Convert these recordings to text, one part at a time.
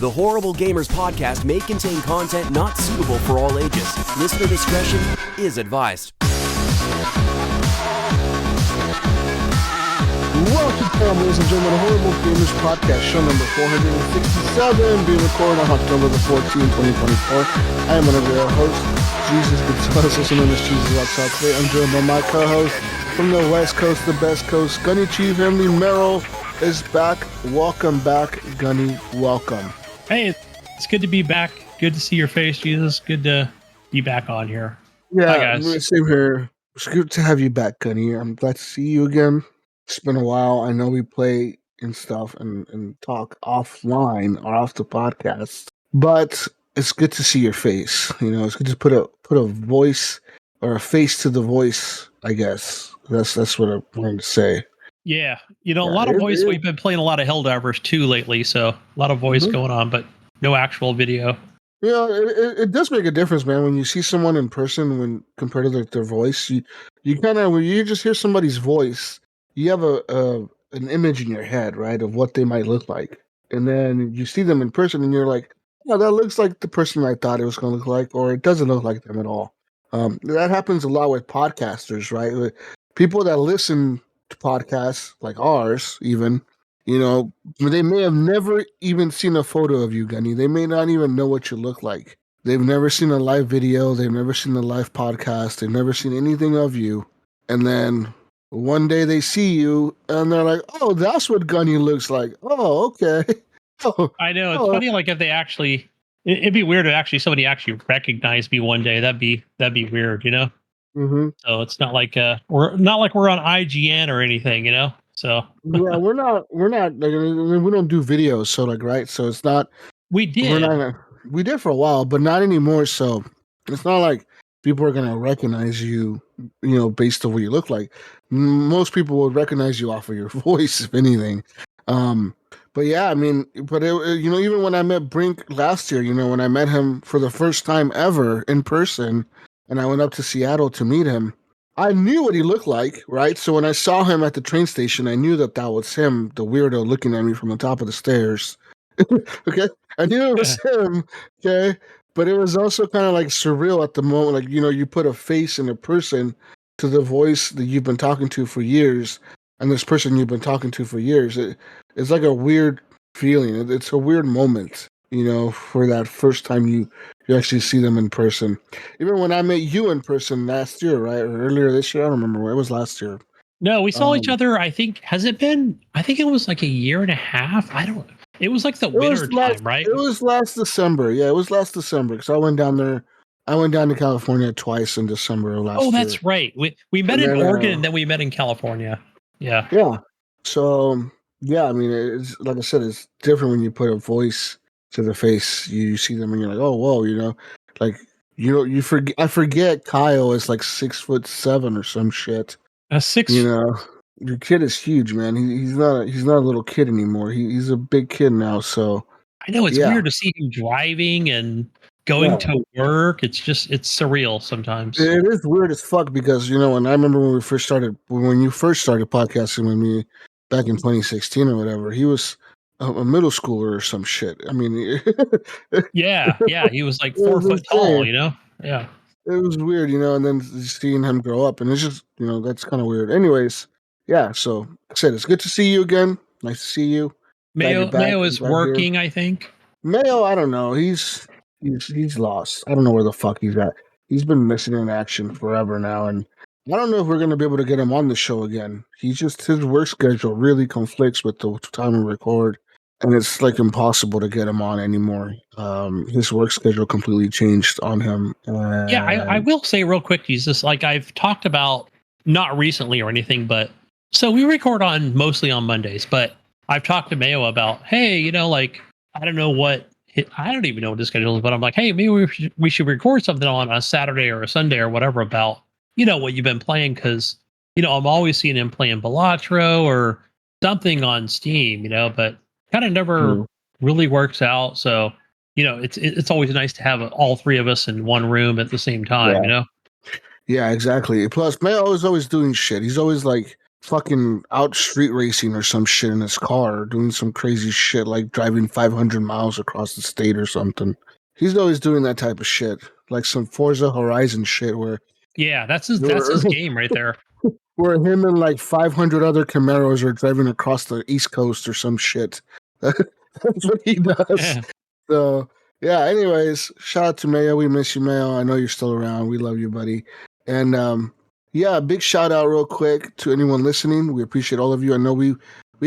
The Horrible Gamers podcast may contain content not suitable for all ages. Listener discretion is advised. Welcome, ladies and gentlemen, to Horrible Gamers podcast, show number 467, being recorded on October the 14th, 2024. I am one of your hosts, Jesus Gunny, also known as Jesus Outside. Today I'm joined by my co-host from the West Coast, the best coast, Gunny Chief Henry Merrill is back. Welcome back, Gunny. Welcome. Hey, it's good to be back. Good to see your face, Jesus. Good to be back on here. Yeah, Hi, guys. same here. It's good to have you back, Gunny. I'm glad to see you again. It's been a while. I know we play and stuff and talk offline or off the podcast, but it's good to see your face. You know, it's good to put a voice or a face to the voice, I guess. That's what I wanted to say. Yeah, a lot of voice. We've been playing a lot of Helldivers too lately, so a lot of voice going on, but no actual video. Yeah, it does make a difference, man. When you see someone in person, when compared to their voice, you kind of when you just hear somebody's voice, you have an image in your head, right, of what they might look like, and then you see them in person, and you're like, "Oh, that looks like the person I thought it was going to look like," or it doesn't look like them at all. That happens a lot with podcasters, right? With people that listen to podcasts like ours, even. They may have never even seen a photo of you, Gunny. They may not even know what you look like. They've never seen a live video. They've never seen a live podcast. They've never seen anything of you. And then one day they see you and they're like, "Oh, that's what Gunny looks like. Oh, okay." Oh, I know. It's funny, like if they actually, it'd be weird if somebody actually recognized me one day. That'd be weird, Mm-hmm. So it's not like we're on IGN or anything, So Yeah, we're not. Like, I mean, we don't do videos, so like, right? So it's not. we did. We're not. We did for a while, but not anymore. So it's not like people are gonna recognize you, based on what you look like. Most people would recognize you off of your voice, if anything. But yeah, I mean, even when I met Brink last year, when I met him for the first time ever in person, and I went up to Seattle to meet him. I knew what he looked like, right? So when I saw him at the train station, I knew that was him, the weirdo looking at me from the top of the stairs. Okay? I knew it was him, okay? But it was also kind of like surreal at the moment. Like, you put a face and a person to the voice that you've been talking to for years, and this person you've been talking to for years. It's like a weird feeling. It's a weird moment, for that first time you actually see them in person. Even when I met you in person last year, right? Or earlier this year, I don't remember when. It was last year. No, we saw each other, I think it was like a year and a half. It was like the winter time, right? It was last December. Yeah, it was last December because I went down there. I went down to California twice in December of last year. Oh, that's right. We met in Oregon and then we met in California. Yeah. Yeah. So, yeah, I mean, it's like I said, it's different when you put a voice to the face. You see them and you're like, "Oh, whoa," like you forget. I forget Kyle is like 6'7" or some shit. Your kid is huge, man. He's not a little kid anymore. He's a big kid now. So I know it's weird to see him driving and going to work. It's surreal sometimes. It is weird as fuck because and I remember when you first started podcasting with me back in 2016 or whatever. He was a middle schooler or some shit. I mean, yeah, he was like 4 foot tall. Yeah. It was weird, and then seeing him grow up, and it's just, that's kind of weird. Anyways, yeah. So like I said, it's good to see you again. Nice to see you. Mayo is working, I think. Mayo, I don't know. He's lost. I don't know where the fuck he's at. He's been missing in action forever now, and I don't know if we're gonna be able to get him on the show again. His work schedule really conflicts with the time we record, and it's like impossible to get him on anymore. His work schedule completely changed on him. Yeah, I will say real quick, Jesus, like I've talked about, not recently or anything, but so we record mostly on Mondays, but I've talked to Mayo about, hey, like, I don't even know what the schedule is, but I'm like, hey, maybe we should record something on a Saturday or a Sunday or whatever about, what you've been playing. Cause, I'm always seeing him playing Balatro or something on Steam, but kind of never really works out. So, it's always nice to have all three of us in one room at the same time, Yeah, exactly. Plus, Mayo is always doing shit. He's always like fucking out street racing or some shit in his car, doing some crazy shit like driving 500 miles across the state or something. He's always doing that type of shit, like some Forza Horizon shit where Yeah, that's his game right there. where him and like 500 other Camaros are driving across the East Coast or some shit. That's what he does. Yeah. So, yeah, anyways, shout out to Mayo. We miss you, Mayo. I know you're still around. We love you, buddy. And yeah, big shout out real quick to anyone listening. We appreciate all of you. I know we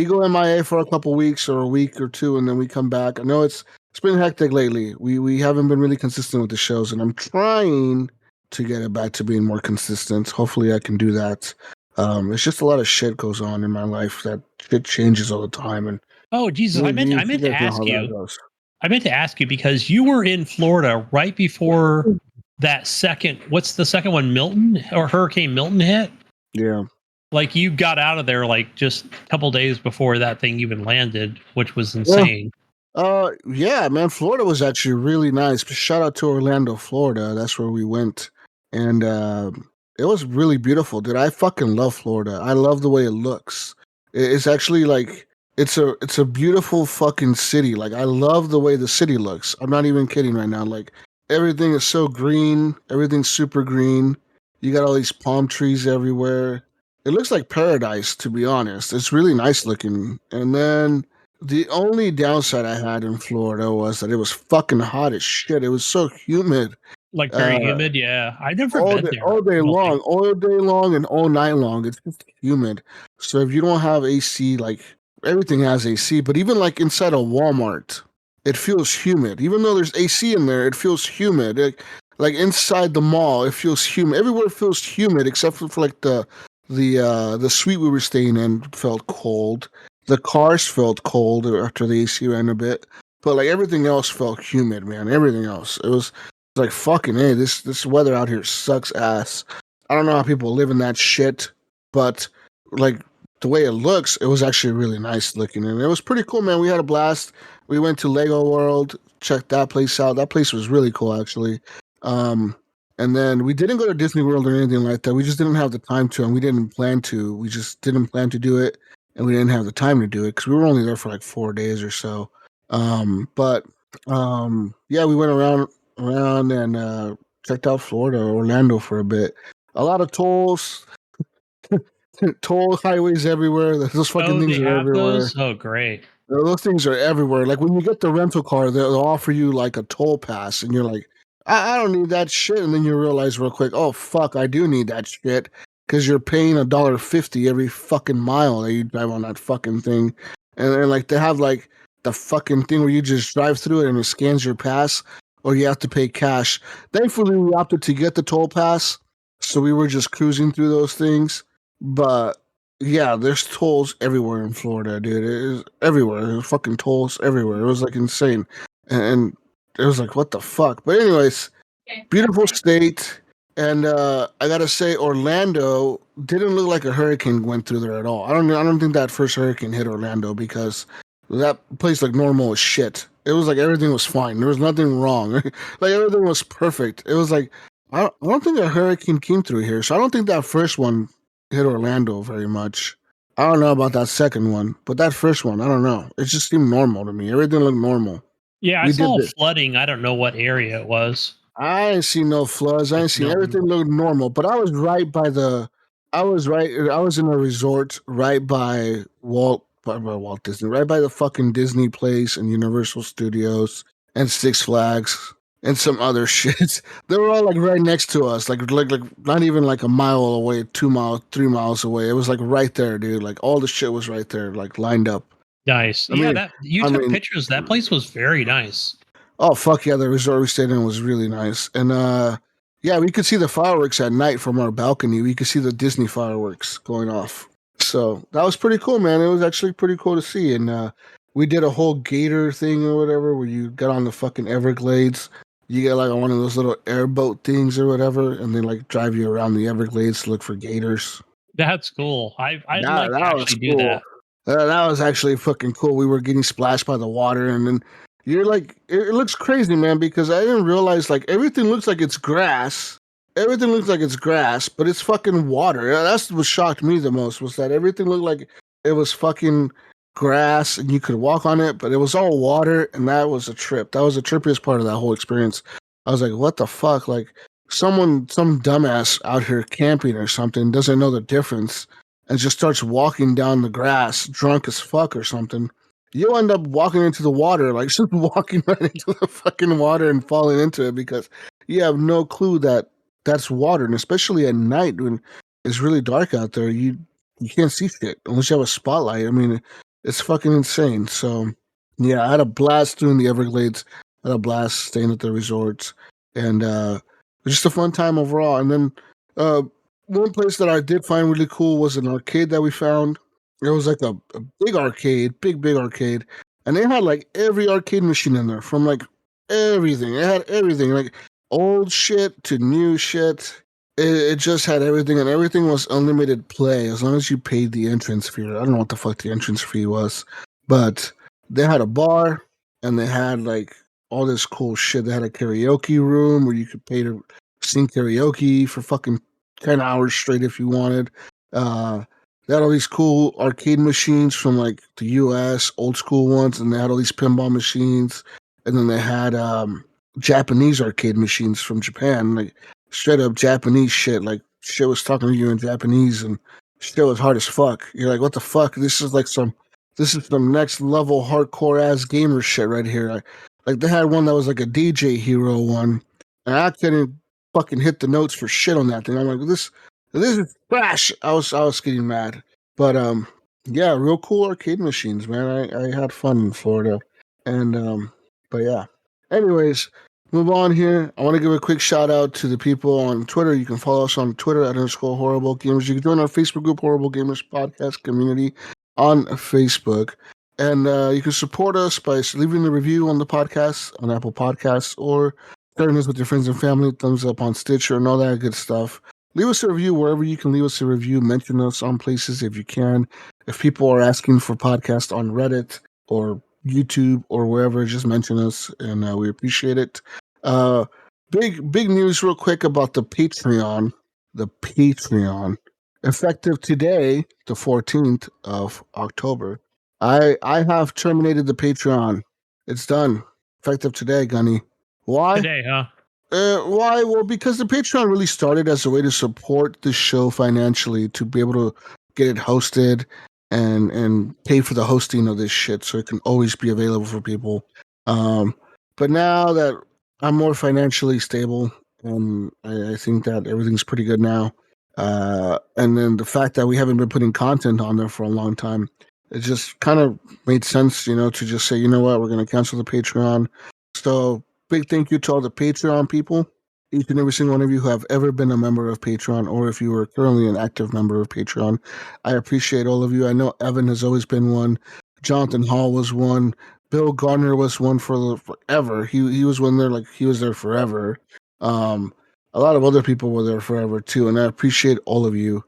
go MIA for a couple weeks or a week or two, and then we come back. I know it's been hectic lately. We haven't been really consistent with the shows, and I'm trying to get it back to being more consistent. Hopefully I can do that. It's just a lot of shit goes on in my life. That shit changes all the time, and Oh Jesus, I meant to guys know ask how that you. goes. I meant to ask you because you were in Florida right before that second. What's the second one? Milton or Hurricane Milton hit? Yeah. Like you got out of there like just a couple days before that thing even landed, which was Yeah. insane. Yeah, man. Florida was actually really nice. Shout out to Orlando, Florida. That's where we went, and it was really beautiful, dude. I fucking love Florida. I love the way it looks. It's actually like it's a beautiful fucking city. Like I love the way the city looks. I'm not even kidding right now. Like everything is so green. Everything's super green. You got all these palm trees everywhere. It looks like paradise, to be honest. It's really nice looking. And then the only downside I had in Florida was that it was fucking hot as shit. It was so humid. Like very humid. Yeah, I've never All been day, there. all day I don't long, think. all day long, and all night long. It's just humid. So if you don't have AC, like everything has AC, but even like inside a Walmart, it feels humid. Even though there's AC in there, it feels humid. Like inside the mall, it feels humid. Everywhere feels humid except for like the suite we were staying in felt cold. The cars felt cold after the AC ran a bit, but like everything else felt humid, man. Everything else, it was like fucking hey, this weather out here sucks ass. I don't know how people live in that shit, but like the way it looks, it was actually really nice looking, and it was pretty cool, man. We had a blast. We went to Lego World, checked that place out. That place was really cool, actually. Um, and then we didn't go to Disney World or anything like that. We just didn't have the time to, and we didn't plan to. We just didn't plan to do it, and we didn't have the time to do it because we were only there for like 4 days or so. But yeah, we went around and checked out Florida, Orlando for a bit. A lot of tolls, toll highways everywhere. Those fucking Oh, things they are have everywhere. those. Oh, great. Those things are everywhere. Like when you get the rental car, they'll offer you like a toll pass, and you're like, I don't need that shit. And then you realize real quick, oh fuck, I do need that shit because you're paying $1.50 every fucking mile that you drive on that fucking thing. And like they have like the fucking thing where you just drive through it and it scans your pass, or you have to pay cash. Thankfully, we opted to get the toll pass, so we were just cruising through those things. But yeah, there's tolls everywhere in Florida, dude. It is everywhere. There's fucking tolls everywhere. It was like insane, and it was like, what the fuck? But anyways, beautiful state, and I gotta say, Orlando didn't look like a hurricane went through there at all. I don't think that first hurricane hit Orlando because that place looked normal as shit. It was like everything was fine. There was nothing wrong. Like everything was perfect. It was like I don't think a hurricane came through here, so I don't think that first one hit Orlando very much. I don't know about that second one, but that first one, I don't know. It just seemed normal to me. Everything looked normal. Yeah, I We did saw the flooding. I don't know what area it was. I ain't seen no floods. I Like ain't seen Milton. everything looked normal. But I was right by the. I was right. I was in a resort right by Walt Disney, right by the fucking Disney place and Universal Studios and Six Flags and some other shit. They were all like right next to us, like not even like a mile away, 2 miles, 3 miles away. It was like right there, dude. Like all the shit was right there, like lined up. Nice. I Yeah, mean, that you I took mean, pictures. That place was very nice. oh fuck yeah, the resort we stayed in was really nice. And yeah, we could see the fireworks at night from our balcony. We could see the Disney fireworks going off. So that was pretty cool, man. It was actually pretty cool to see. And we did a whole gator thing or whatever where you got on the fucking Everglades. You get like on one of those little airboat things or whatever, and they like drive you around the Everglades to look for gators. That's cool. I'd like to That was actually do cool. that. That was actually fucking cool. We were getting splashed by the water, and then you're like, it looks crazy, man, because I didn't realize like everything looks like it's grass, everything looks like it's grass, but it's fucking water. That's what shocked me the most, was that everything looked like it was fucking grass and you could walk on it, but it was all water, and that was a trip. That was the trippiest part of that whole experience. I was like, what the fuck? Like, some dumbass out here camping or something doesn't know the difference and just starts walking down the grass drunk as fuck or something. You'll end up walking into the water, like just walking right into the fucking water and falling into it because you have no clue that that's water. And especially at night when it's really dark out there, you can't see shit unless you have a spotlight. I mean, it's fucking insane. So yeah, I had a blast doing the Everglades. I had a blast staying at the resorts, and it was just a fun time overall. And then one place that I did find really cool was an arcade that we found. It was like a big arcade, big arcade, and they had like every arcade machine in there from like everything. It had everything, like old shit to new shit. It just had everything, and everything was unlimited play as long as you paid the entrance fee. I don't know what the fuck the entrance fee was, but they had a bar and they had like all this cool shit. They had a karaoke room where you could pay to sing karaoke for fucking 10 hours straight if you wanted. They had all these cool arcade machines from like the US, old school ones, and they had all these pinball machines. And then they had Japanese arcade machines from Japan, like straight up Japanese shit. Like shit was talking to you in Japanese and shit was hard as fuck. You're like, what the fuck? This is some next level hardcore ass gamer shit right here. Like they had one that was like a DJ Hero one, and I couldn't fucking hit the notes for shit on that thing. I'm like, this is trash. I was getting mad. But yeah, real cool arcade machines, man. I had fun in Florida. And but yeah. Anyways, move on here. I want to give a quick shout out to the people on Twitter. You can follow us on Twitter at _horrible gamers. You can join our Facebook group, Horrible Gamers Podcast Community, on Facebook. And you can support us by leaving a review on the podcast on Apple Podcasts or sharing us with your friends and family. Thumbs up on Stitcher and all that good stuff. Leave us a review wherever you can leave us a review. Mention us on places if you can. If people are asking for podcasts on Reddit or YouTube or wherever, just mention us, and we appreciate it. Big news real quick about the Patreon. The Patreon. Effective today, the 14th of October. I have terminated the Patreon. It's done. Effective today, Gunny. Why? Today, huh? Why? Well, because the Patreon really started as a way to support the show financially, to be able to get it hosted and pay for the hosting of this shit, so it can always be available for people. But now that I'm more financially stable, and I think that everything's pretty good now, and then the fact that we haven't been putting content on there for a long time, it just kind of made sense, to just say, you know what, we're going to cancel the Patreon. So big thank you to all the Patreon people, each and every single one of you who have ever been a member of Patreon, or if you are currently an active member of Patreon. I appreciate all of you. I know Evan has always been one. Jonathan Hall was one. Bill Garner was one for forever. He was one there, like he was there forever. A lot of other people were there forever too, and I appreciate all of you.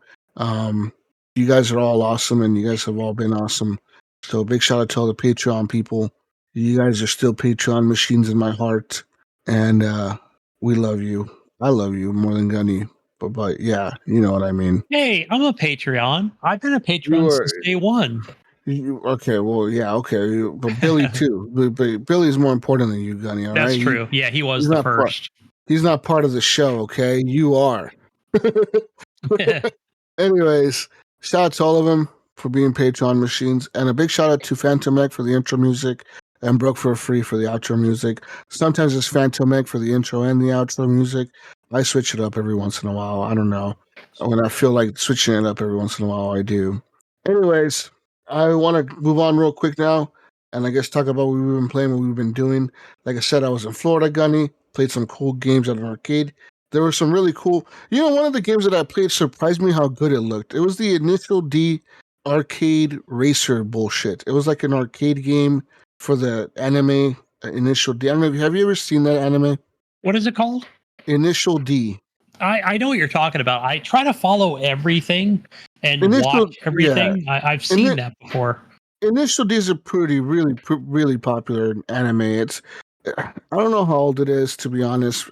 You guys are all awesome, and you guys have all been awesome. So big shout out to all the Patreon people. You guys are still Patreon machines in my heart, and we love you. I love you more than Gunny, but yeah, you know what I mean. Hey, I'm a Patreon. I've been a You Patreon are since day one. okay. Well, yeah, okay, but Billy too. But Billy's more important than you, Gunny. All right, That's true. Yeah, he was he's the not part. first. He's not part of the show. Okay, you are. Anyways, shout out to all of them for being Patreon machines, and a big shout out to Phantom Egg for the intro music and Broke for Free for the outro music. Sometimes it's Phantom Egg for the intro and the outro music. I switch it up every once in a while. I don't know. When I feel like switching it up every once in a while, I do. Anyways, I want to move on real quick now, and I guess talk about what we've been playing, what we've been doing. Like I said, I was in Florida, Gunny, played some cool games at an arcade. There were some really cool. One of the games that I played surprised me how good it looked. It was the Initial D arcade racer bullshit. It was like an arcade game for the anime Initial D. I don't know. Have you ever seen that anime? What is it called? Initial D. I know what you're talking about. I try to follow everything and watch everything. Yeah. I've seen that before. Initial D is a really popular anime. I don't know how old it is, to be honest.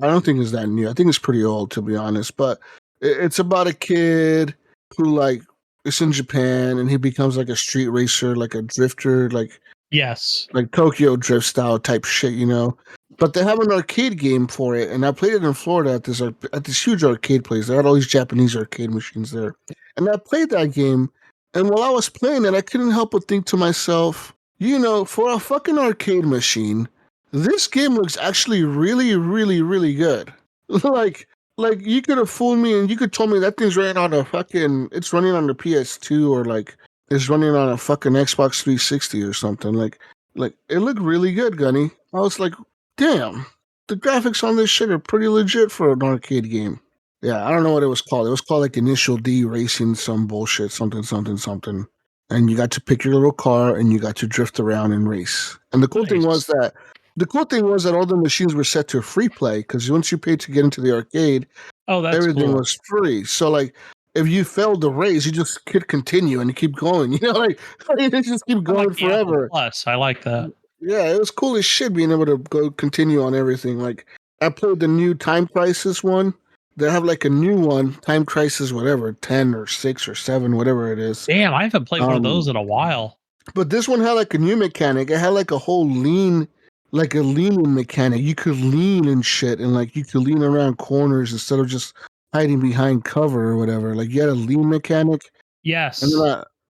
I don't think it's that new. I think it's pretty old, to be honest. But it's about a kid who like is in Japan and he becomes like a street racer, like a drifter, Yes. like Tokyo Drift style type shit, you know. But they have an arcade game for it, and I played it in Florida at this huge arcade place. They had all these Japanese arcade machines there, and I played that game. And while I was playing it, I couldn't help but think to myself, you know, for a fucking arcade machine, this game looks actually really, really, really good. like, like you could have fooled me, and you could told me that thing's running on it's running on the PS2 or like it's running on a fucking Xbox 360 or something. Like it looked really good, Gunny. I was like, damn, the graphics on this shit are pretty legit for an arcade game. Yeah, I don't know what it was called. It was called like Initial D Racing, some bullshit, something, something, something. And you got to pick your little car and you got to drift around and race. And Nice. the cool thing was that all the machines were set to free play because once you paid to get into the arcade, Oh, that's everything cool. was free. So like if you failed the race, you just could continue and you keep going. You know, like you just keep I like going the Apple forever. Plus. I like that. Yeah, it was cool as shit being able to go continue on everything. Like I played the new Time Crisis one. They have like a new one, Time Crisis, whatever, 10 or 6 or 7, whatever it is. Damn, I haven't played one of those Um, in a while. but this one had like a new mechanic. It had like a whole like a leaning mechanic. You could lean and shit, and like you could lean around corners instead of just hiding behind cover or whatever. Like you had a lean mechanic. And Yes.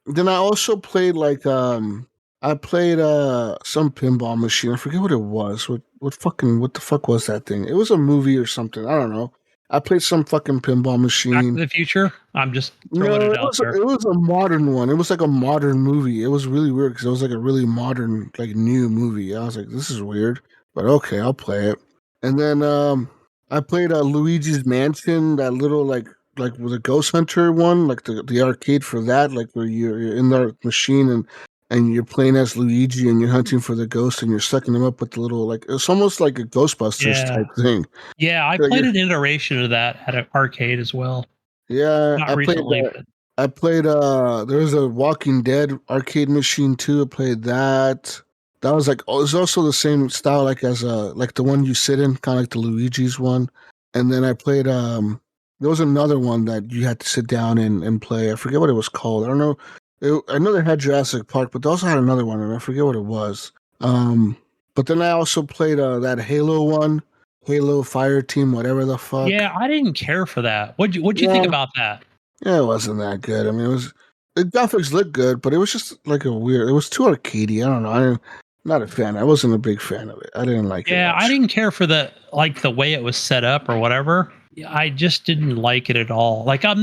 then I also played like I played some pinball machine. I forget what it was. What the fuck was that thing? It was a movie or something. I don't know. I played some fucking pinball Back to machine. the Future. I'm just throwing No, it out there. it was a modern one. It was like a modern movie. It was really weird because it was like a really modern, like new movie. I was like, this is weird, but okay, I'll play it. And then I played Luigi's Mansion, that little like with a Ghost Hunter one, like the arcade for that, like where you're in the machine and you're playing as Luigi and you're hunting for the ghost and you're sucking them up with the little like it's almost like a Ghostbusters Yeah. type thing. Yeah, I Like played an iteration of that at an arcade as well. yeah, Not I played recently, that. but I played there was a Walking Dead arcade machine too. I played that. That was like it's also the same style like as like the one you sit in, kind of like the Luigi's one. And then I played there was another one that you had to sit down and play. I forget what it was called. I don't know. I know they had Jurassic Park, but they also had another one and I forget what it was. But then I also played that Halo one, Halo Fire Team, whatever the fuck. yeah, I didn't care for that. What'd you think Yeah, about that? yeah, it wasn't that good. I mean, the graphics looked good, but it was just like a weird. It was too arcadey. I don't know. I'm not a fan. I wasn't a big fan of it. I didn't like it Yeah, I much. didn't care for the way it was set up or whatever. I just didn't like it at all. Like I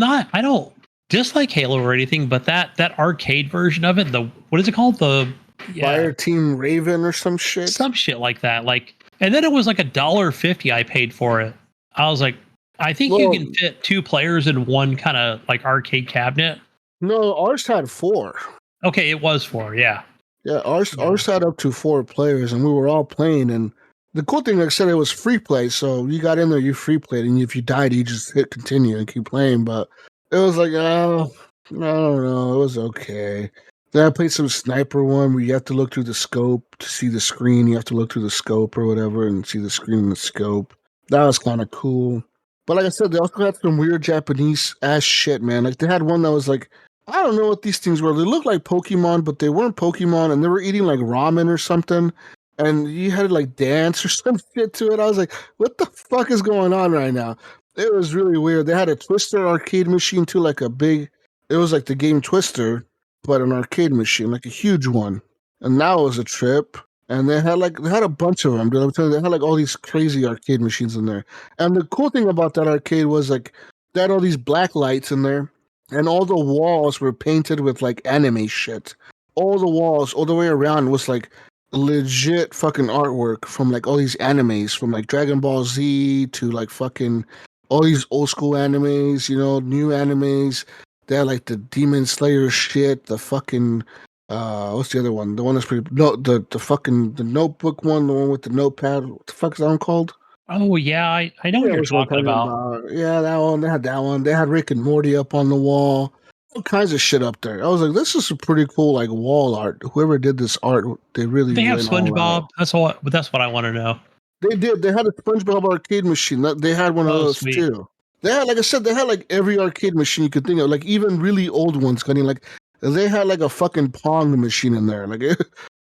don't dislike Halo or anything, but that arcade version of it, the what is it called? The yeah, Fire Team Raven or some shit. some shit like that. Like and then it was like $1.50 I paid for it. I was like, I think you Well, can fit two players in one kind of like arcade cabinet. no, ours had 4. Okay, it was for, yeah. Yeah, Yeah. ours had up to 4 players, and we were all playing. And the cool thing, like I said, it was free play. So you got in there, you free played, and if you died, you just hit continue and keep playing. But it was like, oh, I don't know, it was okay. Then I played some sniper one where you have to look through the scope to see the screen. You have to look through the scope or whatever and see the screen in the scope. That was kind of cool. But like I said, they also had some weird Japanese ass shit, man. Like they had one that was like, I don't know what these things were. They looked like Pokemon, but they weren't Pokemon, and they were eating like ramen or something. And you had to like dance or some shit to it. I was like, what the fuck is going on right now? It was really weird. They had a Twister arcade machine too, like a big. It was like the game Twister, but an arcade machine, like a huge one. And that was a trip. And they had a bunch of them. Dude. I'm telling you, they had like all these crazy arcade machines in there. And the cool thing about that arcade was like they had all these black lights in there, and all the walls were painted with like anime shit. All the walls, all the way around, was like legit fucking artwork from like all these animes, from like Dragon Ball Z to like fucking all these old school animes, you know, new animes. They had like the Demon Slayer shit, the fucking what's the other one? The one that's pretty no the fucking the notebook one, the one with the notepad. What the fuck is that one called? Oh yeah, I know what Yeah, you're which one I'm talking talking about. about. Yeah, that one. They had that one. They had Rick and Morty up on the wall. all kinds of shit up there. I was like, this is a pretty cool like wall art. Whoever did this art, they really They have went all out. SpongeBob. That's what I want to know. They did. They had a SpongeBob arcade machine. They had one of those Sweet. too. They had, like I said, they had like every arcade machine you could think of, like even really old ones. Like they had like a fucking Pong machine in there, like,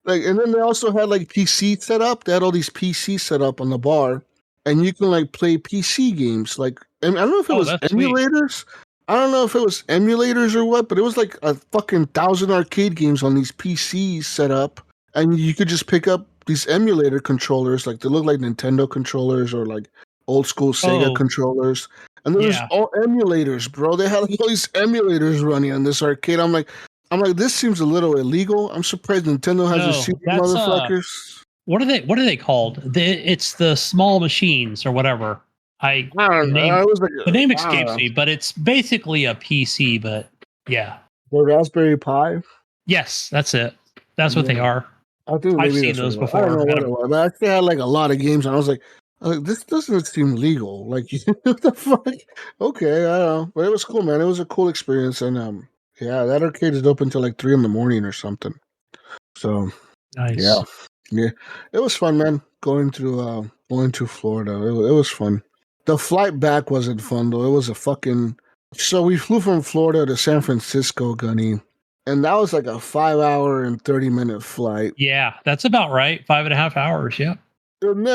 like, and then they also had like PC set up. They had all these PC set up on the bar, and you can like play PC games. Like, and I don't know if it was that's sweet. emulators. I don't know if it was emulators or what, but it was like a fucking 1,000 arcade games on these PCs set up, and you could just pick up these emulator controllers, like they look like Nintendo controllers or like old school Sega controllers. And there was all emulators, bro. They had like all these emulators running on this arcade. I'm like, this seems a little illegal. I'm surprised Nintendo hasn't seen these motherfuckers. What are they called? It's the small machines or whatever. I don't know. The name escapes me, but it's basically a PC. But yeah, the Raspberry Pi. Yes, that's it. That's what they are. I think I've seen those before. I don't know what it was, but I think I had like a lot of games, and I was like, this doesn't seem legal. Like, what the fuck? Okay, I don't know, but it was cool, man. It was a cool experience, and yeah, that arcade is open till like 3 a.m. or something. So, nice. Yeah, it was fun, man. Going to Florida, it was fun. The flight back wasn't fun though. It was a fucking. So we flew from Florida to San Francisco, Gunny. And that was like a 5-hour and 30-minute flight. Yeah, that's about right. 5.5 hours. Yeah. And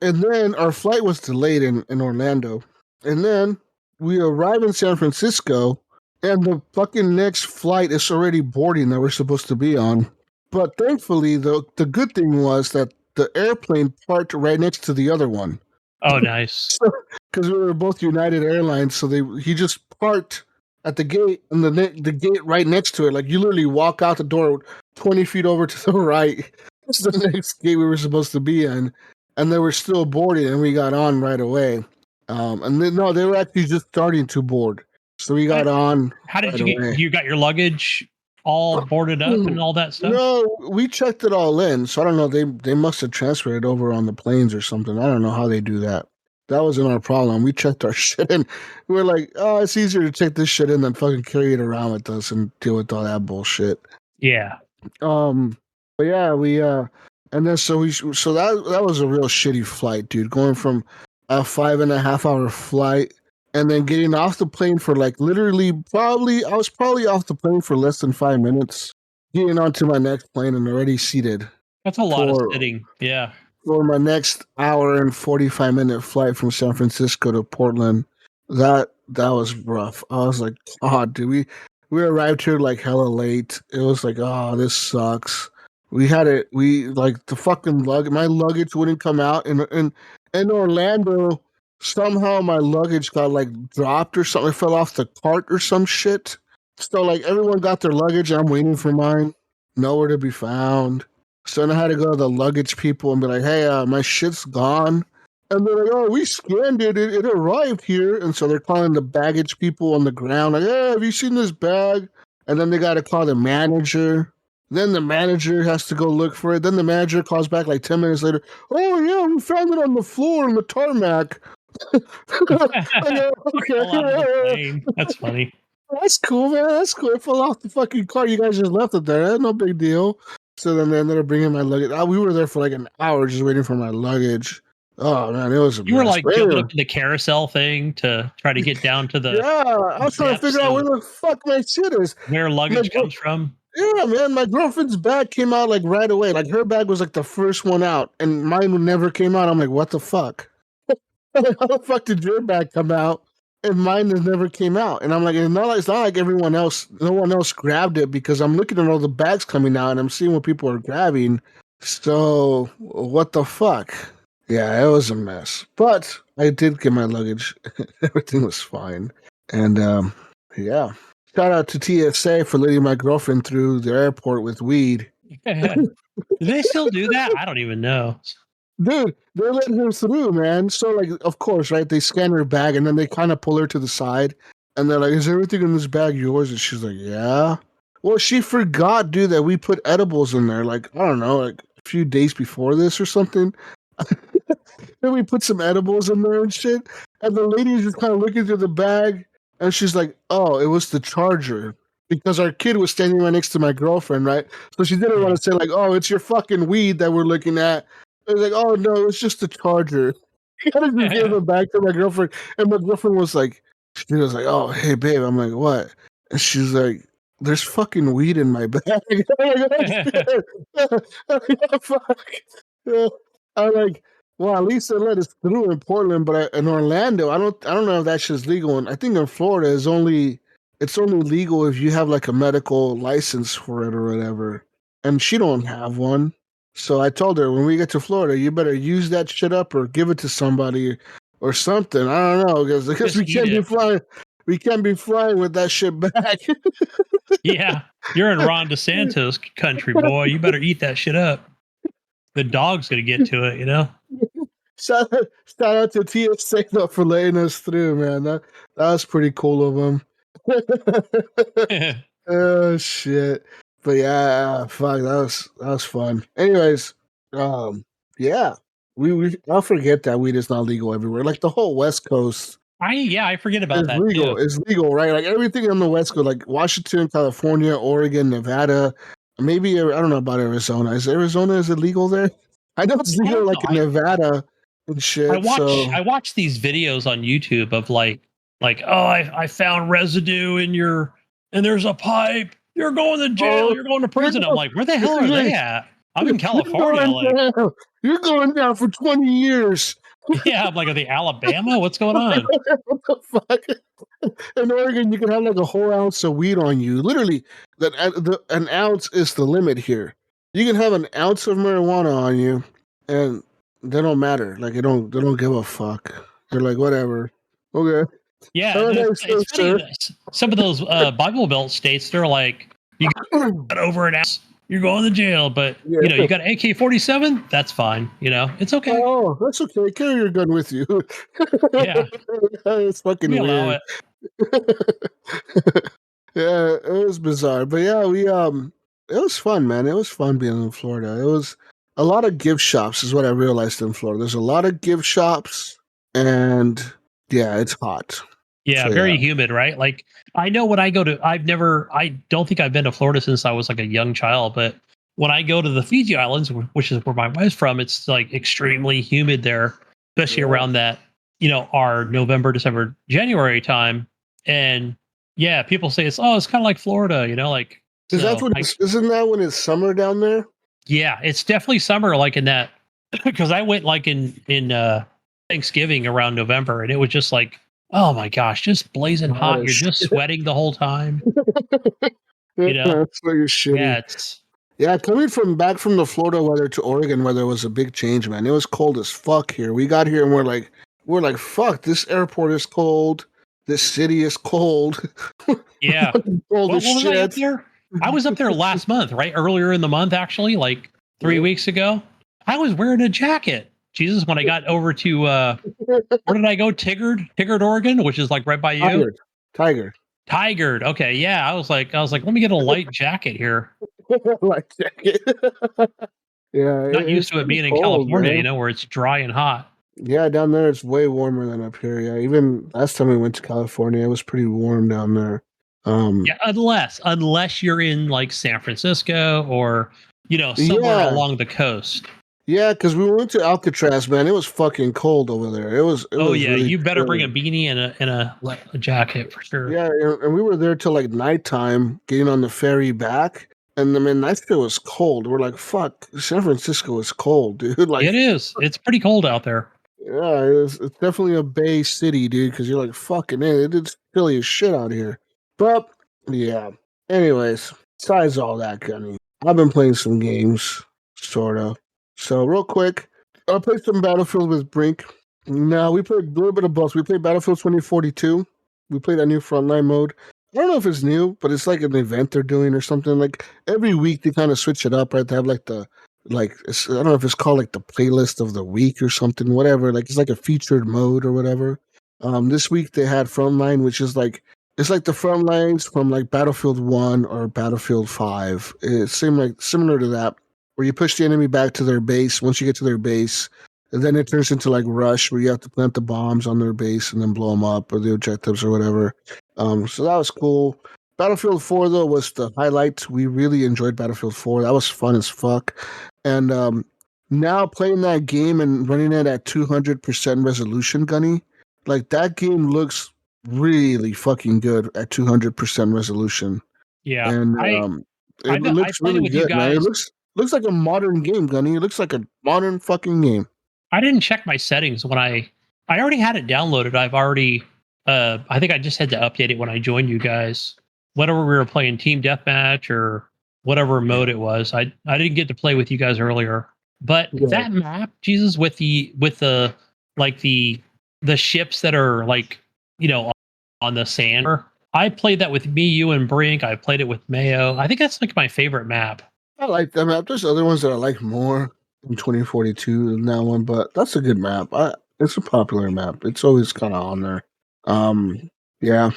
then our flight was delayed in Orlando. And then we arrive in San Francisco, and the fucking next flight is already boarding that we're supposed to be on. But thankfully, the good thing was that the airplane parked right next to the other one. Oh, nice. Because we were both United Airlines, so he just parked at the gate, and the gate right next to it. Like, you literally walk out the door 20 feet over to the right. It's the next gate we were supposed to be in, and they were still boarding, and we got on right away. And then, no, they were actually just starting to board, so we got on. How did you got your luggage all boarded up and all that stuff? No, we checked it all in, so I don't know. They must have transferred it over on the planes or something. I don't know how they do that. That wasn't our problem. We checked our shit in. We were like, oh, it's easier to take this shit in than fucking carry it around with us and deal with all that bullshit. Yeah. But yeah, we and then so that was a real shitty flight, dude. Going from a 5.5-hour flight and then getting off the plane for like literally I was probably off the plane for less than 5 minutes, getting onto my next plane and already seated. That's a lot of sitting. Yeah. For my next hour and 45-minute flight from San Francisco to Portland, that was rough. I was like, God, dude, we arrived here like hella late. It was like, oh, this sucks. We like the fucking my luggage wouldn't come out, and in Orlando, somehow my luggage got like dropped or something. It fell off the cart or some shit. So like everyone got their luggage, and I'm waiting for mine. Nowhere to be found. So then I had to go to the luggage people and be like, hey, my shit's gone. And they're like, oh, we scanned it. It arrived here. And so they're calling the baggage people on the ground. Like, hey, have you seen this bag? And then they got to call the manager. Then the manager has to go look for it. Then the manager calls back like 10 minutes later. Oh, yeah, we found it on the floor in the tarmac. Okay. That's funny. That's cool, man. That's cool. It fell off the fucking car. You guys just left it there. No big deal. So then they ended up bringing my luggage. We were there for like an hour just waiting for my luggage. Oh, man, it was a You were like jumping up in the carousel thing to try to get down to the... Yeah, I was trying to figure out where the fuck my shit is. Where luggage comes from. Yeah, man, my girlfriend's bag came out like right away. Like her bag was like the first one out, and mine never came out. I'm like, what the fuck? How the fuck did your bag come out? And mine has never came out. And I'm like, it's not like everyone else, no one else grabbed it, because I'm looking at all the bags coming out and I'm seeing what people are grabbing. So what the fuck? Yeah, it was a mess. But I did get my luggage. Everything was fine. And yeah. Shout out to TSA for letting my girlfriend through the airport with weed. Do they still do that? I don't even know. Dude, they're letting her through, man. So, like, of course, right? They scan her bag, and then they kind of pull her to the side. And they're like, is everything in this bag yours? And she's like, yeah. Well, she forgot, dude, that we put edibles in there. Like, I don't know, like a few days before this or something. Then we put some edibles in there and shit. And the lady's just kind of looking through the bag. And she's like, oh, it was the charger. because our kid was standing right next to my girlfriend, right? So she didn't want to say like, "Oh, it's your fucking weed that we're looking at." I was like, "Oh no, it's just the charger." I just gave it back to my girlfriend, and my girlfriend was like, she was like, "Oh, hey babe," I'm like, "What?" And she's like, "There's fucking weed in my bag." I'm like, "Oh, shit." Fuck. I'm like, well, at least they let us through in Portland, but in Orlando, I don't know if that shit's legal. And I think in Florida, it's only legal if you have like a medical license for it or whatever. And she don't have one. So I told her when we get to Florida, you better use that shit up or give it to somebody or something. I don't know because Just we eat can't be it. flying. We can't be flying with that shit back. Yeah, you're in Ron DeSantis country, boy. You better eat that shit up. The dog's gonna get to it, you know. shout, shout out to TSA though for letting us through, man. That was pretty cool of them. Oh shit! But yeah, fuck, that was fun. Anyways, yeah, we I'll forget that weed is not legal everywhere. Like the whole West Coast I forget about is that legal. too. It's legal, right? Like everything on the West Coast, like Washington, California, Oregon, Nevada. Maybe I don't know about Arizona. Is it legal there? I know it's I legal don't like in know. Nevada and shit. So I watch these videos on YouTube of like oh I found residue in your and there's a pipe. You're going to jail. oh, You're going to you're prison. I'm going, like, where the hell are they at? I'm in California. Like, you're going down for 20 years. yeah, I'm like, are they Alabama? What's going on? What the fuck? In Oregon, you can have like a whole ounce of weed on you. Literally, an ounce is the limit here. You can have an ounce of marijuana on you, and they don't matter. Like they don't give a fuck. They're like, whatever. Okay. Yeah, All right, it's funny. sir. Some of those Bible Belt states, they're like, you got over an ounce, you're going to jail. But Yeah. you know, you got AK-47, that's fine. You know, it's okay. Oh, that's okay. Carry your gun with you. Yeah, It's fucking we allow weird. it. Yeah, it was bizarre, but yeah, it was fun, man. It was fun being in Florida. It was a lot of gift shops, is what I realized in Florida. There's a lot of gift shops, and yeah, it's hot. Yeah, So yeah, very humid, right? Like I know when I go to, I don't think I've been to Florida since I was like a young child, but when I go to the Fiji Islands, which is where my wife's from, it's like extremely humid there, especially yeah. around that, you know, our November, December, January time. And yeah, people say it's kind of like Florida, you know, like, Because so I, isn't that when it's summer down there? yeah, it's definitely summer like in that, because I went like in Thanksgiving around November, and it was just like, oh my gosh, just blazing Hot hot. as You're just shit. sweating the whole time. You know? That's like shitty. Yeah, it's Yeah, coming from back from the Florida weather to Oregon weather was a big change, man. It was cold as fuck here. We got here and we're like, fuck, this airport is cold. This city is cold. yeah. Cold as What was I up shit. there? I was up there last month, right? Earlier in the month, actually, like 3 weeks ago. I was wearing a jacket. Jesus, when I got over to where did I go? Tigard, Oregon, which is like right by you. Tiger. Tiger. Tigard. Okay, yeah. I was like, let me get a light jacket here. Like jacket. Yeah, Not it's used to it pretty being in cold, California, you man. know, where it's dry and hot. Yeah, down there it's way warmer than up here. Yeah, even last time we went to California, it was pretty warm down there. Yeah, unless you're in like San Francisco or you know somewhere Yeah, along the coast. yeah, because we went to Alcatraz, man. It was fucking cold over there. It Oh was yeah, really you better bring a chilly. beanie and a jacket for sure. Yeah, and we were there till like nighttime, getting on the ferry back. And I mean, that shit was cold. We're like, fuck, San Francisco is cold, dude. It Like, is. It's pretty cold out there. yeah, it's definitely a bay city, dude, because you're like, fucking it's chilly as shit out here. But, yeah. Anyways, besides all that, Gunny, I've been playing some games, sort of. So, real quick, I played some Battlefield with Brink. Now, we played a little bit of both. We played Battlefield 2042. We played that new frontline mode. I don't know if it's new, but it's like an event they're doing or something. Like every week they kind of switch it up, right? They have like I don't know if it's called like the playlist of the week or something, whatever. Like it's like a featured mode or whatever. This week they had Frontline, which is like it's like the front lines from like Battlefield 1 or Battlefield 5. It seemed like similar to that, where you push the enemy back to their base. Once you get to their base, and then it turns into like Rush, where you have to plant the bombs on their base and then blow them up or the objectives or whatever. So that was cool. Battlefield 4 though was the highlight. We really enjoyed Battlefield 4. That was fun as fuck. And now playing that game and running it at 200% resolution, Gunny, like that game looks really fucking good at 200% resolution. Yeah, And it I looks played it really with you good, man. It guys. looks like a modern game, Gunny. It looks like a modern fucking game. I didn't check my settings when I already had it downloaded. I've already I think I just had to update it when I joined you guys. Whatever we were playing, team deathmatch or whatever mode it was. I didn't get to play with you guys earlier. But Yeah. that map, Jesus, with the like the ships that are like, you know, on the sand. I played that with me, you, and Brink. I played it with Mayo. I think that's like my favorite map. I like that map. There's other ones that I like more in 2042 than that one, but that's a good map. It's a popular map. It's always kind of on there. Um, yeah,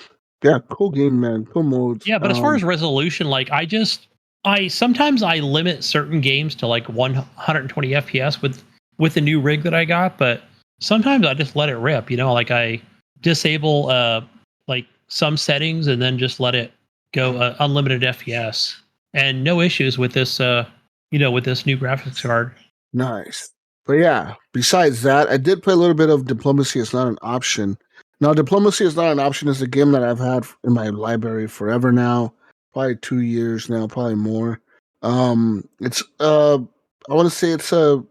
yeah, cool game, man. Cool modes. Yeah, but as far as resolution, like I sometimes I limit certain games to like 120 FPS with the new rig that I got, but sometimes I just let it rip, you know, like I disable like some settings and then just let it go unlimited FPS. And no issues with this you know, with this new graphics card. Nice. But yeah, besides that, I did play a little bit of Diplomacy Is Not an Option. Now, Diplomacy Is Not an Option is a game that I've had in my library forever now, probably 2 years now, probably more. It's I want to say it's a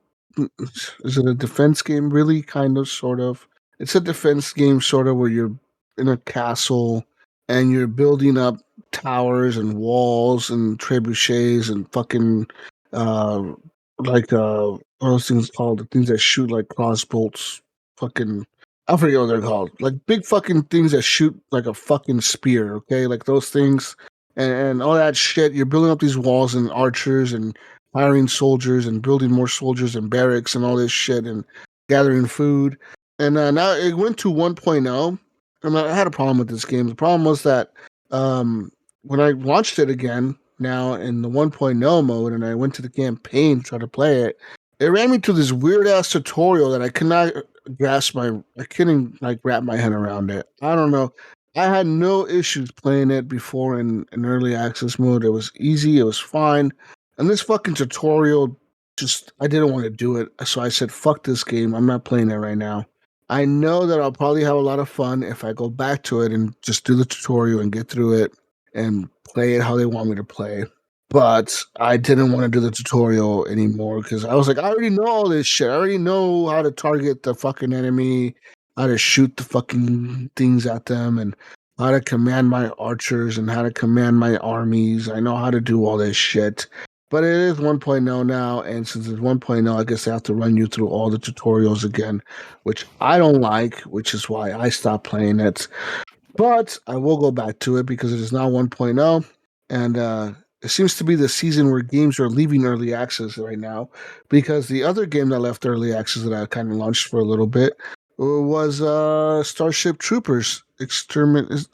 is it a defense game? Really, kind of, sort of. It's a defense game, sort of, where you're in a castle and you're building up towers and walls and trebuchets and fucking uh like what are those things called? The things that shoot like crossbolts. Fucking I forget what they're called. Like big fucking things that shoot like a fucking spear, okay? Like those things and all that shit. You're building up these walls and archers and hiring soldiers and building more soldiers and barracks and all this shit and gathering food. And now it went to 1.0. And I had a problem with this game. The problem was that when I launched it again, now in the 1.0 mode, and I went to the campaign to try to play it, it ran me to this weird ass tutorial that I could not I couldn't like wrap my head around it. I don't know. I had no issues playing it before in early access mode. It was easy, it was fine. And this fucking tutorial just I didn't want to do it. So I said, fuck this game. I'm not playing it right now. I know that I'll probably have a lot of fun if I go back to it and just do the tutorial and get through it and play it how they want me to play. But I didn't want to do the tutorial anymore because I was like, I already know all this shit. I already know how to target the fucking enemy, how to shoot the fucking things at them, and how to command my archers and how to command my armies. I know how to do all this shit. But it is 1.0 now, and since it's 1.0, I guess I have to run you through all the tutorials again, which I don't like, which is why I stopped playing it. But I will go back to it because it is now 1.0, and it seems to be the season where games are leaving early access right now. Because the other game that left early access that I kind of launched for a little bit was Starship Troopers I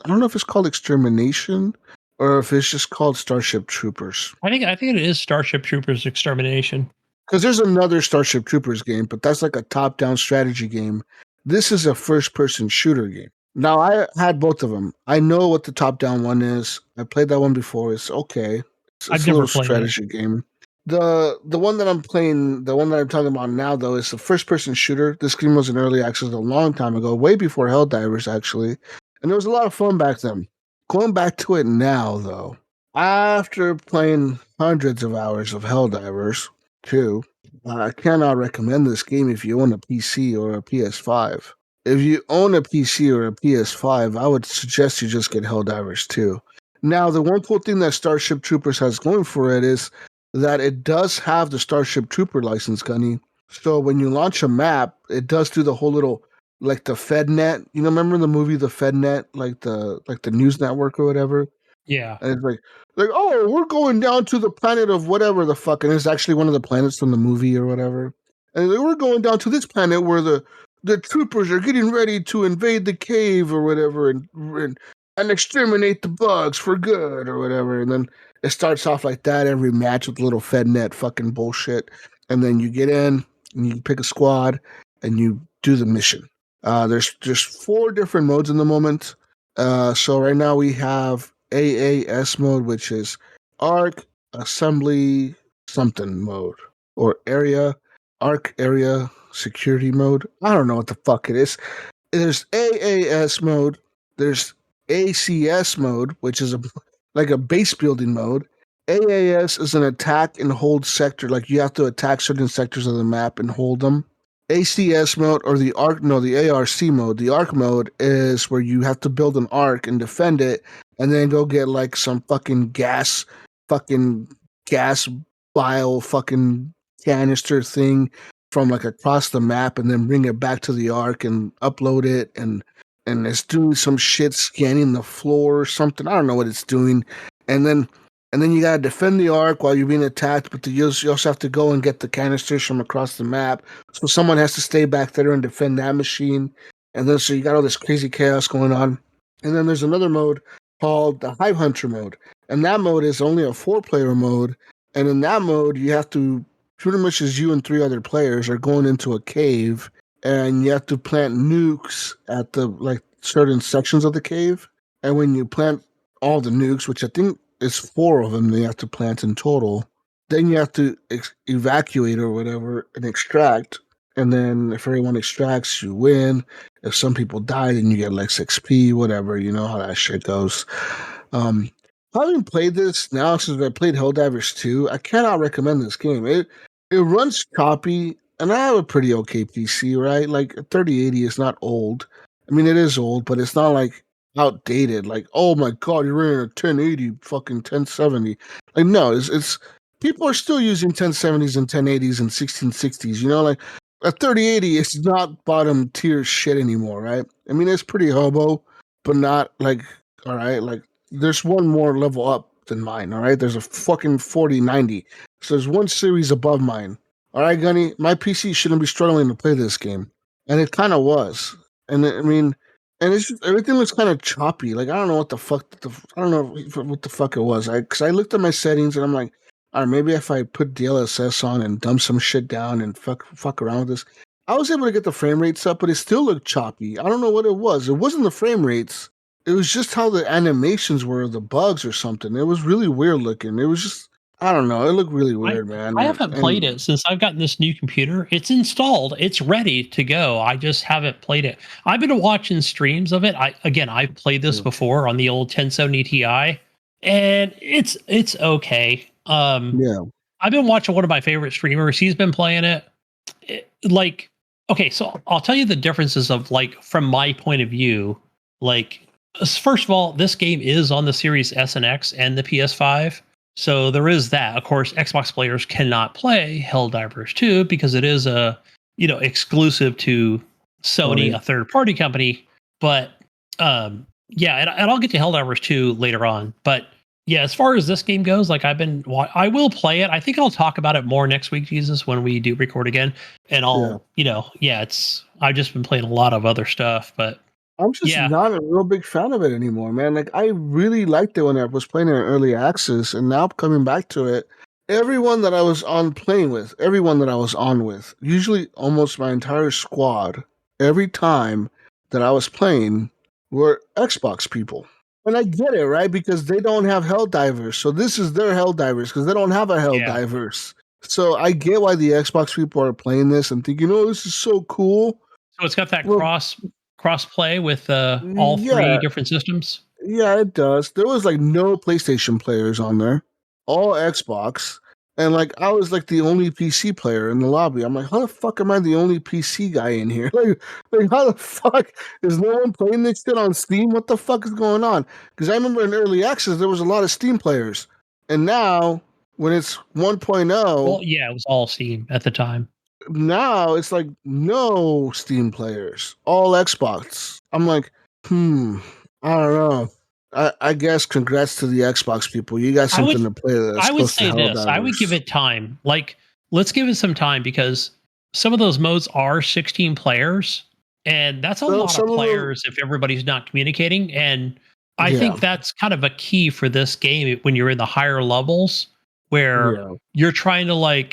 don't know if it's called Extermination or if it's just called Starship Troopers. I think it is Starship Troopers Extermination. Because there's another Starship Troopers game, but that's like a top-down strategy game. This is a first-person shooter game. Now I had both of them. I know what the top-down one is. I played that one before. It's okay. It's I've a never little played it. strategy game. The one that I'm playing, the one that I'm talking about now, though, is the first-person shooter. This game was in early access a long time ago, way before Helldivers, actually, and there was a lot of fun back then. Going back to it now, though, after playing hundreds of hours of Helldivers, too, I cannot recommend this game if you own a PC or a PS5. If you own a PC or a PS5, I would suggest you just get Helldivers 2. Now, the one cool thing that Starship Troopers has going for it is that it does have the Starship Trooper license, Gunny. So when you launch a map, it does do the whole little like the FedNet. You know, remember the movie The FedNet, like the news network or whatever? Yeah. And it's like, oh, we're going down to the planet of whatever the fuck, and it's actually one of the planets from the movie or whatever. And we're going down to this planet where the troopers are getting ready to invade the cave or whatever, and exterminate the bugs for good or whatever. And then it starts off like that every match with little FedNet fucking bullshit. And then you get in and you pick a squad and you do the mission. There's 4 different modes in the moment. So right now we have AAS mode, which is Arc Assembly something mode, or Arc Area Security mode. I don't know what the fuck it is. There's AAS mode. There's ACS mode, which is like a base building mode. AAS is an attack and hold sector, like you have to attack certain sectors of the map and hold them. ACS mode or the ARC mode. The ARC mode is where you have to build an arc and defend it, and then go get like some fucking gas bile fucking canister thing from like across the map, and then bring it back to the arc and upload it, and it's doing some shit scanning the floor or something. I don't know what it's doing, and then you gotta defend the arc while you're being attacked, but you also have to go and get the canisters from across the map. So someone has to stay back there and defend that machine. And then so you got all this crazy chaos going on. And then there's another mode called the Hive Hunter mode. And that mode is only a 4-player mode. And in that mode, you have to, pretty much as you and 3 other players are going into a cave, and you have to plant nukes at the like certain sections of the cave. And when you plant all the nukes, which I think is 4 of them they have to plant in total, then you have to evacuate or whatever and extract. And then if everyone extracts, you win. If some people die, then you get less XP, whatever. You know how that shit goes. Having played this now since I played Helldivers 2, I cannot recommend this game. It runs choppy, and I have a pretty okay PC, right? Like a 3080 is not old. I mean, it is old, but it's not like outdated. Like, oh my god, you're running a 1080, fucking 1070. Like, no, it's people are still using 1070s and 1080s and 1660s. You know, like a 3080 is not bottom tier shit anymore, right? I mean, it's pretty hobo, but not like, all right, like there's one more level up than mine, all right? There's a fucking 4090. So there's one series above mine. All right, Gunny, my PC shouldn't be struggling to play this game. And it kind of was. And I mean, and it's just, everything was kind of choppy. Like, I don't know what the fuck, I don't know what the fuck it was. Because I looked at my settings and I'm like, all right, maybe if I put DLSS on and dump some shit down and fuck around with this, I was able to get the frame rates up, but it still looked choppy. I don't know what it was. It wasn't the frame rates. It was just how the animations were, the bugs or something. It was really weird looking. It was just, I don't know. It looked really weird, man. I haven't played it since I've gotten this new computer. It's installed. It's ready to go. I just haven't played it. I've been watching streams of it. I've played this before on the old 1070 Ti, and it's okay. Yeah. I've been watching one of my favorite streamers. He's been playing it. Like, okay, so I'll tell you the differences of like from my point of view. Like, first of all, this game is on the Series S and X and the PS5. So there is that. Of course, Xbox players cannot play Helldivers 2 because it is exclusive to Sony, a third-party company. But and I'll get to Helldivers 2 later on. But yeah, as far as this game goes, like I will play it. I think I'll talk about it more next week, Jesus, when we do record again. And I've just been playing a lot of other stuff, but I'm just not a real big fan of it anymore, man. Like, I really liked it when I was playing it in early access, and now coming back to it, everyone that I was on with, usually almost my entire squad, every time that I was playing, were Xbox people. And I get it, right? Because they don't have Helldivers. So this is their Helldivers, because they don't have a Helldivers. Yeah. So I get why the Xbox people are playing this and thinking, oh, this is so cool. So it's got that cross-play with all 3 different systems? Yeah, it does. There was like no PlayStation players on there, all Xbox. And like I was like the only PC player in the lobby. I'm like, how the fuck am I the only PC guy in here? Like how the fuck is no one playing this shit on Steam? What the fuck is going on? Because I remember in early access there was a lot of Steam players. And now when it's 1.0, well, yeah, it was all Steam at the time. Now it's like no Steam players, all Xbox. I'm like, I don't know. I guess congrats to the Xbox people. You got something to play with. I would say this. I would give it time. Like, let's give it some time, because some of those modes are 16 players, and that's a lot of players if everybody's not communicating. And I think that's kind of a key for this game when you're in the higher levels where you're trying to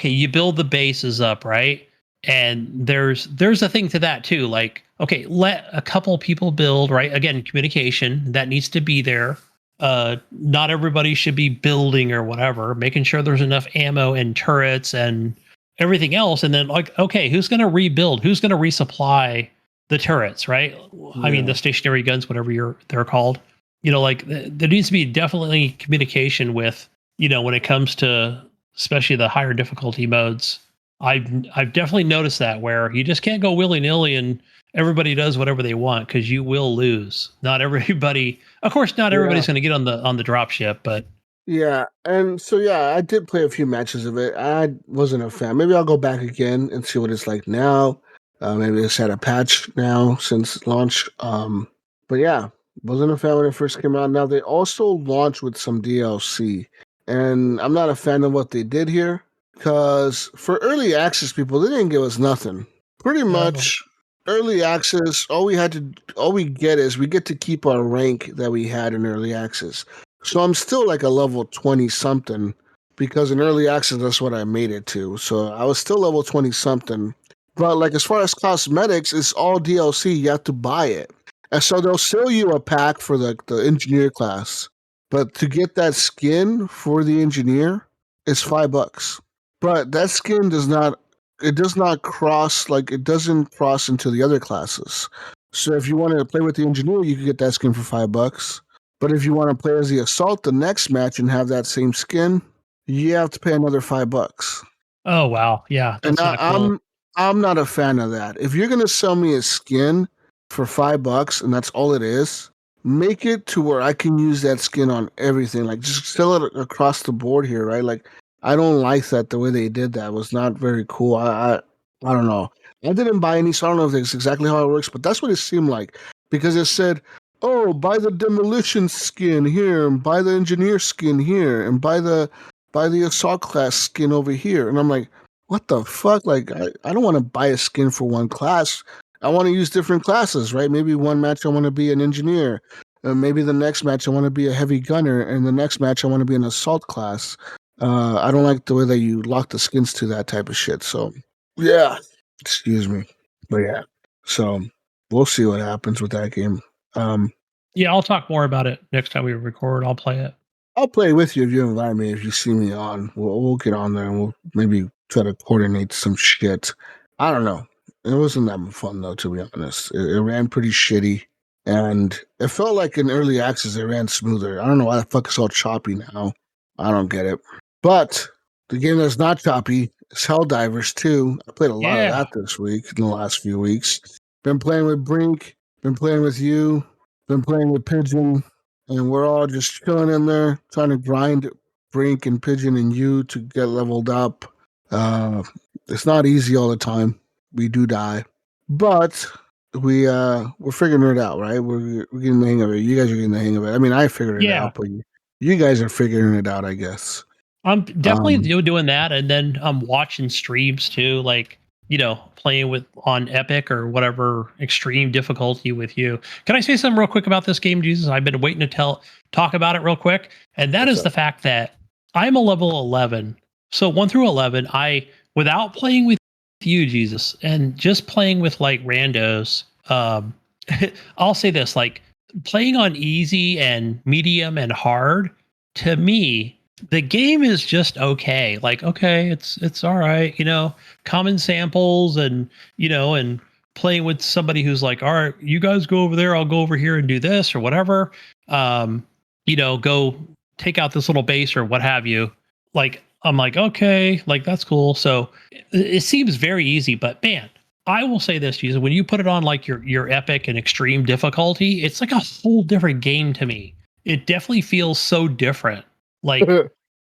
you build the bases up, right? And there's a thing to that too. Like, okay, let a couple people build, right? Again, communication that needs to be there. Not everybody should be building or whatever, making sure there's enough ammo and turrets and everything else. And then like, okay, who's going to rebuild? Who's going to resupply the turrets, right? I mean, Yeah. the stationary guns, whatever they're called. You know, like there needs to be definitely communication with, you know, when it comes to especially the higher difficulty modes. I've definitely noticed that where you just can't go willy nilly and everybody does whatever they want because you will lose. Not everybody, of course, not Yeah. everybody's going to get on the drop ship, but Yeah, and so yeah, I did play a few matches of it. I wasn't a fan. Maybe I'll go back again and see what it's like now. Maybe it's had a patch now since launch. But yeah, wasn't a fan when it first came out. Now they also launched with some DLC, and I'm not a fan of what they did here because for early access people, they didn't give us nothing. Pretty much early access, all we get is we get to keep our rank that we had in early access. So I'm still like a level 20 something because in early access that's what I made it to. So I was still level 20 something. But like as far as cosmetics, it's all DLC. You have to buy it. And so they'll sell you a pack for the engineer class. But to get that skin for the engineer, it's $5. But that skin does not cross, like it doesn't cross into the other classes. So if you wanted to play with the engineer, you could get that skin for $5. But if you want to play as the assault the next match and have that same skin, you have to pay another $5. oh wow, yeah, And that's not cool. I'm not a fan of that. If you're gonna sell me a skin for $5 and that's all it is, make it to where I can use that skin on everything. Like just sell it across the board here, right? Like I don't like that the way they did that was not very cool. I don't know. I didn't buy any, so I don't know if that's exactly how it works, but that's what it seemed like because it said, "Oh, buy the demolition skin here, and buy the engineer skin here, and buy the assault class skin over here." And I'm like, what the fuck? Like, I don't want to buy a skin for one class. I want to use different classes, right? Maybe one match I want to be an engineer. And maybe the next match I want to be a heavy gunner. And the next match I want to be an assault class. I don't like the way that you lock the skins to that type of shit. So, yeah. Excuse me. But yeah. So, we'll see what happens with that game. Yeah, I'll talk more about it next time we record. I'll play it. I'll play with you if you invite me. If you see me on, we'll get on there and we'll maybe try to coordinate some shit. I don't know. It wasn't that fun though, to be honest. It ran pretty shitty, and it felt like in early access it ran smoother. I don't know why the fuck it's all choppy now. I don't get it. But the game that's not choppy is Helldivers 2. I played a lot of Yeah. that this week in the last few weeks. Been playing with Brink. Been playing with you. Been playing with Pigeon. And we're all just chilling in there, trying to grind Brink and Pigeon and you to get leveled up. It's not easy all the time. We do die, but we're figuring it out, right? We're getting the hang of it. You guys are getting the hang of it. I mean, I figured it Yeah. out, but you guys are figuring it out, I guess. I'm definitely Um, doing that, and then I'm watching streams too, like you know, playing with on Epic or whatever extreme difficulty with you. Can I say something real quick about this game, Jesus? I've been waiting to talk about it real quick, and that What's is the up? fact that I'm a level 11. So 1 through 11, I without playing with you, Jesus, and just playing with like randos. I'll say this: like playing on easy and medium and hard to me the game is just okay. Like, okay, it's all right, you know, common samples and you know, and playing with somebody who's like, all right, you guys go over there, I'll go over here and do this or whatever. You know, go take out this little base or what have you. Like, I'm like, okay, like that's cool. So it seems very easy, but man, I will say this, Jesus, when you put it on like your epic and extreme difficulty, it's like a whole different game to me. It definitely feels so different. Like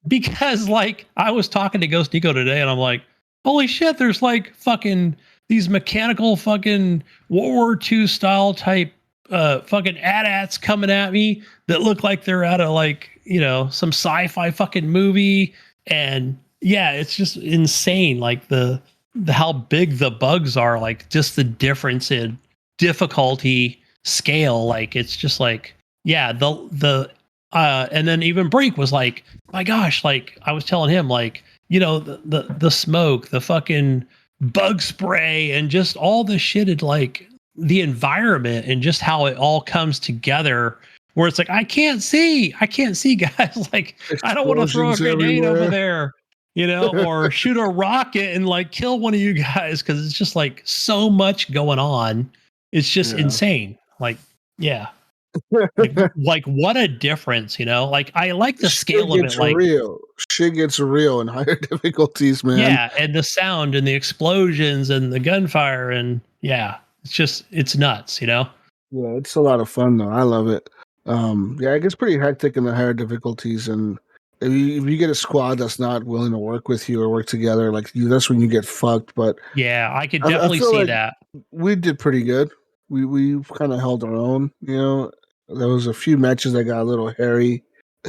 because like I was talking to Ghost Nico today and I'm like, holy shit, there's like fucking these mechanical fucking World War II style type fucking AT-ATs coming at me that look like they're out of like, you know, some sci-fi fucking movie. And yeah, it's just insane. Like the how big the bugs are, like just the difference in difficulty scale. Like it's just like, yeah, the and then even Brink was like, my gosh, like I was telling him, like, you know, the smoke, the fucking bug spray and just all the shit and like the environment and just how it all comes together where it's like, I can't see guys. Like, I don't want to throw a Explosions grenade over everywhere. there, or shoot a rocket and like kill one of you guys. Cause it's just like so much going on. It's just Yeah. insane. Like, yeah. Like what a difference, like I like the scale of it. Like, Shit gets real in higher difficulties, man. yeah, and the sound and the explosions and the gunfire and yeah, it's nuts. Yeah, it's a lot of fun though. I love it. Yeah, it gets pretty hectic in the higher difficulties, and if you get a squad that's not willing to work with you or work together, like you, that's when you get fucked. But Yeah, I could I definitely feel see like that. we did pretty good. We kind of held our own. There was a few matches that got a little hairy.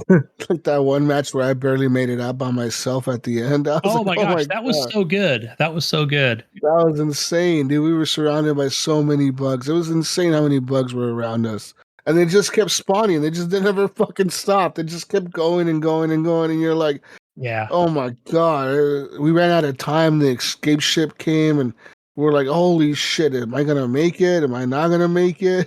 Like that one match where I barely made it out by myself at the end. I was Oh like, my oh gosh, my that was god, so good. That was so good. that was insane, dude. We were surrounded by so many bugs. It was insane how many bugs were around us. And they just kept spawning. They just didn't ever fucking stop. They just kept going and going and going. And you're like, Yeah. oh my god. We ran out of time. The escape ship came and we're like, holy shit, am I gonna make it? Am I not gonna make it?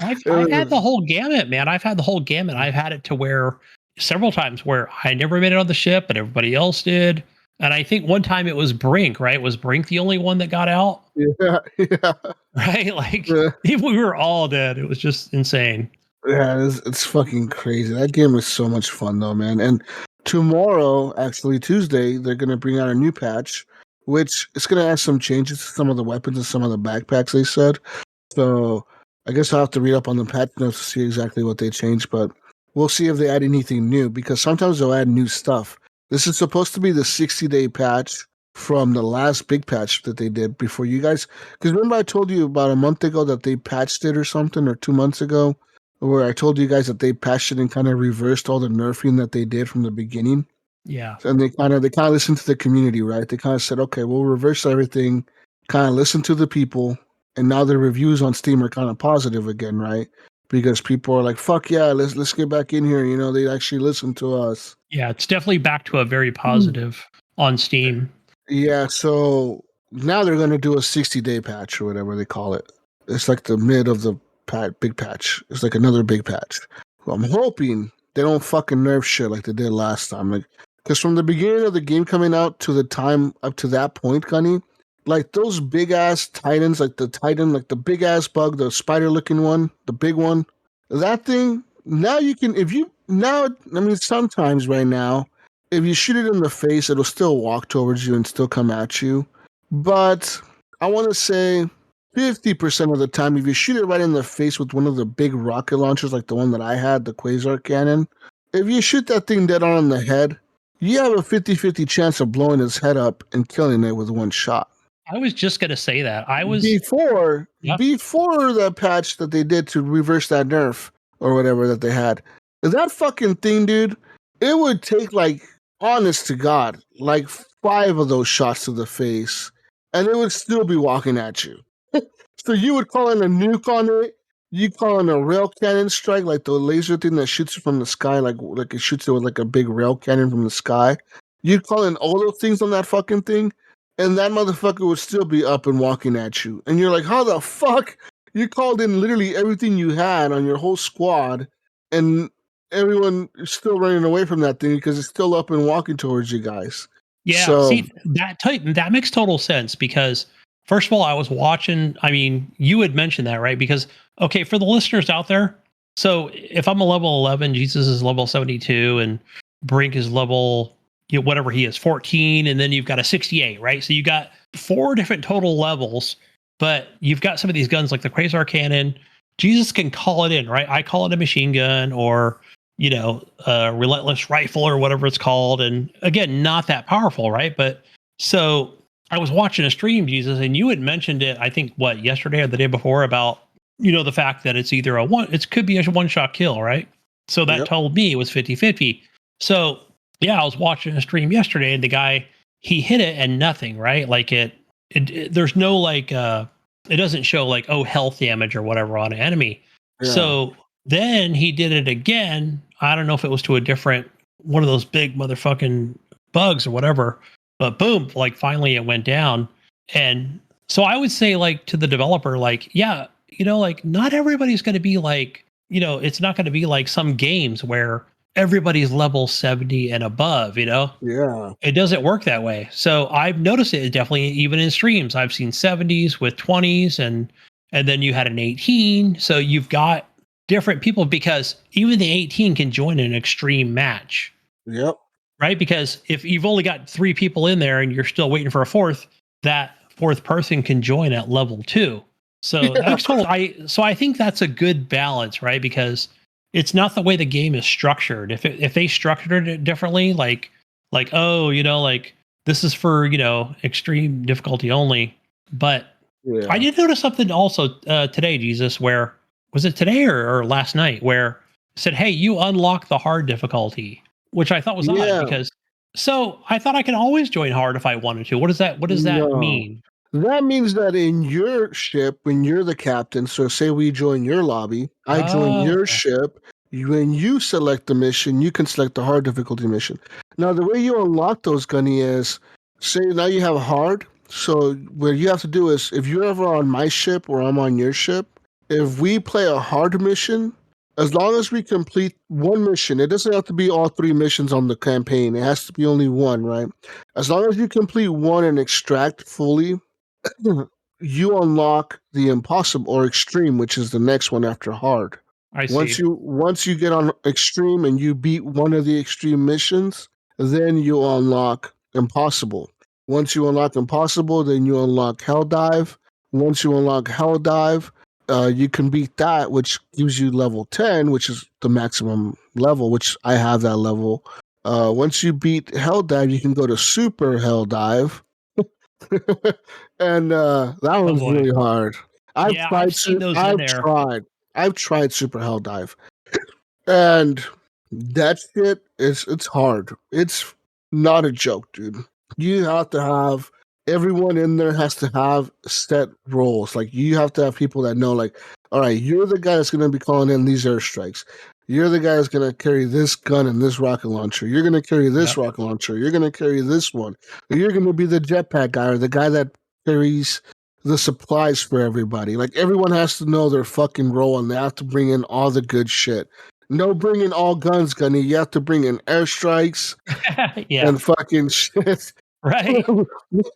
I've It I've had the was- whole gamut, man. I've had the whole gamut. I've had it to where several times where I never made it on the ship, but everybody else did. And I think one time it was Brink, right? Was Brink the only one that got out? yeah, yeah. Right? Like Yeah. we were all dead. It was just insane. Yeah, it's fucking crazy. That game is so much fun though, man. And tomorrow, actually Tuesday, they're gonna bring out a new patch, which is gonna add some changes to some of the weapons and some of the backpacks they said. So I guess I'll have to read up on the patch notes to see exactly what they changed, but we'll see if they add anything new because sometimes they'll add new stuff. This is supposed to be the 60-day patch from the last big patch that they did before you guys. Because remember I told you about a month ago that they patched it or something, or 2 months ago, where I told you guys that they patched it and kind of reversed all the nerfing that they did from the beginning. Yeah. And they kind of listened to the community, right? They kind of said, okay, we'll reverse everything, kind of listen to the people, and now their reviews on Steam are kind of positive again, right? Because people are like, fuck yeah, let's get back in here. They actually listen to us. Yeah, it's definitely back to a very positive on Steam. Yeah, so now they're gonna do a 60-day patch or whatever they call it. It's like the mid of the big patch. It's like another big patch. Well, I'm hoping they don't fucking nerf shit like they did last time. Like, because from the beginning of the game coming out to the time up to that point, Gunny, like those big ass titans, like the titan, like the big ass bug, the spider looking one, the big one, that thing. Now you can, if you now, I mean, sometimes right now, if you shoot it in the face, it'll still walk towards you and still come at you. But I want to say 50% of the time, if you shoot it right in the face with one of the big rocket launchers, like the one that I had, the Quasar cannon, if you shoot that thing dead on in the head, you have a 50-50 chance of blowing its head up and killing it with one shot. I was just gonna say that. Before Yep. before the patch that they did to reverse that nerf or whatever that they had, that fucking thing, dude, it would take like, honest to God, like 5 of those shots to the face, and it would still be walking at you. So you would call in a nuke on it. You call in a rail cannon strike, like the laser thing that shoots you from the sky, like it shoots you with like a big rail cannon from the sky. You'd call in all those things on that fucking thing, and that motherfucker would still be up and walking at you. And you're like, how the fuck? You called in literally everything you had on your whole squad, and everyone is still running away from that thing because it's still up and walking towards you guys. Yeah, So see that makes total sense because first of all, I was watching. I mean, you had mentioned that, right? Because okay, for the listeners out there, so if I'm a level 11, Jesus is level 72, and Brink is level whatever he is 14, and then you've got a 68, right? So you got 4 different total levels, but you've got some of these guns like the Quasar cannon. Jesus can call it in, right? I call it a machine gun or a relentless rifle or whatever it's called. And again, not that powerful, right? But so I was watching a stream, Jesus, and you had mentioned it, I think, yesterday or the day before about, the fact that it's either it could be a one shot kill, right? So that Yep. told me it was 50-50. So yeah, I was watching a stream yesterday and the guy, he hit it and nothing, right? Like there's no like, it doesn't show like, oh, health damage or whatever on an enemy. Yeah. So then he did it again. I don't know if it was to a different one of those big motherfucking bugs or whatever, but boom, like finally it went down. And so I would say, like, to the developer, like, yeah, like, not everybody's going to be like, it's not going to be like some games where everybody's level 70 and above, Yeah. it doesn't work that way. So I've noticed it definitely even in streams. I've seen 70s with 20s, and then you had an 18. So you've got different people, because even the 18 can join an extreme match, Yep. right? Because if you've only got 3 people in there and you're still waiting for a fourth, that fourth person can join at level 2. So Yeah. that's I think that's a good balance, right? Because it's not the way the game is structured. If they structured it differently, like, oh, like, this is for, extreme difficulty only. But I Yeah. did notice something also today, Jesus, where was it today or last night, where it said, hey, you unlock the hard difficulty, which I thought was odd, Yeah. because so I thought I can always join hard if I wanted to. What does that No. mean? That means that in your ship, when you're the captain, so say we join your lobby, I join Oh, your okay. ship. When you select the mission, you can select the hard difficulty mission. Now, the way you unlock those, Gunny, is say now you have hard. So what you have to do is, if you're ever on my ship or I'm on your ship, if we play a hard mission, as long as we complete one mission, it doesn't have to be all 3 missions on the campaign. It has to be only one, right? As long as you complete one and extract fully, you unlock the impossible or extreme, which is the next one after hard. I Once see. you get on extreme and you beat one of the extreme missions, then you unlock impossible. Once you unlock impossible, then you unlock hell dive. Once you unlock hell dive, you can beat that, which gives you level 10, which is the maximum level, which I have that level. Once you beat hell dive, you can go to super hell dive. And that Oh one's boy. really hard. Yeah, I've seen those in there. I've tried super hell dive, and that shit is it's hard. It's not a joke, dude. You have to have everyone in there has to have set roles. Like you have to have people that know, like, all right, you're the guy that's gonna be calling in these airstrikes. You're the guy that's gonna carry this gun and this rocket launcher. You're gonna carry this Yep. rocket launcher. You're gonna carry this one. You're gonna be the jetpack guy or the guy that carries the supplies for everybody. Like everyone has to know their fucking role and they have to bring in all the good shit. No bringing all guns, Gunny. You have to bring in airstrikes Yeah. and fucking shit. Right. We were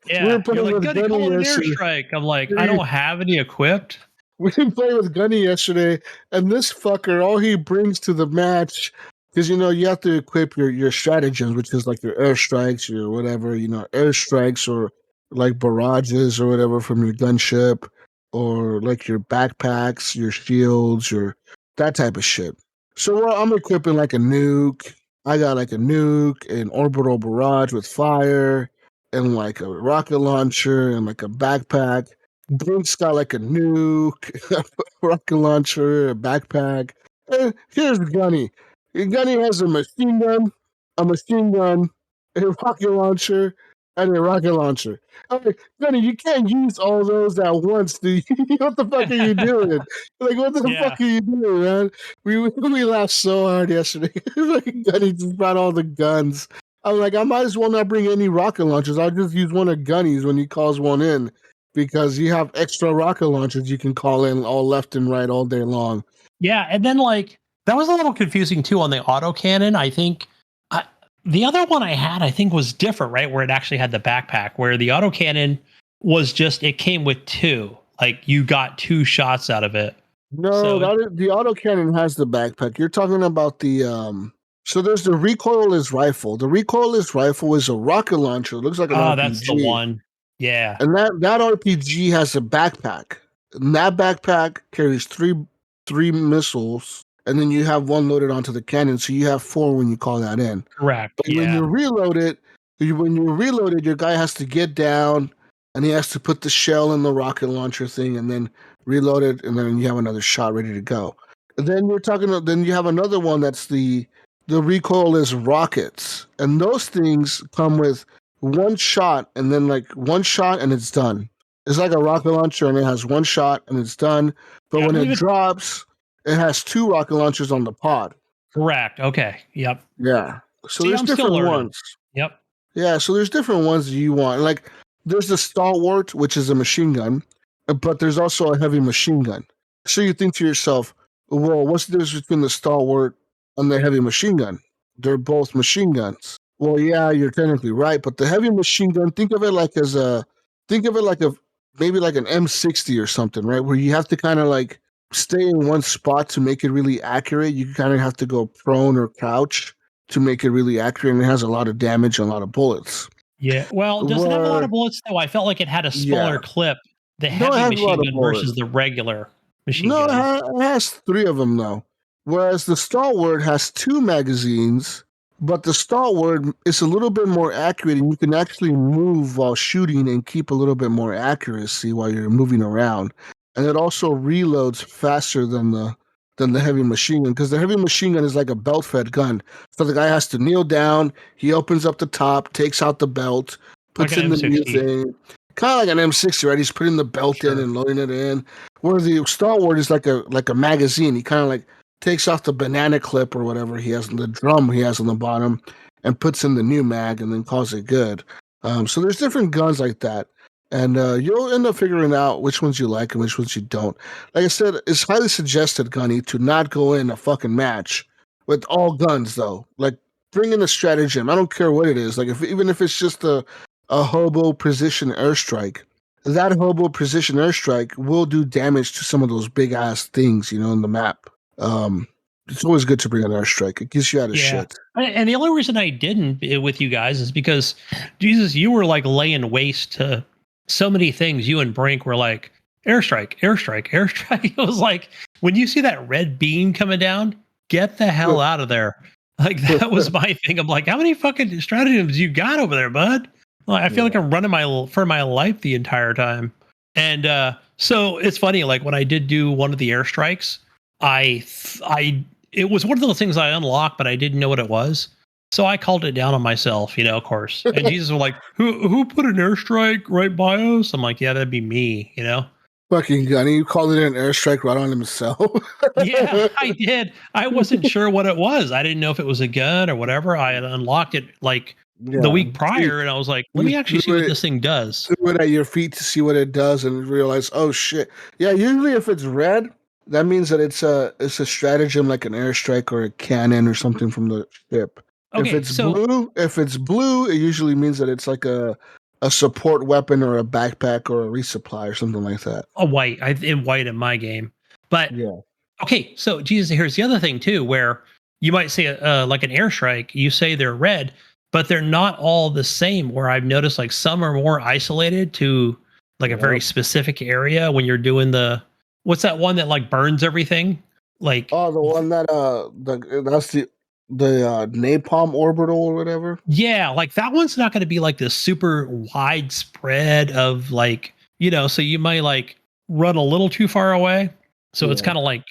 Yeah. You're playing like, with Gunny, Gunny call it an yesterday. airstrike. I'm like, I We, don't have any equipped. we were playing with Gunny yesterday, and this fucker, all he brings to the match, because you have to equip your stratagems, which is like your airstrikes, your whatever, airstrikes or like barrages or whatever from your gunship, or like your backpacks, your shields, your that type of shit. So I'm equipping like a nuke. I got like a nuke, an orbital barrage with fire, and like a rocket launcher, and like a backpack. Blink's got like a nuke, a rocket launcher, a backpack. And here's Gunny. Gunny has a machine gun, a rocket launcher, and a rocket launcher. I'm like, Gunny, you can't use all those at once, dude. What the fuck are you doing? Like, what the Yeah. fuck are you doing, man? We laughed so hard yesterday. Like, Gunny just brought all the guns. I'm like, I might as well not bring any rocket launchers. I'll just use one of Gunny's when he calls one in because you have extra rocket launchers you can call in all left and right all day long. Yeah. And then, like, that was a little confusing too on the autocannon. I think the other one I had, I think, was different, right? Where it actually had the backpack, where the autocannon was just, it came with 2. Like, you got 2 shots out of it. No, So the autocannon has the backpack. You're talking about the so there's the recoilless rifle. The recoilless rifle is a rocket launcher. It looks like an that's the RPG. one. Yeah. And that RPG has a backpack. And that backpack carries three missiles, and then you have one loaded onto the cannon, so you have 4 when you call that in. Correct. But when Yeah. you reload it, your guy has to get down and he has to put the shell in the rocket launcher thing and then reload it, and then you have another shot ready to go. And then then you have another one that's the recoilless rockets, and those things come with one shot and then like one shot and it's done. It's like a rocket launcher and it has one shot and it's done. But Yeah, I when it believe it. drops, it has 2 rocket launchers on the pod. Correct. Okay. Yep. Yeah. So See, there's I'm still different learning. ones. Yep. Yeah, so there's different ones that you want. Like there's the stalwart, which is a machine gun, but there's also a heavy machine gun. So you think to yourself, well, what's the difference between the stalwart and the heavy machine gun? They're both machine guns. Well, yeah, you're technically right, but the heavy machine gun, think of it like a maybe like an M60 or something, right? Where you have to kind of like stay in one spot to make it really accurate. You kind of have to go prone or crouch to make it really accurate, and it has a lot of damage and a lot of bullets. Yeah. Well, does it have a lot Where, of bullets though? I felt like it had a smaller yeah, clip, the no, it heavy has a lot machine of gun bullets. versus the regular machine No, gun. it has 3 of them though. Whereas the stalwart has 2 magazines, but the stalwart is a little bit more accurate, and you can actually move while shooting and keep a little bit more accuracy while you're moving around. And it also reloads faster than the heavy machine gun, because the heavy machine gun is like a belt-fed gun. So the guy has to kneel down, he opens up the top, takes out the belt, Like puts an in the new M60. thing. Kind of like an M60, right? He's putting the belt in Sure. and loading it in. Where the stalwart is like a magazine. He kind of like takes off the banana clip or whatever he has, the drum he has on the bottom, and puts in the new mag, and then calls it good. So there's different guns like that, and you'll end up figuring out which ones you like and which ones you don't. Like I said, it's highly suggested, Gunny, to not go in a fucking match with all guns though. Like, bring in a stratagem. I don't care what it is. Like, even if it's just a hobo precision airstrike, that hobo precision airstrike will do damage to some of those big ass things, in the map. Um, it's always good to bring an airstrike. It gets you out of Yeah. shit. And the only reason I didn't with you guys is because, Jesus, you were like laying waste to so many things. You and Brink were like, airstrike, airstrike, airstrike. It was like, when you see that red beam coming down, get the hell out of there. Like, that was my thing. I'm like, how many fucking stratagems you got over there, bud? Like, I feel like I'm running for my life the entire time. And so it's funny, like when I did do one of the airstrikes, it was one of those things I unlocked, but I didn't know what it was. So I called it down on myself, of course. And Jesus was like, who put an airstrike right by us? I'm like, yeah, that'd be me, Fucking Gunny, you called it an airstrike right on himself. Yeah, I did. I wasn't sure what it was. I didn't know if it was a gun or whatever. I had unlocked it like the week prior, and I was like, let me actually see what this thing does. Threw it at your feet to see what it does, and realize, oh shit. Yeah, usually if it's red, that means that it's a stratagem like an airstrike or a cannon or something from the ship. Okay, If it's blue, it usually means that it's like a support weapon or a backpack or a resupply or something like that. a white, in white in my game. But Yeah. okay, so Jesus, here's the other thing too, where you might say like an airstrike, you say they're red, but they're not all the same. Where I've noticed like some are more isolated to like a very specific area when you're doing what's that one that like burns everything? Like, Oh, the one that that's the napalm orbital or whatever. yeah, like that one's not going to be like this super widespread of like, so you might like run a little too far away. So it's kind of like,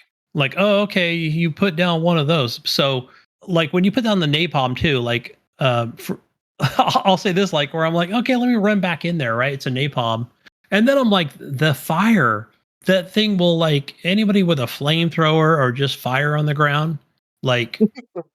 oh, okay, you put down one of those. So like when you put down the napalm too, like, I'll say this, like where I'm like, okay, let me run back in there. Right. It's a napalm. And then I'm like, the fire, that thing will like anybody with a flamethrower or just fire on the ground. Like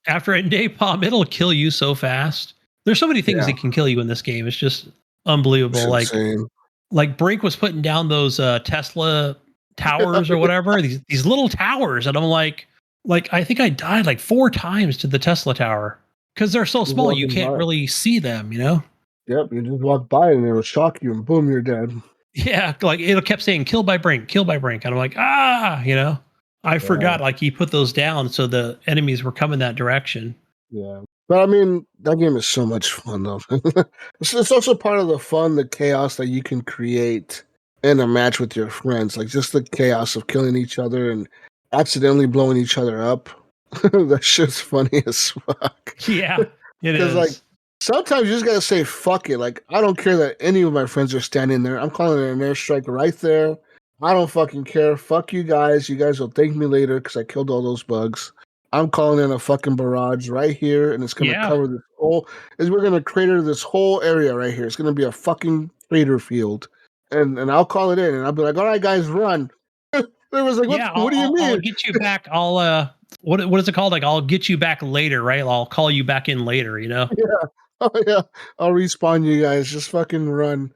after a napalm, it'll kill you so fast. There's so many things that can kill you in this game. It's just unbelievable. It's insane. Like Brink was putting down those Tesla towers or whatever, these little towers, and I'm like I think I died like 4 times to the Tesla tower because they're so small you can't really see them. Yep, you just walk by and it'll shock you, and boom, you're dead. Yeah, like it kept saying "kill by Brink," and I'm like, I forgot like he put those down so the enemies were coming that direction. Yeah. But I mean, that game is so much fun though. It's also part of the fun, the chaos that you can create in a match with your friends. Like just the chaos of killing each other and accidentally blowing each other up. That shit's funny as fuck. Yeah, it is. Like sometimes you just gotta say fuck it. Like I don't care that any of my friends are standing there. I'm calling it an airstrike right there. I don't fucking care. Fuck you guys. You guys will thank me later because I killed all those bugs. I'm calling in a fucking barrage right here, and it's gonna cover this whole. We're gonna crater this whole area right here. It's gonna be a fucking crater field, and I'll call it in, and I'll be like, "All right, guys, run." There was like, what do you mean? I'll get you back. I'll what is it called? Like I'll get you back later, right? I'll call you back in later. Yeah. Oh yeah. I'll respawn you guys. Just fucking run.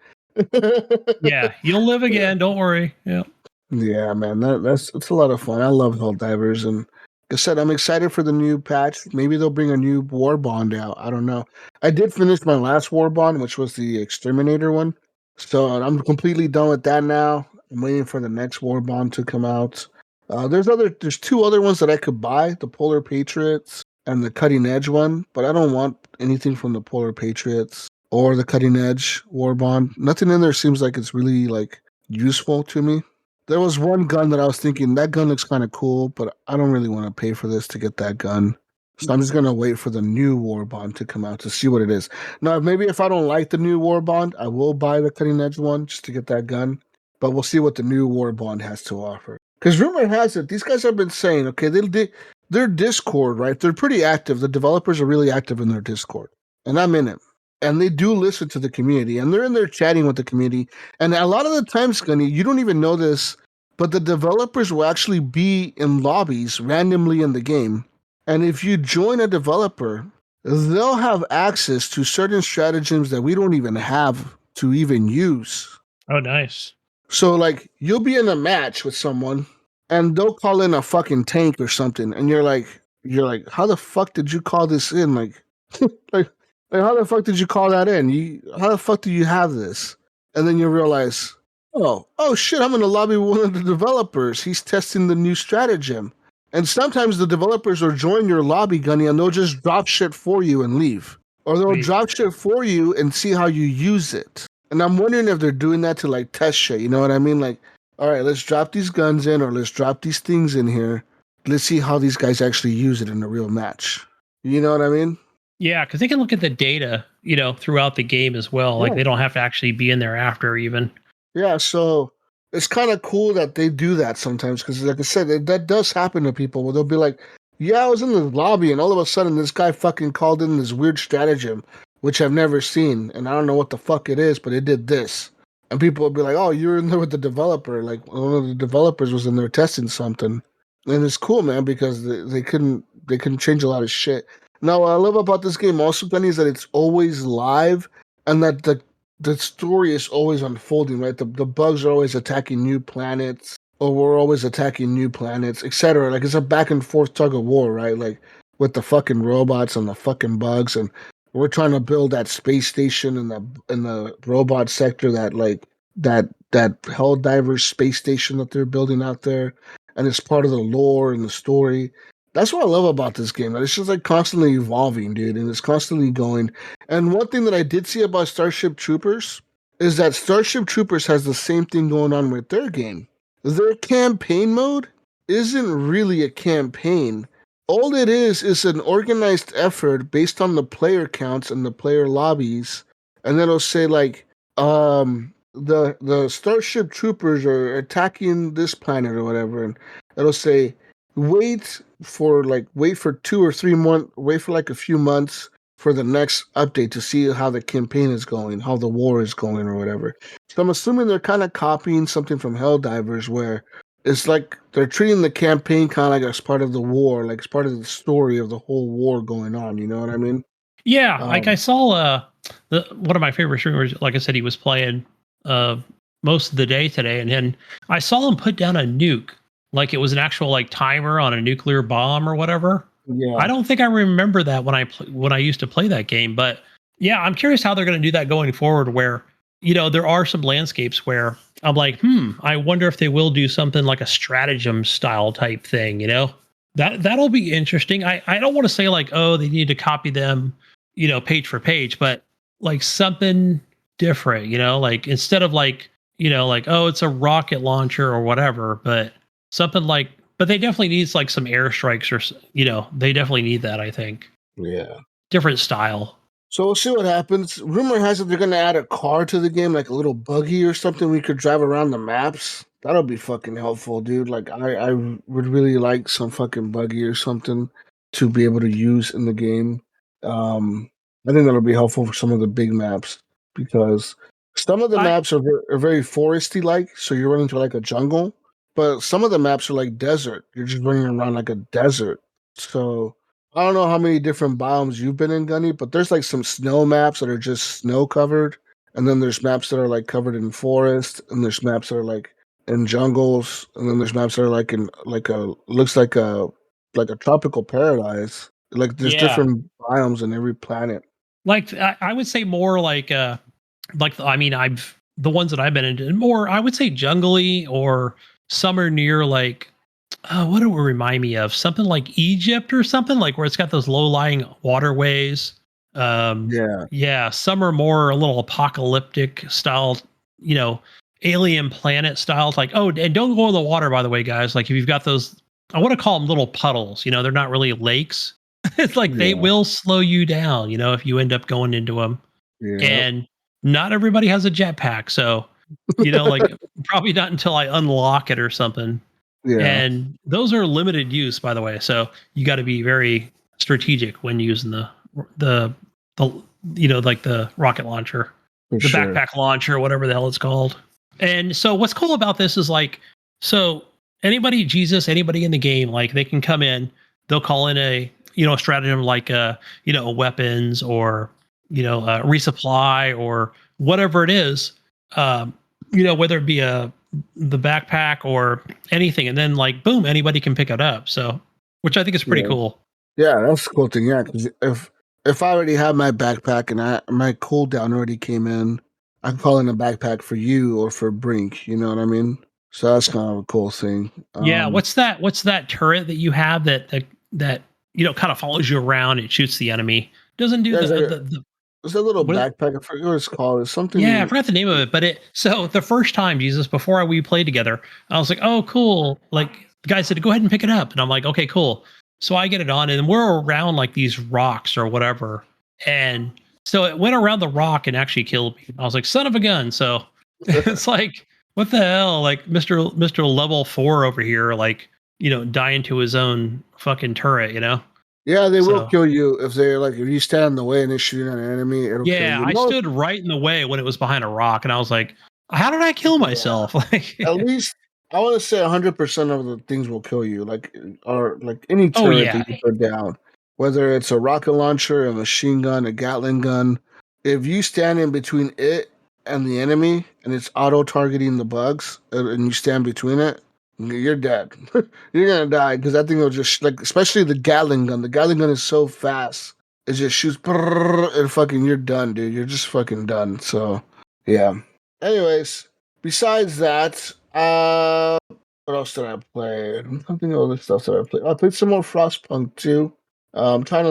Yeah, you'll live again. Don't worry. Yeah. Yeah, man, it's a lot of fun. I love Helldivers, and like I said, I'm excited for the new patch. Maybe they'll bring a new war bond out. I don't know. I did finish my last war bond, which was the Exterminator one, so I'm completely done with that now. I'm waiting for the next war bond to come out. There's two other ones that I could buy: the Polar Patriots and the Cutting Edge one, but I don't want anything from the Polar Patriots or the Cutting Edge war bond. Nothing in there seems like it's really like useful to me. There was one gun that I was thinking that gun looks kind of cool, but I don't really want to pay for this to get that gun. So I'm just gonna wait for the new war bond to come out to see what it is. Now, maybe if I don't like the new war bond, I will buy the cutting edge one just to get that gun. But we'll see what the new war bond has to offer. Because rumor has it, these guys have been saying, okay, their Discord, right? They're pretty active. The developers are really active in their Discord, and I'm in it. And they do listen to the community, and they're in there chatting with the community. And a lot of the times, Gunny, you don't even know this, but the developers will actually be in lobbies randomly in the game. And if you join a developer, they'll have access to certain stratagems that we don't even have to even use. Oh, nice. So, like, you'll be in a match with someone, and they'll call in a fucking tank or something, and you're like, how the fuck did you call this in? Like, like, how the fuck did you call that in? How the fuck do you have this? And then you realize, oh shit, I'm in the lobby with one of the developers. He's testing the new stratagem. And sometimes the developers will join your lobby, Gunny, and they'll just drop shit for you and leave. Or they'll drop shit for you and see how you use it. And I'm wondering if they're doing that to like test shit. You know what I mean? Like, all right, let's drop these guns in or let's drop these things in here. Let's see how these guys actually use it in a real match. You know what I mean? Yeah, because they can look at the data, throughout the game as well. Like Yeah. they don't have to actually be in there after even. Yeah, so it's kind of cool that they do that sometimes because, like I said, that does happen to people where they'll be like, yeah, I was in the lobby and all of a sudden this guy fucking called in this weird stratagem, which I've never seen, and I don't know what the fuck it is, but it did this. And people will be like, oh, you were in there with the developer. Like, one of the developers was in there testing something. And it's cool, man, because they couldn't change a lot of shit. Now, what I love about this game also, Benny, is that it's always live and that the story is always unfolding, right? The bugs are always attacking new planets, or we're always attacking new planets, etc. Like it's a back and forth tug of war, right? Like with the fucking robots and the fucking bugs, and we're trying to build that space station in the robot sector, that Helldivers space station that they're building out there, and it's part of the lore and the story. That's what I love about this game. That it's just like constantly evolving, dude, and it's constantly going. And one thing that I did see about Starship Troopers is that Starship Troopers has the same thing going on with their game. Their campaign mode isn't really a campaign. All it is an organized effort based on the player counts and the player lobbies. And then it'll say like, the Starship Troopers are attacking this planet or whatever, and it'll say wait for 2 or 3 months, wait for like a few months for the next update to see how the campaign is going, how the war is going, or whatever. So I'm assuming they're kind of copying something from Helldivers, where it's like they're treating the campaign kind of like as part of the war, like it's part of the story of the whole war going on. You know what I mean? Yeah, like I saw one of my favorite streamers, like I said, he was playing most of the day today, and then I saw him put down a nuke. Like it was an actual like timer on a nuclear bomb or whatever. Yeah. I don't think I remember that when I used to play that game, but yeah, I'm curious how they're going to do that going forward. Where there are some landscapes where I'm like, I wonder if they will do something like a stratagem style type thing. That'll be interesting. I don't want to say like, oh, they need to copy them, page for page, but like something different. Like instead of like like, oh, it's a rocket launcher or whatever, but something like, but they definitely needs like some airstrikes or, they definitely need that, I think. Yeah. Different style. So we'll see what happens. Rumor has it they're going to add a car to the game, like a little buggy or something we could drive around the maps. That'll be fucking helpful, dude. Like, I would really like some fucking buggy or something to be able to use in the game. I think that'll be helpful for some of the big maps because some of the maps are very foresty like, so you're running to like a jungle, but some of the maps are like desert. You're just running around like a desert. So I don't know how many different biomes you've been in, Gunny, but there's like some snow maps that are just snow covered, and then there's maps that are like covered in forest, and there's maps that are like in jungles, and then there's maps that are like in like a looks like a tropical paradise. Like there's Yeah. different biomes in every planet. Like I would say more I mean, I've the ones that I've been into more, I would say jungly, or somewhere near like what do it remind me of? Something like Egypt or something, like where it's got those low-lying waterways. Yeah, Yeah, some are more a little apocalyptic style, you know, alien planet styles. Like, oh, and don't go in the water, by the way, guys. Like, if you've got those, I want to call them little puddles. You know, they're not really lakes. It's like they yeah, will slow you down. You know, if you end up going into them, yeah, and not everybody has a jetpack, so you know, like probably not until I unlock it or something. yeah, And those are limited use, by the way. So you got to be very strategic when using the the you know, like the rocket launcher, for the sure. backpack launcher, whatever the hell it's called. And so what's cool about this is like, so anybody in the game, like they can come in, they'll call in a, you know, a stratagem like you know, weapons, or you know, resupply, or whatever it is. You know, whether it be the backpack or anything, and then like boom, anybody can pick it up. So, which I think is pretty Yeah, cool. yeah, that's the cool thing. Yeah, because if I already have my backpack and my cooldown already came in, I can call in a backpack for you or for Brink. You know what I mean? So that's kind of a cool thing. Yeah, what's that turret that you have that you know, kind of follows you around? It shoots the enemy. Doesn't do Yeah, the it's a little what? backpack. I forget what it's called. It's Yeah, I something. forgot the name of it, but it. So the first time, Jesus, before we played together, I was like, "Oh, cool!" Like the guy said, "Go ahead and pick it up," and I'm like, "Okay, cool." So I get it on, and we're around like these rocks or whatever, and so it went around the rock and actually killed me. I was like, "Son of a gun!" So it's like, what the hell? Like Mister Level 4 over here, like, you know, dying to his own fucking turret, you know? Yeah, they will So kill you if they're like if you stand in the way and they're shooting at an enemy, it'll kill yeah, you. I Most, stood right in the way when it was behind a rock, and I was like, "How did I kill yeah, myself?" Like, at least I want to say 100% of the things will kill you. Like or like any oh turret yeah, that you put down, whether it's a rocket launcher, a machine gun, a Gatling gun. If you stand in between it and the enemy, and it's auto targeting the bugs, and you stand between it, you're dead. You're gonna die because that thing will just like, especially the Gatling gun. The Gatling gun is so fast; it just shoots, and fucking, you're done, dude. You're just fucking done. So, yeah. Anyways, besides that, what else did I play? I'm thinking of other stuff that I played. I played some more Frostpunk too. Trying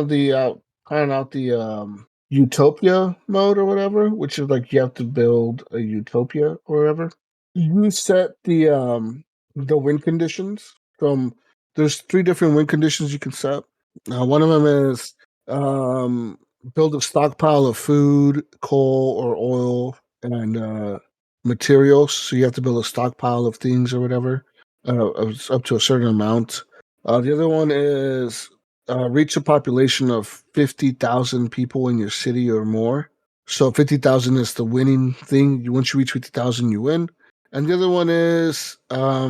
out the Utopia mode or whatever, which is like you have to build a utopia or whatever. You set the win conditions from there's three different win conditions you can set. One of them is um build a stockpile of food, coal or oil, and materials. So you have to build a stockpile of things or whatever, up to a certain amount. The other one is reach a population of 50,000 people in your city or more. So 50,000 is the winning thing. Once you reach 50,000, you win. And the other one is I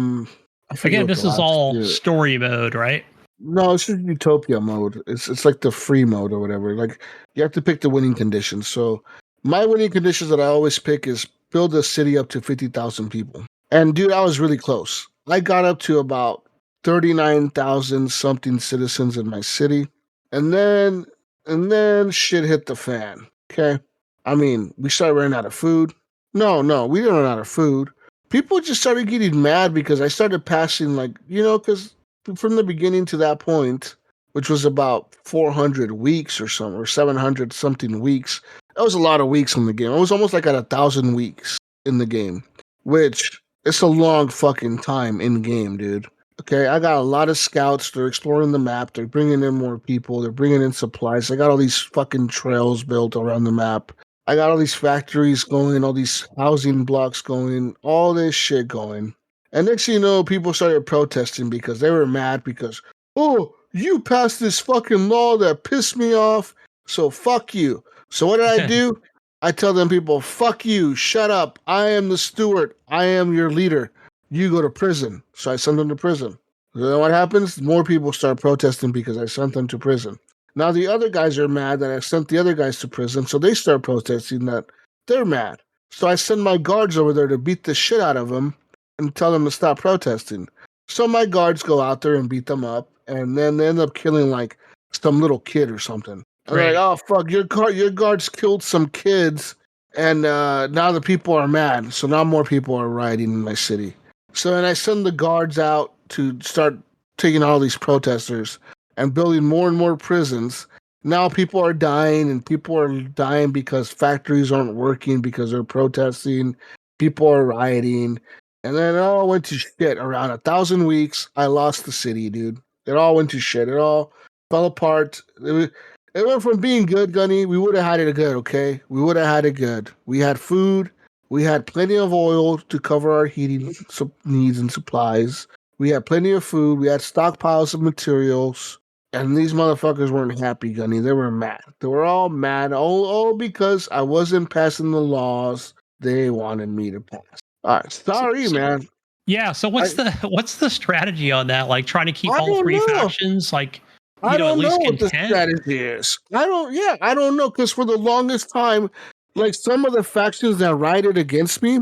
forget again, what the this is last all two. story mode, right? No, it's just Utopia mode. It's like the free mode or whatever. Like you have to pick the winning conditions. So my winning conditions that I always pick is build a city up to 50,000 people. And dude, I was really close. I got up to about 39,000 something citizens in my city. And then shit hit the fan. Okay? I mean, we started running out of food. No, we didn't run out of food. People just started getting mad because I started passing, like, because from the beginning to that point, which was about 400 weeks or something, or 700 something weeks. That was a lot of weeks in the game. I was almost like at 1,000 weeks in the game, which it's a long fucking time in game, dude. Okay, I got a lot of scouts. They're exploring the map. They're bringing in more people. They're bringing in supplies. I got all these fucking trails built around the map. I got all these factories going, all these housing blocks going, all this shit going. And next thing you know, people started protesting because they were mad because, oh, you passed this fucking law that pissed me off, so fuck you. So what did I do? I tell them people, fuck you, shut up. I am the steward. I am your leader. You go to prison. So I send them to prison. So then what happens? More people start protesting because I sent them to prison. Now the other guys are mad that I sent the other guys to prison, so they start protesting that they're mad. So I send my guards over there to beat the shit out of them and tell them to stop protesting. So my guards go out there and beat them up, and then they end up killing like some little kid or something. And they're like, "Oh fuck, your guards killed some kids, and now the people are mad. So now more people are rioting in my city." So then I send the guards out to start taking all these protesters and building more and more prisons. Now people are dying, and people are dying because factories aren't working because they're protesting. People are rioting, and then it all went to shit. Around 1,000 weeks, I lost the city, dude. It all went to shit. It all fell apart. It went from being good, Gunny. We would have had it good, okay? We would have had it good. We had food. We had plenty of oil to cover our heating needs and supplies. We had plenty of food. We had stockpiles of materials. And these motherfuckers weren't happy, Gunny. They were mad. They were all mad, all because I wasn't passing the laws they wanted me to pass. All right, sorry, man. Yeah. So what's the strategy on that? Like trying to keep I all don't three know. factions like I at don't know least what the content? strategy is. I don't know, because for the longest time, like some of the factions that rioted against me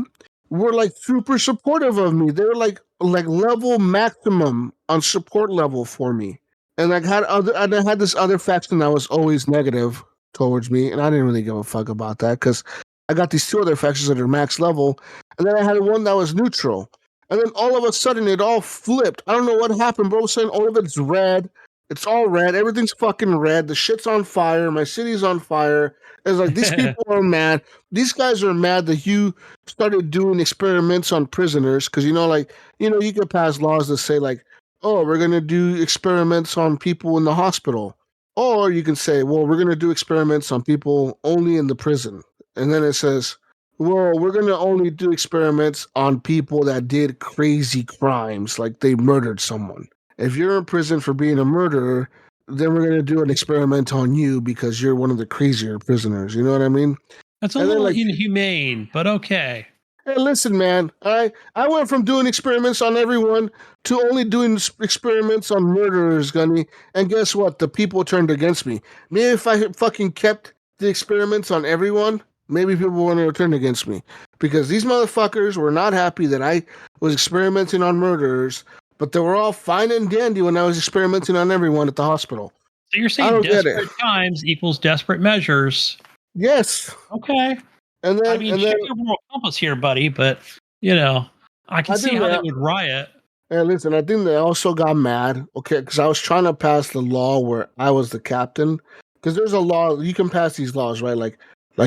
were like super supportive of me. They were like level maximum on support level for me. And I had this other faction that was always negative towards me, and I didn't really give a fuck about that because I got these two other factions that are max level, and then I had one that was neutral. And then all of a sudden it all flipped. I don't know what happened, bro. Saying all of it's red. It's all red. Everything's fucking red. The shit's on fire. My city's on fire. It's like these people are mad. These guys are mad that you started doing experiments on prisoners because you could pass laws that say like, oh, we're gonna do experiments on people in the hospital, or you can say, well, we're gonna do experiments on people only in the prison, and then it says, well, we're gonna only do experiments on people that did crazy crimes, like they murdered someone. If you're in prison for being a murderer, then we're gonna do an experiment on you because you're one of the crazier prisoners. You know what I mean? That's a And then little like, inhumane, but okay. hey, listen, man. I went from doing experiments on everyone to only doing experiments on murderers, Gunny. And guess what? The people turned against me. Maybe if I had fucking kept the experiments on everyone, maybe people wouldn't have turned against me. Because these motherfuckers were not happy that I was experimenting on murderers, but they were all fine and dandy when I was experimenting on everyone at the hospital. So you're I saying don't get it. desperate times equals desperate measures. Yes. Okay. And I then mean, and check then your moral compass here, buddy, but I can I see think how they that would riot. Hey, listen, I think they also got mad, okay, because I was trying to pass the law where I was the captain. Because there's a law, you can pass these laws, right? Like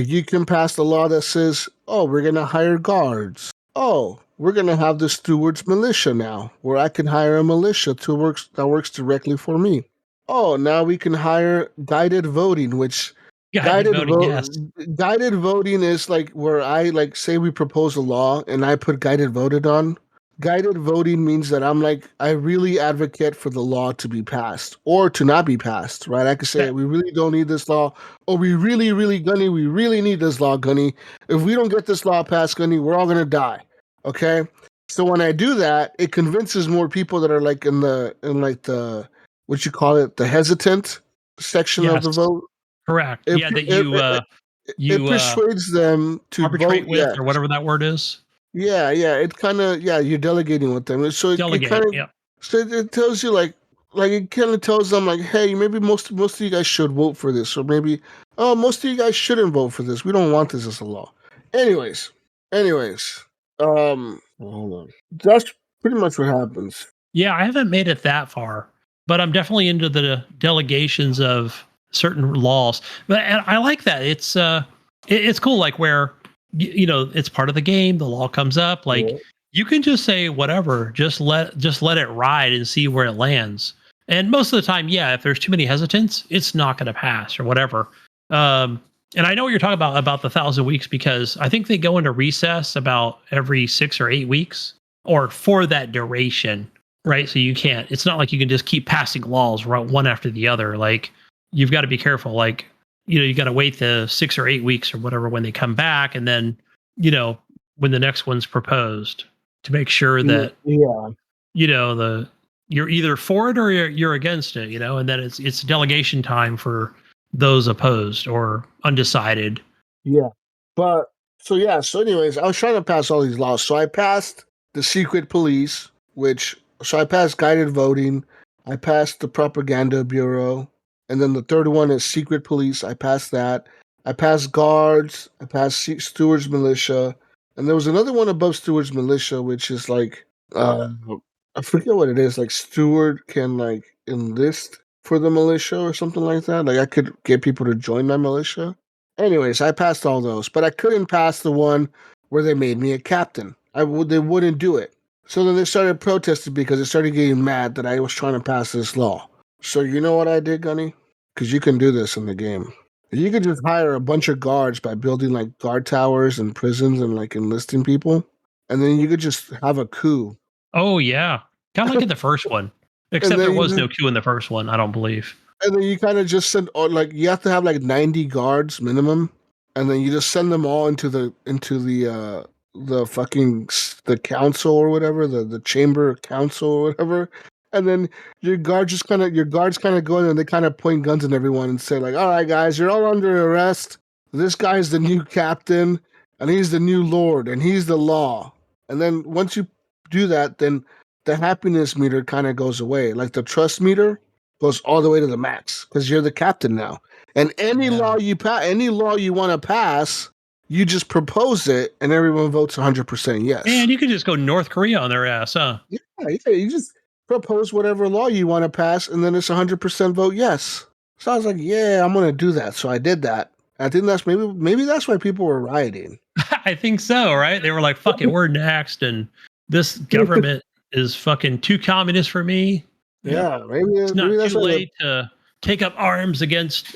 you can pass the law that says, oh, we're gonna hire guards. Oh, we're gonna have the steward's militia now, where I can hire a militia that works directly for me. Oh, now we can hire guided voting, which Guided guided voting, vote yes. guided voting is like where I like say we propose a law and I put guided voted on. Guided voting means that I'm like, I really advocate for the law to be passed or to not be passed, right? I could say, That- we really don't need this law, or we really, really, Gunny, we really need this law, Gunny. If we don't get this law passed, Gunny, we're all going to die. Okay? So when I do that, it convinces more people that are like what you call it, the hesitant section of yes, the vote. correct. It, Yeah, that it, you it, it you persuades them to vote arbitrate with yes. or whatever that word is. Yeah. It kind of you're delegating with them. So it kind Delegate. of Yeah. it tells you like it kind of tells them like, hey, maybe most of you guys should vote for this, or maybe most of you guys shouldn't vote for this. We don't want this as a law. Anyways, hold on. That's pretty much what happens. Yeah, I haven't made it that far, but I'm definitely into the delegations of certain laws. But and I like that. It's cool, like where it's part of the game. The law comes up, like Yeah. you can just say whatever, just let it ride and see where it lands. And most of the time, yeah, if there's too many hesitants, it's not going to pass or whatever. And I know what you're talking about the 1,000 weeks because I think they go into recess about every 6 or 8 weeks, or for that duration, right? So it's not like you can just keep passing laws right one after the other. Like you've got to be careful. Like, you got to wait the 6 or 8 weeks or whatever when they come back. And then, when the next one's proposed to make sure that, Yeah. you're either for it or you're against it, and then it's delegation time for those opposed or undecided. Yeah. But So yeah. So anyways, I was trying to pass all these laws. So I passed the secret police, so I passed guided voting. I passed the propaganda bureau, and then the third one is secret police. I passed that. I passed guards. I passed stewards militia, and there was another one above stewards militia, which is like uh, I forget what it is. Like steward can like enlist for the militia or something like that. Like I could get people to join my militia. Anyways, I passed all those, but I couldn't pass the one where they made me a captain. They wouldn't do it. So then they started protesting because they started getting mad that I was trying to pass this law. So you know what I did, Gunny? Because you can do this in the game. You could just hire a bunch of guards by building like guard towers and prisons and like enlisting people, and then you could just have a coup. Oh yeah, kind of like in the first one, And except there then was no queue in the first one. I don't believe. and then you kind of just send, or like you have to have like 90 guards minimum, and then you just send them all into the fucking the council or whatever, the chamber council or whatever, and then your guards kind of go in and they kind of point guns at everyone and say like, all right guys, you're all under arrest. This guy's the new captain, and he's the new lord, and he's the law. And then once you do that, then the happiness meter kind of goes away, like the trust meter goes all the way to the max because you're the captain now. And any law any law you want to pass, you just propose it, and everyone votes 100% yes. And you could just go North Korea on their ass, huh? Yeah, you just propose whatever law you want to pass, and then it's 100% vote yes. So I was like, yeah, I'm gonna do that. So I did that. I think that's maybe that's why people were rioting. I think so, right? They were like, "Fuck it, we're next," and this government is fucking too communist for me. Yeah, maybe It's not that's too why late to take up arms against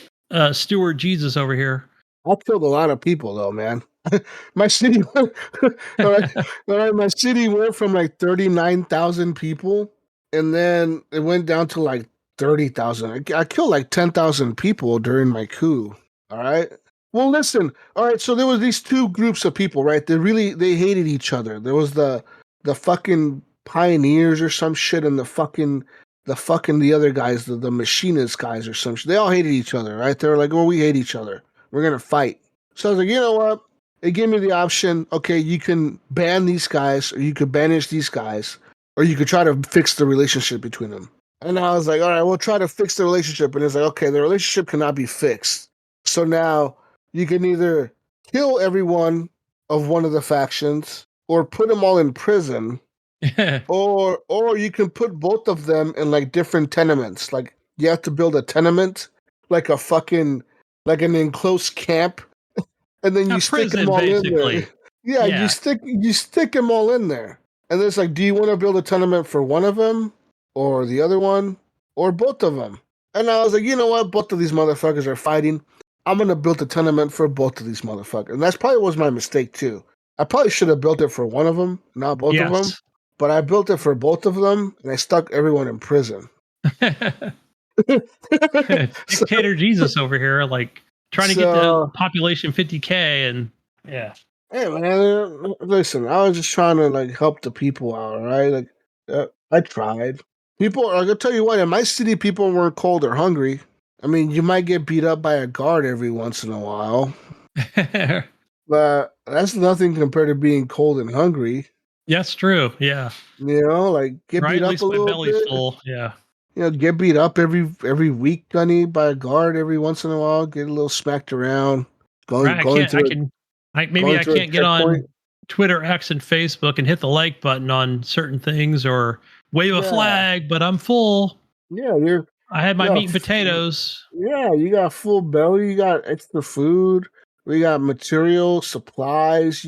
Stewart Jesus over here. I killed a lot of people though, man. My city went, all right, my city went from like 39,000 people, and then it went down to like 30,000. I killed like 10,000 people during my coup. All right. Well, listen. All right. So there was these two groups of people, right? They hated each other. There was the fucking pioneers or some shit, and the other guys, the machinist guys or some shit. They all hated each other, right? They were like, "Oh, we hate each other. We're gonna fight." So I was like, you know what? It gave me the option. Okay, you can ban these guys, or you could banish these guys, or you could try to fix the relationship between them. And I was like, all right, we'll try to fix the relationship. And it's like, okay, the relationship cannot be fixed. So now you can either kill everyone of one of the factions, or put them all in prison, or you can put both of them in like different tenements. Like you have to build a tenement, like a fucking like an enclosed camp, and then you stick them all in there. Yeah, Yeah. you stick them all in there, and then it's like, do you want to build a tenement for one of them, or the other one, or both of them? And I was like, you know what? Both of these motherfuckers are fighting. I'm gonna build a tenement for both of these motherfuckers, and that's probably was my mistake too. I probably should have built it for one of them, not both of them. But I built it for both of them, and I stuck everyone in prison. Dictator Jesus over here, like trying to get the population 50K, and yeah. Hey man, listen, I was just trying to like help the people out, right? Like, I tried. People, I can tell you what, in my city, people weren't cold or hungry. I mean, you might get beat up by a guard every once in a while, but that's nothing compared to being cold and hungry. That's true. Yeah. You know, like get beat up a little bit. Full. Yeah. You know, get beat up every week, Gunny, by a guard every once in a while. Get a little smacked around. I can't get on Twitter, X, and Facebook and hit the like button on certain things or wave a flag, but I'm full. Yeah, I had my meat and potatoes. Yeah, you got full belly. You got extra food. We got material, supplies.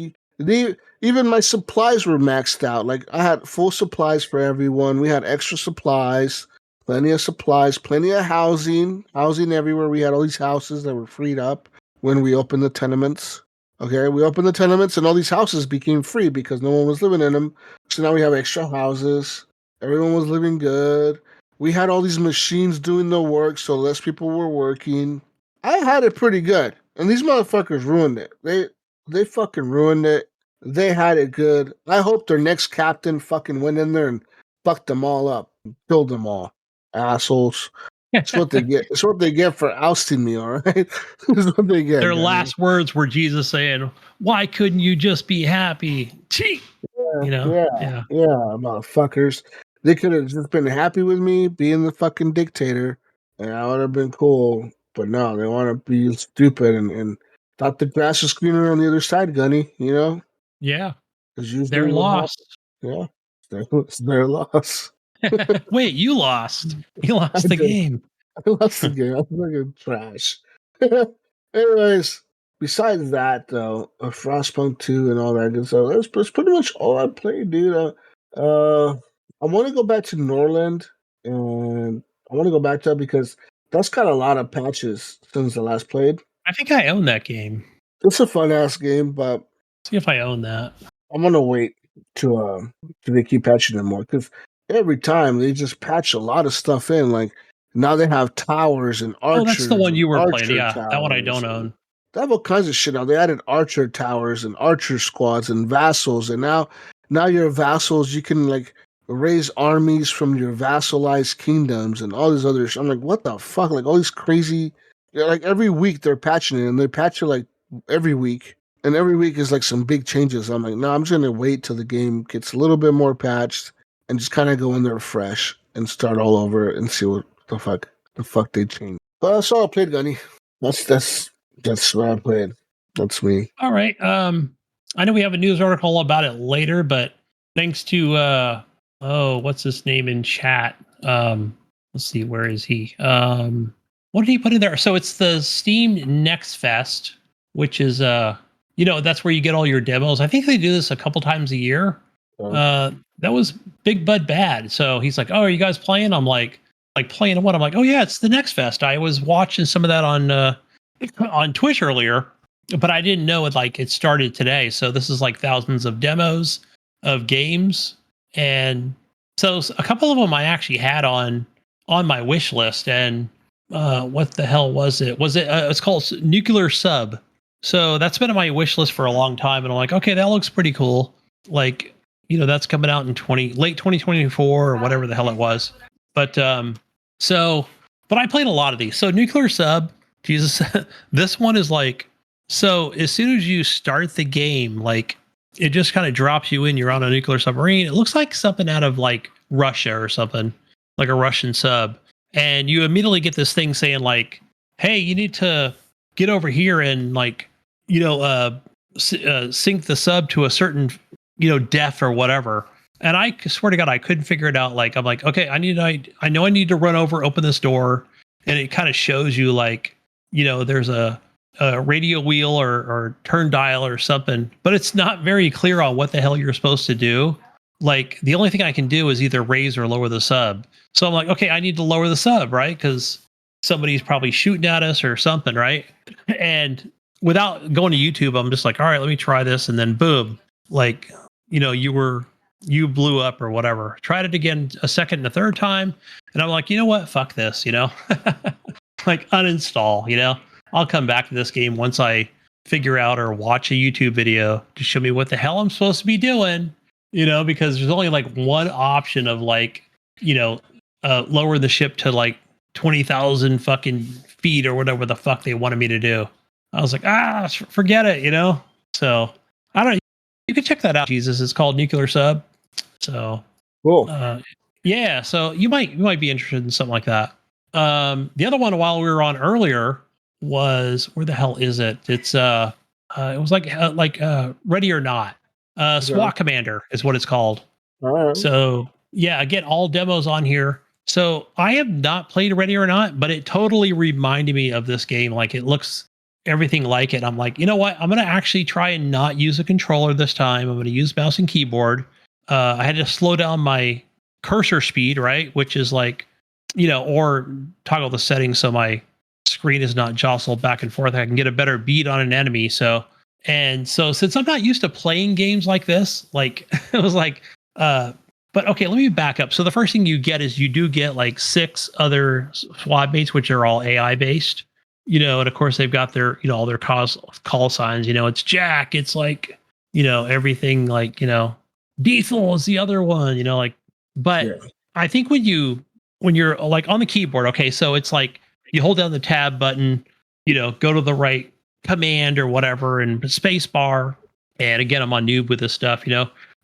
Even my supplies were maxed out. Like I had full supplies for everyone. We had extra supplies, plenty of supplies, plenty of housing everywhere. We had all these houses that were freed up when we opened the tenements. Okay, we opened the tenements and all these houses became free because no one was living in them. So now we have extra houses. Everyone was living good. We had all these machines doing the work, so less people were working. I had it pretty good. And these motherfuckers ruined it. They fucking ruined it. They had it good. I hope their next captain fucking went in there and fucked them all up and killed them all. Assholes. It's what they get. It's what they get for ousting me. All right, it's what they get. Their Gunny. last words were Jesus saying, "Why couldn't you just be happy?" Cheat. Yeah, Yeah. motherfuckers. They could have just been happy with me being the fucking dictator, and I would have been cool. But no, they want to be stupid and thought the grass was greener on the other side, Gunny. You know, Yeah. because They're usually what happens. lost. Yeah, it's their loss. Wait, you lost. You I lost the did. game. I lost the game. I'm fucking trash. Anyways, besides that though, Frostpunk 2 and all that good stuff, that's pretty much all I played, dude. I want to go back to Norland, and I want to go back to that because that's got a lot of patches since the last played. I think I own that game. It's a fun ass game, but See if I own that. I'm gonna wait till they keep patching it more because every time they just patch a lot of stuff in. Like now they have towers and Oh, that's the archers one and you were playing. archer Yeah, that one I towers. don't own. They have all kinds of shit now. They added archer towers and archer squads and vassals, and now your vassals you can like raise armies from your vassalized kingdoms and all these other. I'm like, what the fuck? Like all these crazy. Yeah, like every week they're patching it, and they patch it like every week, and every week is like some big changes. I'm like, no, I'm just gonna wait till the game gets a little bit more patched and just kind of go in there fresh and start all over and see what the fuck they change. But that's all I played, Gunny. That's what I played. That's me. All right. I know we have a news article about it later, but thanks to what's his name in chat? Let's see, where is he? What did he put in there? So it's the Steam Next Fest, which is that's where you get all your demos. I think they do this a couple times a year. That was Big Bud Bad. So he's like, "Oh, are you guys playing?" I'm like playing what? I'm like, "Oh yeah, it's the Next Fest." I was watching some of that on Twitch earlier, but I didn't know it started today. So this is like thousands of demos of games, and so a couple of them I actually had on my wish list. And what the hell was it? It's called Nuclear Sub. So that's been on my wish list for a long time, and I'm like, okay, that looks pretty cool. Like, that's coming out in late 2024 or whatever the hell it was. But but I played a lot of these. So Nuclear Sub, Jesus, this one is like, so as soon as you start the game, like it just kind of drops you in. You're on a nuclear submarine. It looks like something out of like Russia or something, like a Russian sub. And you immediately get this thing saying like, hey, you need to get over here and like, sync the sub to a certain, depth or whatever. And I swear to God, I couldn't figure it out. Like, I'm like, okay, I know I need to run over, open this door. And it kind of shows you like, there's a radio wheel or turn dial or something, but it's not very clear on what the hell you're supposed to do. Like the only thing I can do is either raise or lower the sub. So I'm like, okay, I need to lower the sub, right? Because somebody's probably shooting at us or something, right? And without going to YouTube, I'm just like, all right, let me try this. And then boom, like, you blew up or whatever. Tried it again a second and a third time. And I'm like, you know what? Fuck this, like uninstall, I'll come back to this game once I figure out or watch a YouTube video to show me what the hell I'm supposed to be doing, because there's only like one option of like, lower the ship to like 20,000 fucking feet or whatever the fuck they wanted me to do. I was like, forget it, So I don't know. You can check that out, Jesus. It's called Nuclear Sub. So Cool. yeah, so you might be interested in something like that. The other one while we were on earlier was, where the hell is it? It's it was like Ready or Not. SWAT Commander is what it's called. All right. So yeah, again, all demos on here. So I have not played Ready or Not, but it totally reminded me of this game. Like it looks everything like it. I'm like, you know what? I'm gonna actually try and not use a controller this time. I'm gonna use mouse and keyboard. I had to slow down my cursor speed, right? Which is like, or toggle the settings so my screen is not jostled back and forth. I can get a better beat on an enemy. So since I'm not used to playing games like this, like it was like, but okay, let me back up. So the first thing you get is you do get like 6 other SWAT mates, which are all AI based, and of course they've got their, all their call signs, it's Jack. It's like, everything like, Diesel is the other one, like, but yeah. I think when you when you're like on the keyboard, okay, so it's like you hold down the tab button, go to the right command or whatever, and space bar. And again, I'm on noob with this stuff,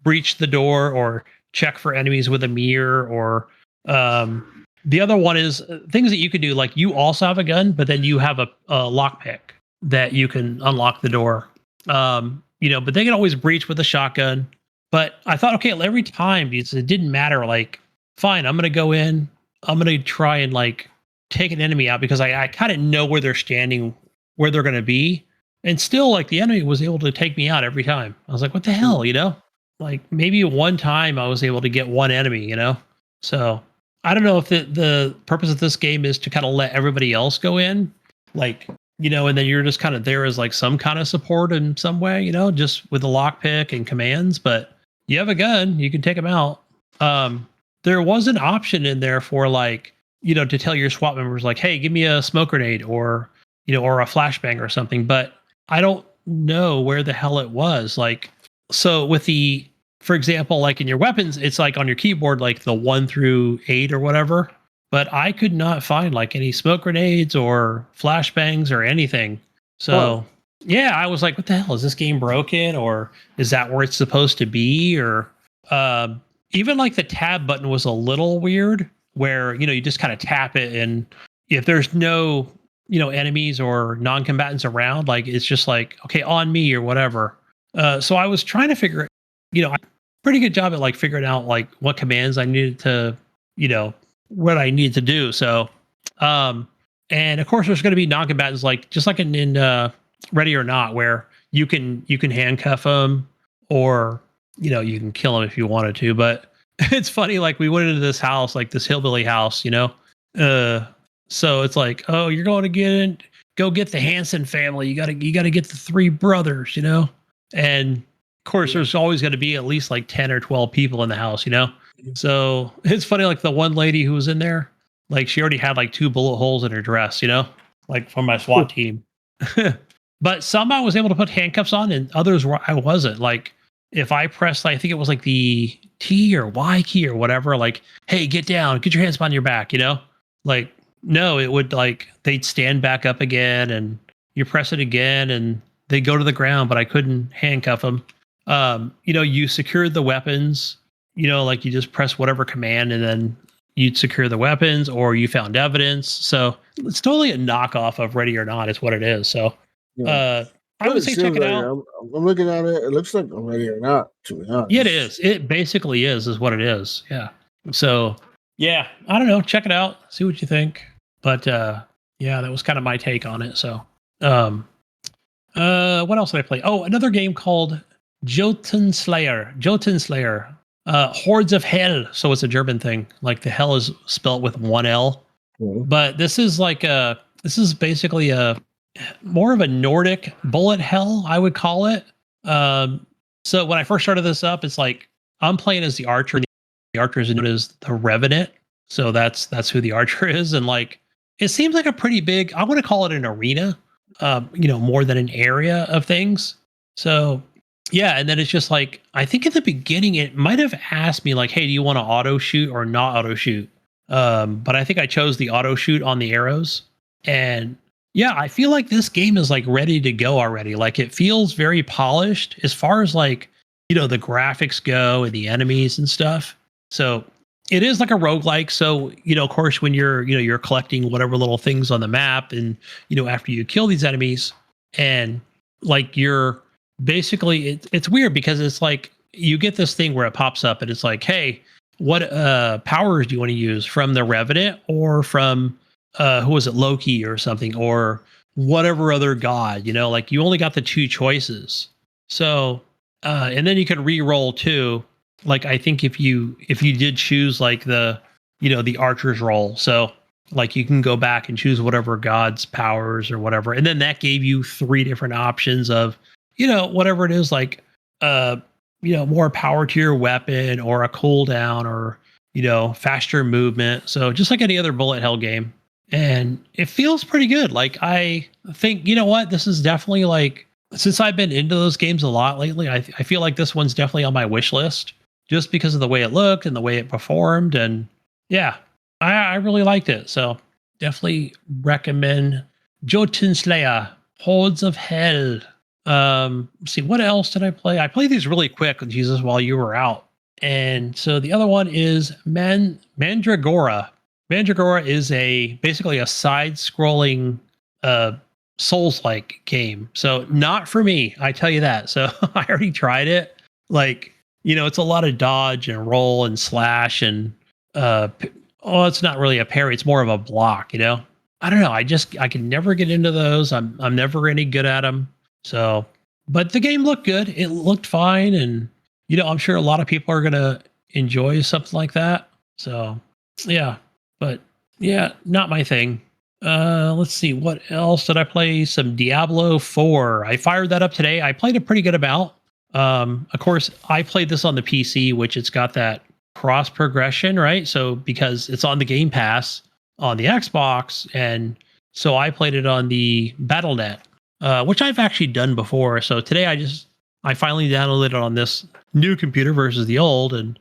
breach the door or check for enemies with a mirror, or the other one is things that you can do. Like you also have a gun, but then you have a lockpick that you can unlock the door. But they can always breach with a shotgun. But I thought, okay, every time it didn't matter. Like, fine, I'm gonna go in. I'm gonna try and like take an enemy out because I kind of know where they're standing, where they're gonna be, and still like the enemy was able to take me out every time. I was like, what the hell, Like maybe one time I was able to get one enemy, So I don't know if the purpose of this game is to kind of let everybody else go in, like, and then you're just kind of there as like some kind of support in some way, just with a lockpick and commands. But you have a gun, you can take them out. There was an option in there for like, to tell your SWAT members like, hey, give me a smoke grenade or a flashbang or something. But I don't know where the hell it was. Like, so with for example, like in your weapons, it's like on your keyboard, like the 1 through 8 or whatever. But I could not find like any smoke grenades or flashbangs or anything. So yeah, I was like, what the hell? Is this game broken, or is that where it's supposed to be? Or even like the tab button was a little weird, where you just kind of tap it, and if there's no enemies or non-combatants around, like it's just like, okay, on me or whatever. So I was trying to figure, pretty good job at like figuring out like what commands I needed to, what I needed to do. So, and of course there's going to be non-combatants, like just like in Ready or Not, where you can handcuff them, or you can kill them if you wanted to. But it's funny, like we went into this house, like this hillbilly house, so it's like, oh, you're going to go get the Hanson family. You gotta get the 3 brothers, and of course there's always going to be at least like 10 or 12 people in the house, So it's funny, like the one lady who was in there, like she already had like 2 bullet holes in her dress, like from my SWAT team. But some I was able to put handcuffs on, and others I wasn't. Like if I pressed, I think it was like the T or Y key or whatever, like, hey, get down, get your hands behind your back, like, no, it would like, they'd stand back up again, and you press it again and they go to the ground, but I couldn't handcuff them. You secured the weapons, like you just press whatever command and then you'd secure the weapons, or you found evidence. So it's totally a knockoff of Ready or Not is what it is. So I would say check it out. I'm looking at it. It looks like Ready or Not, to be honest. Yeah, it is. It basically is what it is. Yeah. So yeah, I don't know. Check it out. See what you think. But yeah, that was kind of my take on it. So what else did I play? Oh, another game called Jotun Slayer. Hordes of Hell. So it's a German thing. Like the hell is spelled with 1 L. Mm-hmm. But this is basically more of a Nordic bullet hell, I would call it. So when I first started this up, it's like I'm playing as the archer. The archer is known as the Revenant. So that's who the archer is. And like, it seems like a pretty big, I want to call it an arena, more than an area of things. So yeah. And then it's just like, I think at the beginning, it might have asked me like, hey, do you want to auto shoot or not auto shoot? But I think I chose the auto shoot on the arrows. And yeah, I feel like this game is like ready to go already. Like it feels very polished as far as like, the graphics go and the enemies and stuff. So it is like a roguelike. So, of course, when you're collecting whatever little things on the map, and, after you kill these enemies, and like you're basically, it's weird because it's like you get this thing where it pops up and it's like, hey, what powers do you want to use from the Revenant or from who was it, Loki or something, or whatever other god, like you only got the 2 choices. So and then you can re-roll too. Like I think if you did choose like the the archer's role, so like you can go back and choose whatever god's powers or whatever, and then that gave you 3 different options of whatever it is, like more power to your weapon, or a cooldown, or faster movement. So just like any other bullet hell game. And it feels pretty good. Like I think, this is definitely like, since I've been into those games a lot lately, I feel like this one's definitely on my wish list, just because of the way it looked and the way it performed. And yeah, I really liked it. So definitely recommend Jotun Slayer, Hordes of Hell. Let's see, what else did I play? I played these really quick, Jesus, while you were out. And so the other one is Mandragora. Mandragora is basically a side-scrolling Souls-like game. So not for me, I tell you that. So I already tried it. Like, it's a lot of dodge and roll and slash and it's not really a parry, it's more of a block, I don't know. I can never get into those. I'm never any good at them. So, but the game looked good. It looked fine, and I'm sure a lot of people are gonna enjoy something like that. So, yeah. But yeah, not my thing. Let's see, what else did I play? Some Diablo 4. I fired that up today. I played a pretty good amount. Of course, I played this on the PC, which it's got that cross progression, right? So because it's on the Game Pass on the Xbox, and so I played it on the BattleNet, which I've actually done before. So today I finally downloaded it on this new computer versus the old, and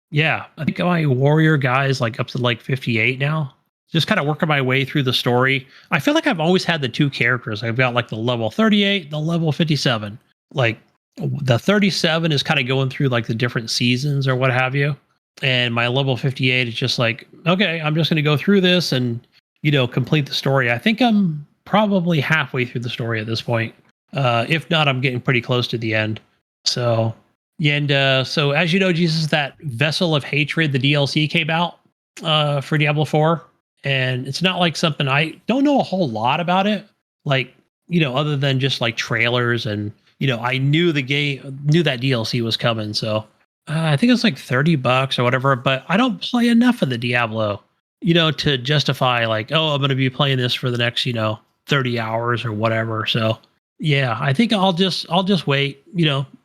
yeah, I think my warrior guy is like up to like 58 now. Just kind of working my way through the story. I feel like I've always had the two characters. I've got like the level 38, the level 57. Like the 37 is kind of going through like the different seasons or what have you. And my level 58 is just like, okay, I'm just going to go through this and, complete the story. I think I'm probably halfway through the story at this point. If not, I'm getting pretty close to the end. So, so as you know, Jesus, that Vessel of Hatred, the DLC came out for Diablo 4. And it's not like something, I don't know a whole lot about it. Like, other than just like trailers and, I knew the game, knew that DLC was coming. So I think it's like $30 or whatever, but I don't play enough of the Diablo, to justify like, oh, I'm going to be playing this for the next, 30 hours or whatever. So yeah, I think I'll just wait,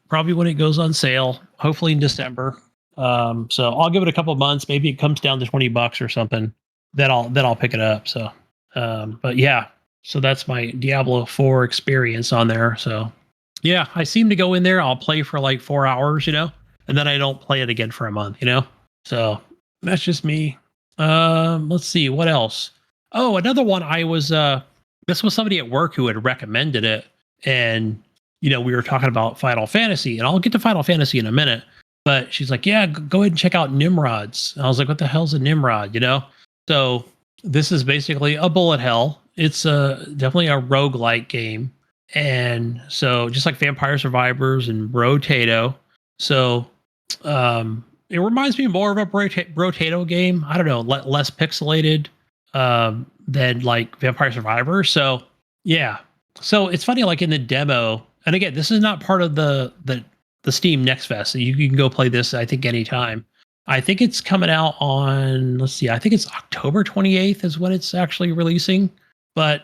probably when it goes on sale, hopefully in December. So I'll give it a couple months. Maybe it comes down to $20 or something. Then I'll pick it up. So, but yeah, so that's my Diablo 4 experience on there. So yeah, I seem to go in there. I'll play for like 4 hours, and then I don't play it again for a month, So that's just me. Let's see what else. Oh, another one. This was somebody at work who had recommended it, and we were talking about Final Fantasy, and I'll get to Final Fantasy in a minute. But she's like, yeah, go ahead and check out Nimrods. And I was like, what the hell's a Nimrod? So this is basically a bullet hell. It's definitely a roguelike game. And so just like Vampire Survivors and Brotato. So it reminds me more of a Brotato game. I don't know, less pixelated than like Vampire Survivors. So yeah. So it's funny, like in the demo, and again, this is not part of the Steam Next Fest. So you can go play this, I think, anytime. I think it's coming out on, let's see, I think it's October 28th is when it's actually releasing. But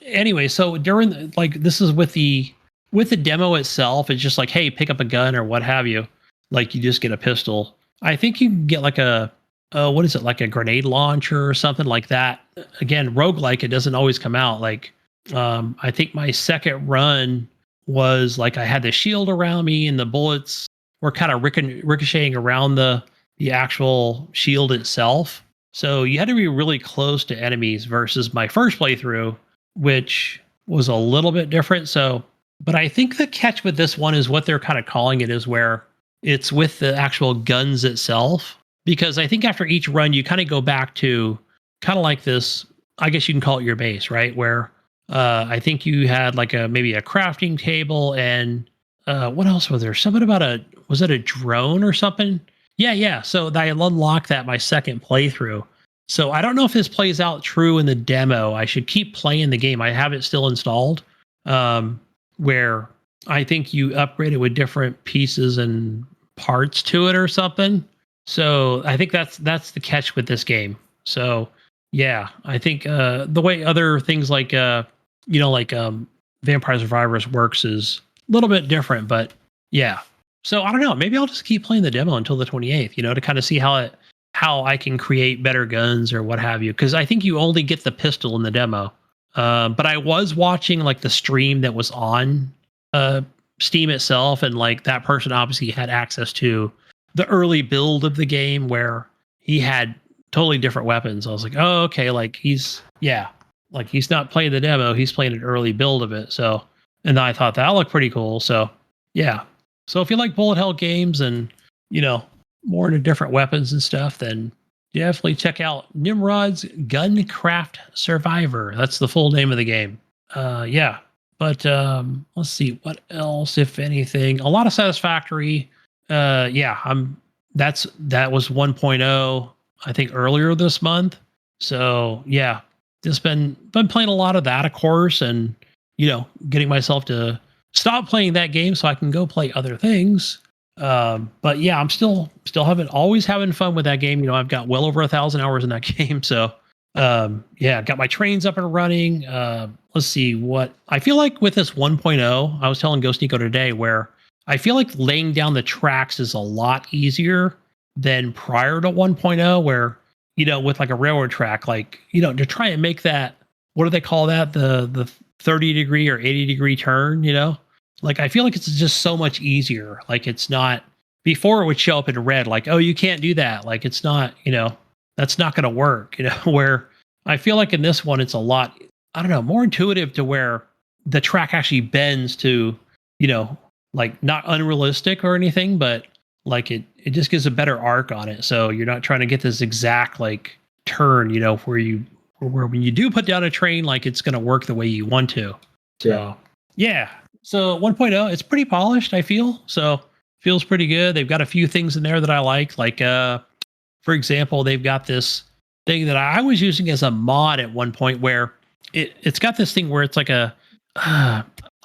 anyway, so during this is with the demo itself, it's just like, hey, pick up a gun or what have you. Like you just get a pistol. I think you can get like what is it, like a grenade launcher or something like that. Again, roguelike, it doesn't always come out. Like I think my second run was like I had the shield around me and the bullets were kind of ricocheting around the actual shield itself. So you had to be really close to enemies versus my first playthrough, which was a little bit different. So, but I think the catch with this one is what they're kind of calling it is where it's with the actual guns itself. Because I think after each run, you kind of go back to kind of like this, I guess you can call it your base, right? Where I think you had like maybe a crafting table and what else was there? Something about was it a drone or something? Yeah. So I unlocked that my second playthrough. So I don't know if this plays out true in the demo. I should keep playing the game. I have it still installed, where I think you upgrade it with different pieces and parts to it or something. So I think that's the catch with this game. So yeah, I think the way other things like Vampire Survivors works is a little bit different, but yeah. So I don't know. Maybe I'll just keep playing the demo until the 28th, to kind of see how I can create better guns or what have you. Because I think you only get the pistol in the demo. But I was watching like the stream that was on Steam itself, and like that person obviously had access to the early build of the game where he had totally different weapons. I was like, oh, okay, like he's not playing the demo, he's playing an early build of it. So, and I thought that looked pretty cool. So, yeah. So if you like bullet hell games and more into different weapons and stuff, then definitely check out Nimrod's Guncraft Survivor. That's the full name of the game. Yeah. But let's see what else, if anything. A lot of Satisfactory. Yeah, that was 1.0, I think, earlier this month. So yeah, just been playing a lot of that, of course, and getting myself to stop playing that game so I can go play other things. But yeah, I'm still always having fun with that game. I've got well over 1,000 hours in that game. So yeah, got my trains up and running. Let's see what I feel like with this 1.0. I was telling Ghost Nico today where I feel like laying down the tracks is a lot easier than prior to 1.0, where with like a railroad track, like to try and make that, what do they call that, the 30-degree or 80-degree turn, like I feel like it's just so much easier. Like it's not, before it would show up in red, like, oh, you can't do that, like it's not, that's not going to work, where I feel like in this one it's a lot, I don't know, more intuitive, to where the track actually bends to, like not unrealistic or anything, but like it just gives a better arc on it. So you're not trying to get this exact like turn, where when you do put down a train, like it's going to work the way you want to. So yeah. So 1.0, it's pretty polished, I feel. So feels pretty good. They've got a few things in there that I like for example, they've got this thing that I was using as a mod at one point, where it's got this thing where it's like I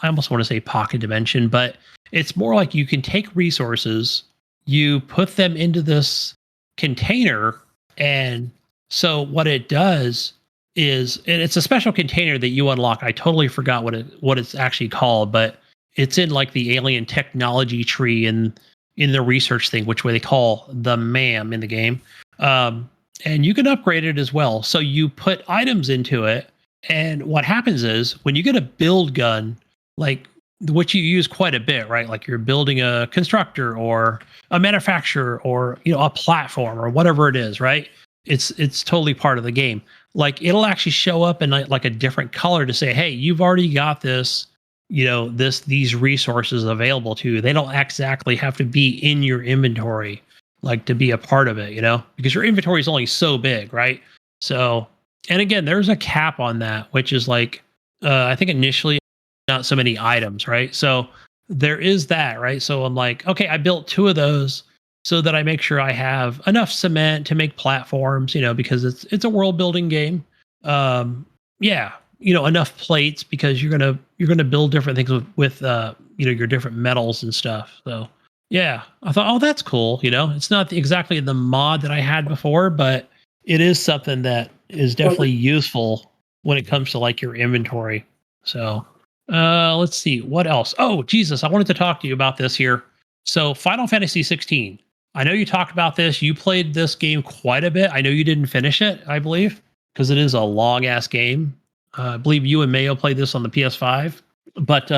almost want to say pocket dimension, but it's more like you can take resources, you put them into this container, and so what it does is, and it's a special container that you unlock. I totally forgot what it's actually called, but it's in like the alien technology tree in the research thing, which they call the MAM in the game. And you can upgrade it as well. So you put items into it, and what happens is when you get a build gun, like which you use quite a bit, right? Like you're building a constructor or a manufacturer or a platform or whatever it is, right? It's totally part of the game. Like it'll actually show up in like a different color to say, hey, you've already got this, these resources available to you. They don't exactly have to be in your inventory, like to be a part of it, because your inventory is only so big, right? So, and again, there's a cap on that, which is like, I think initially not so many items, right? So there is that, right? So I'm like, okay, I built 2 of those so that I make sure I have enough cement to make platforms, because it's a world building game. Yeah, enough plates, because you're gonna build different things with your different metals and stuff. So yeah, I thought, oh, that's cool. It's not exactly the mod that I had before, but it is something that is definitely useful when it comes to like your inventory. So let's see what else. Oh, Jesus, I wanted to talk to you about this here. So Final Fantasy 16. I know you talked about this. You played this game quite a bit. I know you didn't finish it, I believe, because it is a long ass game. I believe you and Mayo played this on the PS5. But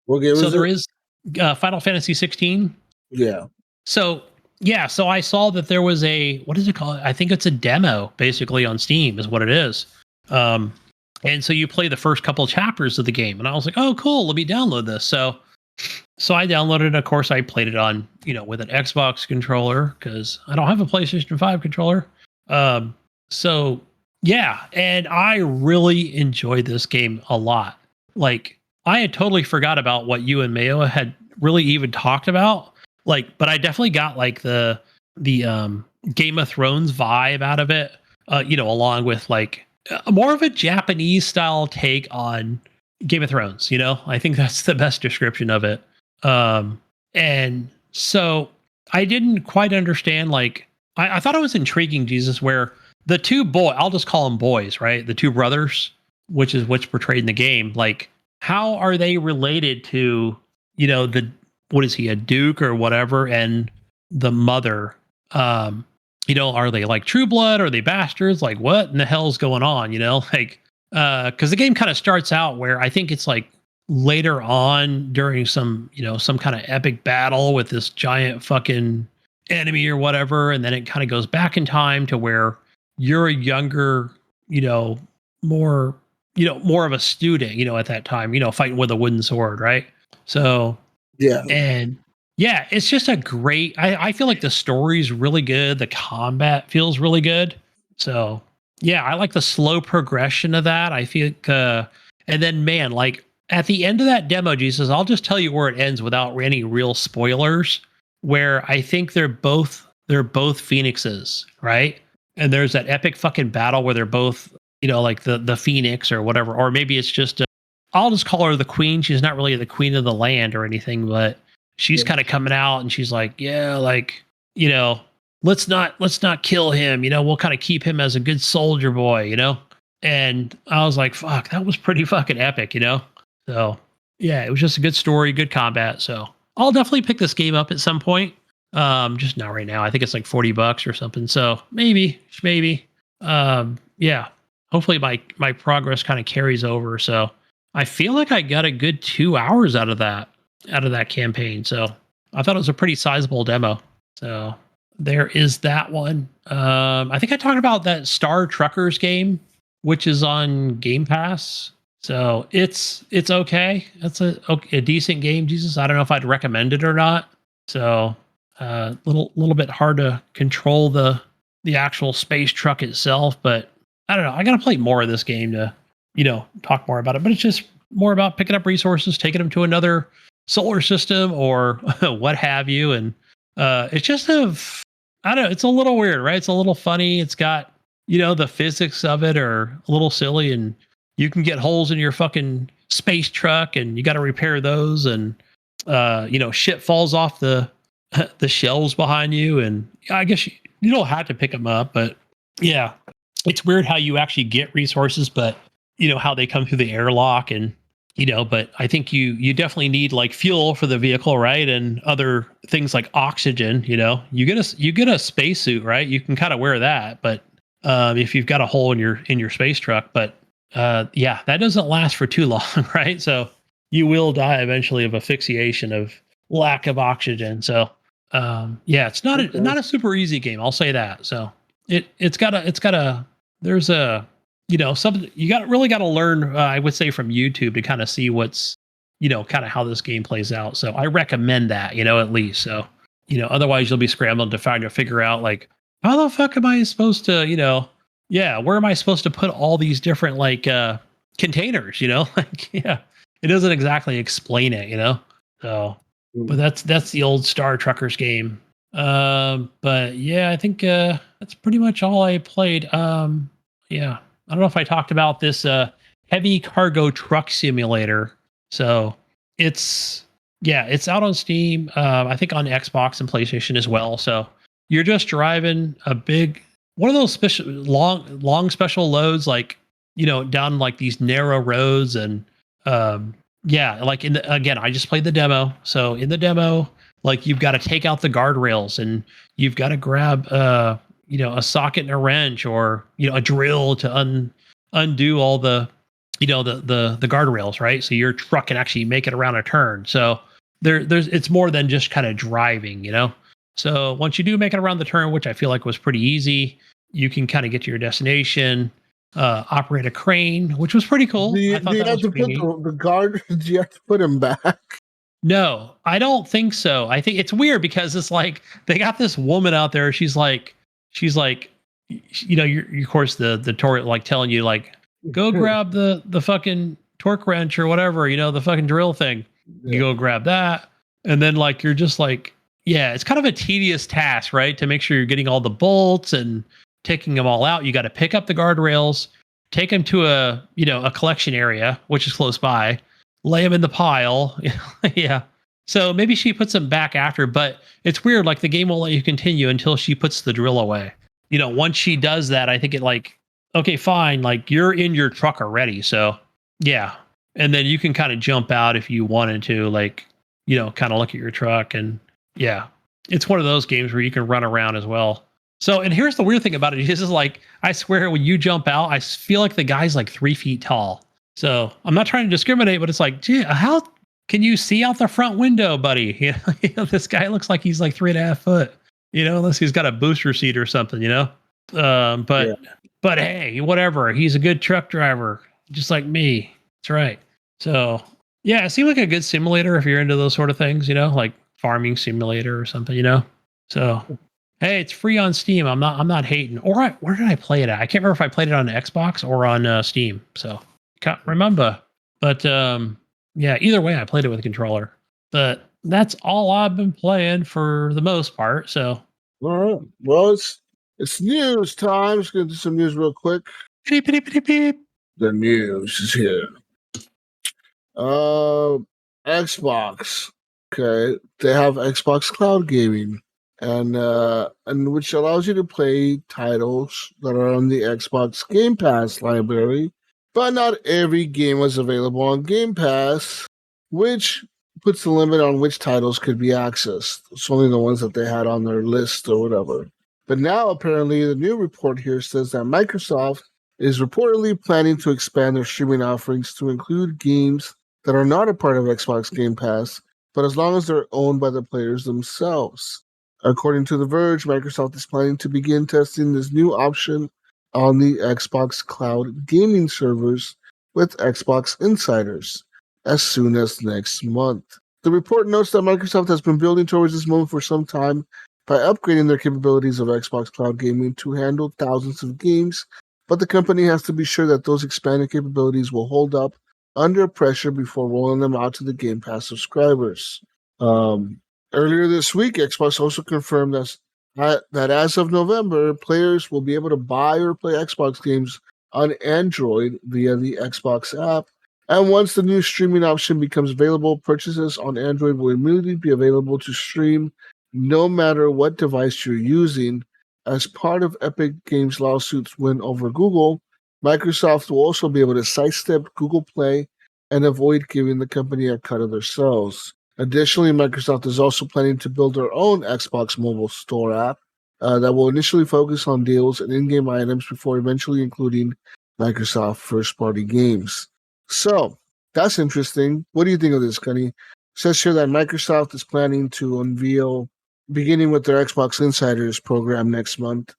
what game so there is Final Fantasy 16. Yeah. So yeah, so I saw that there was what is it called? I think it's a demo basically on Steam is what it is. And so you play the first couple of chapters of the game, and I was like, oh, cool, let me download this. So I downloaded it. Of course, I played it on, with an Xbox controller because I don't have a PlayStation 5 controller. So yeah, and I really enjoyed this game a lot. Like I had totally forgot about what you and Mayo had really even talked about. Like, but I definitely got like the Game of Thrones vibe out of it. Along with like more of a Japanese style take on Game of Thrones. I think that's the best description of it. And so I didn't quite understand, like, I thought it was intriguing, Jesus, where the 2 I'll just call them boys, right? The 2 brothers, which is what's portrayed in the game. Like, how are they related to, what is he, a duke or whatever? And the mother, are they like True Blood? Are they bastards? Like, what in the hell's going on? Like, because the game kind of starts out where I think it's like later on during some kind of epic battle with this giant fucking enemy or whatever, and then it kind of goes back in time to where you're a younger, you know, more, more of a student, at that time, fighting with a wooden sword, right? So, Yeah. and yeah, it's just a great, I feel like the story's really good. The combat feels really good. So yeah, I like the slow progression of that. I feel and then man, like at the end of that demo, Jesus, I'll just tell you where it ends without any real spoilers, where I think they're both phoenixes, right? And there's that epic fucking battle where they're both, like the phoenix or whatever, or maybe it's just I'll just call her the queen. She's not really the queen of the land or anything, but she's Yeah. kind of coming out and she's like, yeah, like, you know, let's not kill him. We'll kind of keep him as a good soldier boy. And I was like, fuck, that was pretty fucking epic. So yeah, it was just a good story, good combat. So I'll definitely pick this game up at some point. Just not right now. I think it's like $40 or something. So maybe. Yeah. Hopefully my progress kind of carries over. So I feel like I got a good 2 hours out of that campaign. So I thought it was a pretty sizable demo. So there is that one. I think I talked about that Star Truckers game, which is on Game Pass. So it's okay. It's a decent game. Jesus, I don't know if I'd recommend it or not. So little bit hard to control the actual space truck itself, but I don't know. I got to play more of this game to talk more about it. But it's just more about picking up resources, taking them to another solar system or what have you. And it's just I don't know, it's a little weird, right? It's a little funny. It's got, the physics of it are a little silly, and you can get holes in your fucking space truck and you got to repair those. And, shit falls off the shelves behind you. And I guess you don't have to pick them up, but yeah, it's weird how you actually get resources, but how they come through the airlock. And but I think you definitely need like fuel for the vehicle, right? And other things like oxygen. You get a spacesuit, right? You can kind of wear that, but if you've got a hole in your space truck, but yeah, that doesn't last for too long, right? So you will die eventually of asphyxiation of lack of oxygen. So yeah, it's not a super easy game, I'll say that. So it's got a there's a something you really got to learn, I would say, from YouTube to kind of see what's kind of how this game plays out. So I recommend that, at least. So otherwise you'll be scrambling to figure out like, how the fuck am I supposed to where am I supposed to put all these different like containers, like, yeah, it doesn't exactly explain it. So but that's the old Star Truckers game. But yeah, I think that's pretty much all I played. Yeah, I don't know if I talked about this heavy cargo truck simulator. So it's out on Steam. I think on Xbox and PlayStation as well. So you're just driving a big one of those special long special loads, like down like these narrow roads. And yeah, like again, I just played the demo. So in the demo, like you've got to take out the guardrails and you've got to grab a socket and a wrench, or a drill to undo all the the guardrails, right? So your truck can actually make it around a turn. So there's it's more than just kind of driving. So once you do make it around the turn, which I feel like was pretty easy, you can kind of get to your destination, operate a crane, which was pretty cool. Do you, I thought do you that have was to pretty put neat. the guard? Do you have to put him back? No, I don't think so. I think it's weird because it's like they got this woman out there. She's like, you're of course the tutorial like telling you like, go grab the fucking torque wrench or whatever, the fucking drill thing. You Yeah. go grab that, and then like you're just like, yeah, it's kind of a tedious task, right? To make sure you're getting all the bolts and taking them all out. You got to pick up the guardrails, take them to a collection area which is close by, lay them in the pile. Yeah. So maybe she puts them back after, but it's weird. Like the game won't let you continue until she puts the drill away. Once she does that, I think it like, okay, fine. Like you're in your truck already. So yeah. And then you can kind of jump out if you wanted to, like, kind of look at your truck. And yeah, it's one of those games where you can run around as well. So, and here's the weird thing about it. This is like, I swear when you jump out, I feel like the guy's like 3 feet tall. So I'm not trying to discriminate, but it's like, gee, how can you see out the front window, buddy? This guy looks like he's like 3.5 foot, unless he's got a booster seat or something, Yeah. But hey, whatever. He's a good truck driver, just like me. That's right. So yeah, it seemed like a good simulator if you're into those sort of things, like farming simulator or something, So hey, it's free on Steam. I'm not hating. Where did I play it at? I can't remember if I played it on Xbox or on Steam. So can't remember. But yeah, either way, I played it with a controller. But that's all I've been playing for the most part. So All right. Well, it's news time. Just gonna do some news real quick. beep, beep, beep, beep. The news is here. Xbox. Okay, they have Xbox Cloud Gaming, and which allows you to play titles that are on the Xbox Game Pass library. But not every game was available on Game Pass, which puts the limit on which titles could be accessed. It's only the ones that they had on their list or whatever. But now, apparently, the new report here says that Microsoft is reportedly planning to expand their streaming offerings to include games that are not a part of Xbox Game Pass, but as long as they're owned by the players themselves. According to The Verge, Microsoft is planning to begin testing this new option on the Xbox Cloud gaming servers with Xbox insiders as soon as next month. The report notes that Microsoft has been building towards this moment for some time by upgrading their capabilities of Xbox Cloud Gaming to handle thousands of games, but the company has to be sure that those expanded capabilities will hold up under pressure before rolling them out to the Game Pass subscribers. Earlier this week, Xbox also confirmed that as of November, players will be able to buy or play Xbox games on Android via the Xbox app. And once the new streaming option becomes available, purchases on Android will immediately be available to stream no matter what device you're using. As part of Epic Games' lawsuits win over Google, Microsoft will also be able to sidestep Google Play and avoid giving the company a cut of their sales. Additionally, Microsoft is also planning to build their own Xbox mobile store app that will initially focus on deals and in-game items before eventually including Microsoft first-party games. So, that's interesting. What do you think of this, Gunny? It says here that Microsoft is planning to unveil, beginning with their Xbox Insiders program next month,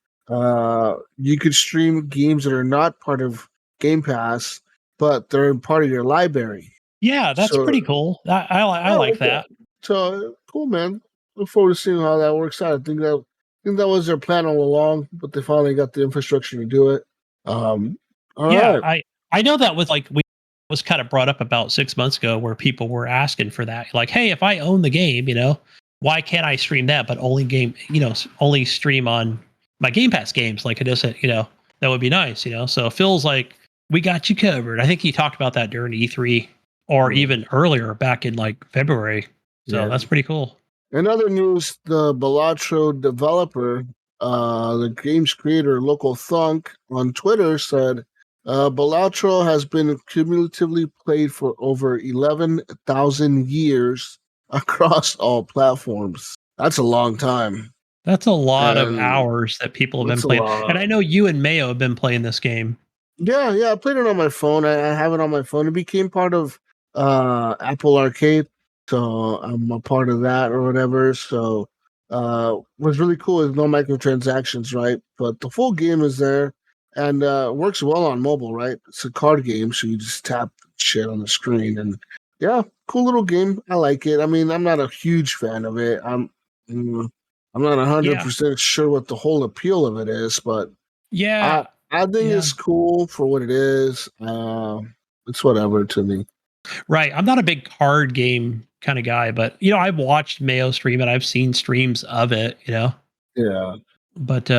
you could stream games that are not part of Game Pass, but they're part of your library. Yeah, that's So, pretty cool. I I like like that. that. So cool, man. Look forward to seeing how that works out. I think that was their plan all along, but they finally got the infrastructure to do it. All Yeah, right. I know that we was kind of brought up about 6 months ago where people were asking for that. Like, hey, if I own the game, why can't I stream that, but only stream on my Game Pass games like it isn't, that would be nice. So it feels like we got you covered. I think he talked about that during E3 or Yeah. even earlier back in like February. So Yeah. that's pretty cool. In other news, the Balatro developer, the game's creator, Local Thunk, on Twitter said, Balatro has been cumulatively played for over 11,000 years across all platforms. That's a long time. That's a lot of And hours that people have been that's a playing. And lot. I know you and Mayo have been playing this game. Yeah, I played it on my phone. I have it on my phone. It became part of Apple Arcade, so I'm a part of that or whatever. So what's really cool is no microtransactions, right? But the full game is there and works well on mobile, right? It's a card game, so you just tap shit on the screen and yeah, cool little game. I like it. I mean, I'm not a huge fan of it. Mm, I'm not Yeah. 100% sure what the whole appeal of it is, but I Yeah. I think Yeah. it's cool for what it is. It's whatever to me. Right. I'm not a big card game kind of guy, but I've watched Mayo stream it. I've seen streams of it. Yeah, But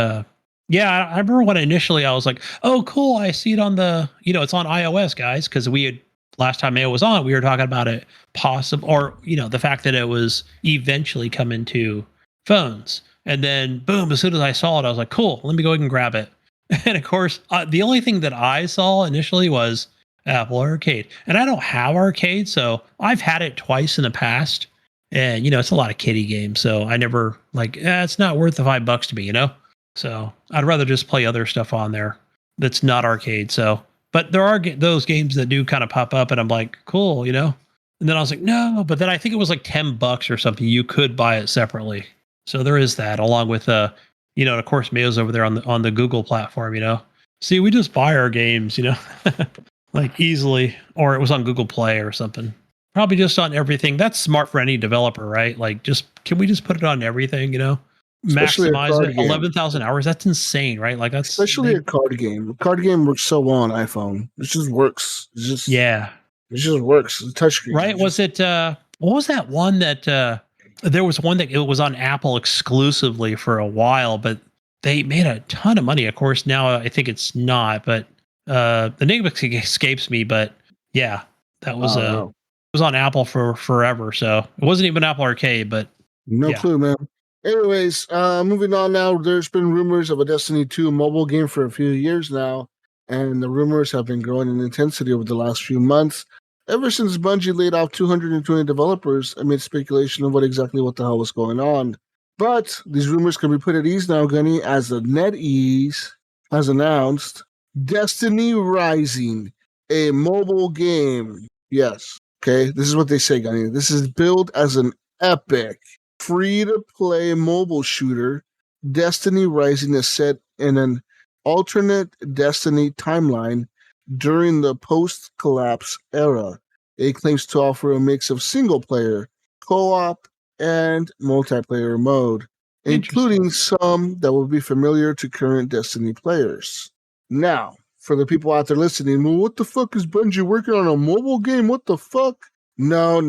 yeah, I remember when initially I was like, "Oh, cool! I see it on it's on iOS, guys." Because we had last time Mayo was on, we were talking about it possible, or the fact that it was eventually coming to phones. And then boom, as soon as I saw it, I was like, "Cool! Let me go ahead and grab it." And of course, the only thing that I saw initially was Apple Arcade, and I don't have Arcade, so I've had it twice in the past. And it's a lot of kiddie games, so I never it's not worth the $5 to me. So I'd rather just play other stuff on there that's not arcade. So, but there are those games that do kind of pop up, and I'm like, cool. And then I was like, no, but then I think it was like $10 or something. You could buy it separately. So there is that, along with And of course, Mayo's over there on the Google platform. See, we just buy our games. Like easily, or it was on Google Play or something. Probably just on everything. That's smart for any developer, right? Like, can we just put it on everything? Especially a Maximize card it. game. 11,000 hours. That's insane, right? Like Especially a card game. A card game works so well on iPhone. It just works. Yeah. It just works. The touchscreen. Right? Was it what was that one that there was one that it was on Apple exclusively for a while, but they made a ton of money. Of course, now I think it's not, but the name escapes me, but yeah, that was it was on Apple for forever. So it wasn't even Apple Arcade, but no clue, man. Anyways, moving on now. There's been rumors of a Destiny 2 mobile game for a few years now, and the rumors have been growing in intensity over the last few months. Ever since Bungie laid off 220 developers amid speculation of what the hell was going on. But these rumors can be put at ease now, Gunny, as the NetEase has announced Destiny Rising, a mobile game. Yes. Okay, this is what they say, Gunny. This is billed as an epic, free-to-play mobile shooter. Destiny Rising is set in an alternate Destiny timeline during the post-collapse era. It claims to offer a mix of single-player, co-op, and multiplayer mode, including some that will be familiar to current Destiny players. Now, for the people out there listening, well, what the fuck is Bungie working on a mobile game? What the fuck? No.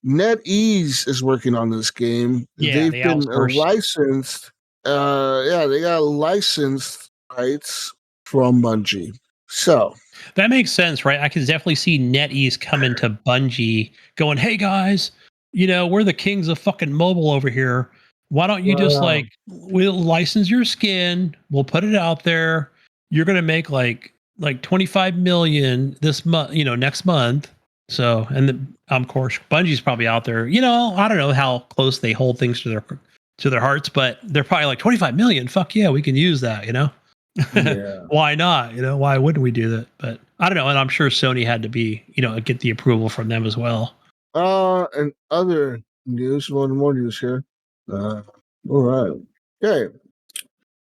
NetEase is working on this game. Yeah, They've they been outsourced. licensed. They got licensed rights from Bungie. So that makes sense, right? I can definitely see NetEase coming to Bungie going, hey guys, we're the kings of fucking mobile over here. Why don't you just we'll license your skin, we'll put it out there. You're gonna make like 25 million this month, next month. So, and of course, Bungie's probably out there. I don't know how close they hold things to their hearts, but they're probably like 25 million. Fuck yeah, we can use that. yeah. Why not? Why wouldn't we do that? But I don't know. And I'm sure Sony had to be, get the approval from them as well. And other news, one more news here. All right. Okay.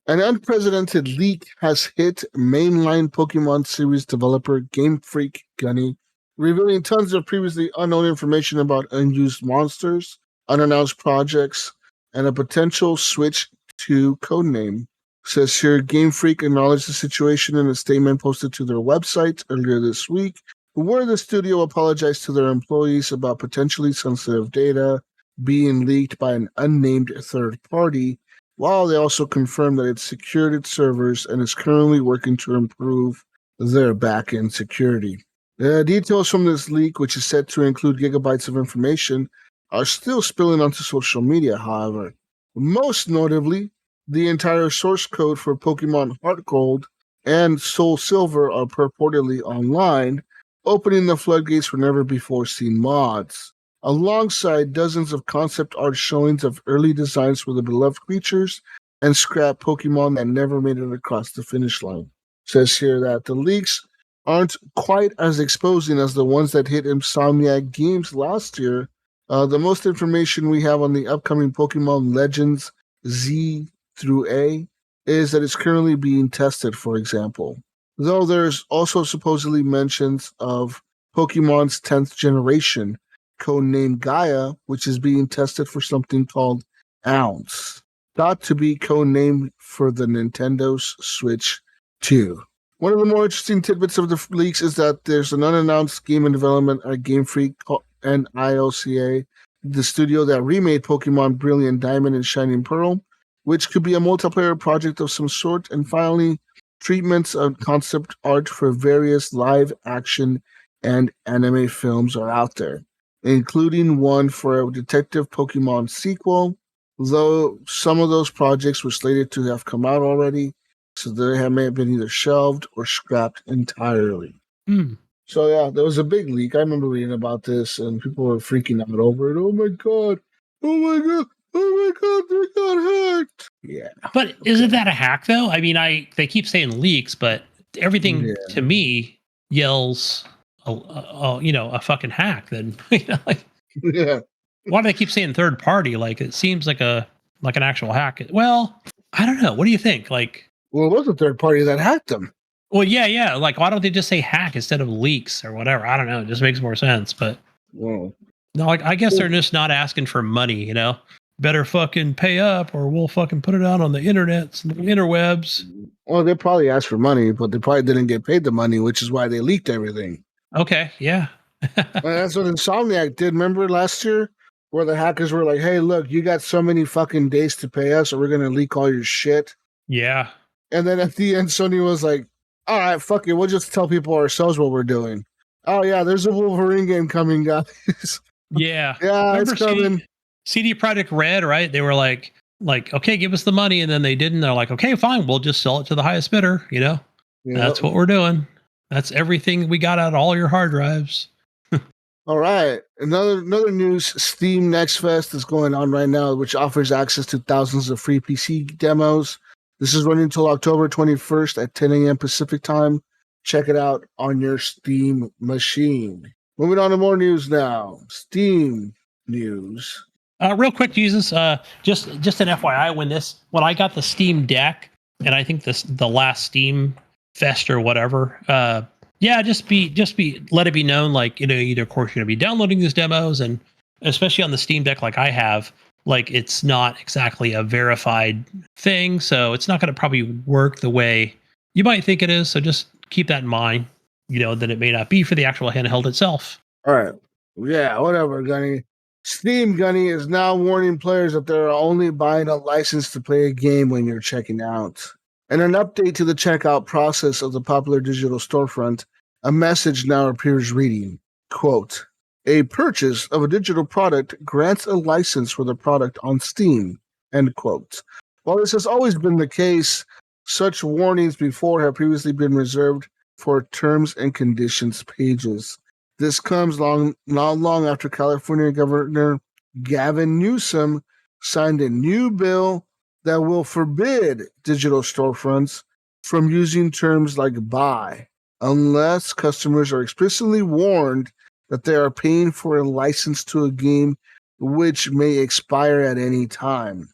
An unprecedented leak has hit mainline Pokemon series developer Game Freak Gunny, revealing tons of previously unknown information about unused monsters, unannounced projects, and a potential switch to codename. Says here, Game Freak acknowledged the situation in a statement posted to their website earlier this week, where the studio apologized to their employees about potentially sensitive data being leaked by an unnamed third party, while they also confirmed that it secured its servers and is currently working to improve their back-end security. The details from this leak, which is said to include gigabytes of information, are still spilling onto social media, however. Most notably, the entire source code for Pokemon Heart Gold and Soul Silver are purportedly online, opening the floodgates for never-before-seen mods, alongside dozens of concept art showings of early designs for the beloved creatures and scrap Pokemon that never made it across the finish line. It says here that the leaks aren't quite as exposing as the ones that hit Insomniac Games last year. The most information we have on the upcoming Pokemon Legends Z through A is that it's currently being tested, for example. Though there's also supposedly mentions of Pokemon's 10th generation, codenamed Gaia, which is being tested for something called Ounce, thought to be codenamed for the Nintendo's Switch 2. One of the more interesting tidbits of the leaks is that there's an unannounced game in development at Game Freak and ILCA, the studio that remade Pokemon Brilliant Diamond and Shining Pearl, which could be a multiplayer project of some sort. And finally, treatments of concept art for various live action and anime films are out there, including one for a Detective Pokemon sequel, though some of those projects were slated to have come out already, so they may have been either shelved or scrapped entirely. So yeah, there was a big leak. I remember reading about this, and people were freaking out over it. Oh my god! Oh my god! Oh my god! They got hacked! Yeah. But isn't that a hack though? I mean, they keep saying leaks, but everything to me yells, a fucking hack. Then yeah. Why do they keep saying third party? Like it seems like an actual hack. Well, I don't know. What do you think? Like, Well, it was a third party that hacked them. well, yeah. Like, why don't they just say hack instead of leaks or whatever? I don't know. It just makes more sense. But Well, no, like, I guess they're just not asking for money, you know? Better fucking pay up or we'll fucking put it out on the internets and the interwebs. well, they probably asked for money, but they probably didn't get paid the money, which is why they leaked everything. Okay, yeah. And that's what Insomniac did. Remember last year, where the hackers were like, "Hey, look, you got so many fucking days to pay us, or we're gonna leak all your shit." Yeah. And then at the end, Sony was like, "All right, fuck it, we'll just tell people ourselves what we're doing." Oh yeah, there's a Wolverine game coming, guys. Yeah. Yeah, Remember it's coming. CD Projekt Red, right? They were like, okay, give us the money, and then they didn't. They're like, okay, fine, we'll just sell it to the highest bidder. You know, that's what we're doing. That's everything we got out of all your hard drives. All right. Another news, Steam Next Fest is going on right now, which offers access to thousands of free PC demos. This is running until October 21st at 10 a.m. Pacific time. Check it out on your Steam machine. Moving on to more news now. Steam news. Real quick, Jesus. Just an FYI, when I got the Steam Deck, and I think the last Steam Fest or whatever. Yeah, just let it be known, like, you know, either of course you're going to be downloading these demos, and especially on the Steam Deck, like I have, like it's not exactly a verified thing, so it's not going to probably work the way you might think it is. So just keep that in mind, you know, that it may not be for the actual handheld itself. All right. Yeah, whatever, Gunny. Steam Gunny is now warning players that they're only buying a license to play a game when you're checking out. In an update to the checkout process of the popular digital storefront, a message now appears reading, quote, "A purchase of a digital product grants a license for the product on Steam," end quote. While this has always been the case, such warnings before have previously been reserved for terms and conditions pages. This comes not long after California Governor Gavin Newsom signed a new bill that will forbid digital storefronts from using terms like buy, unless customers are explicitly warned that they are paying for a license to a game which may expire at any time.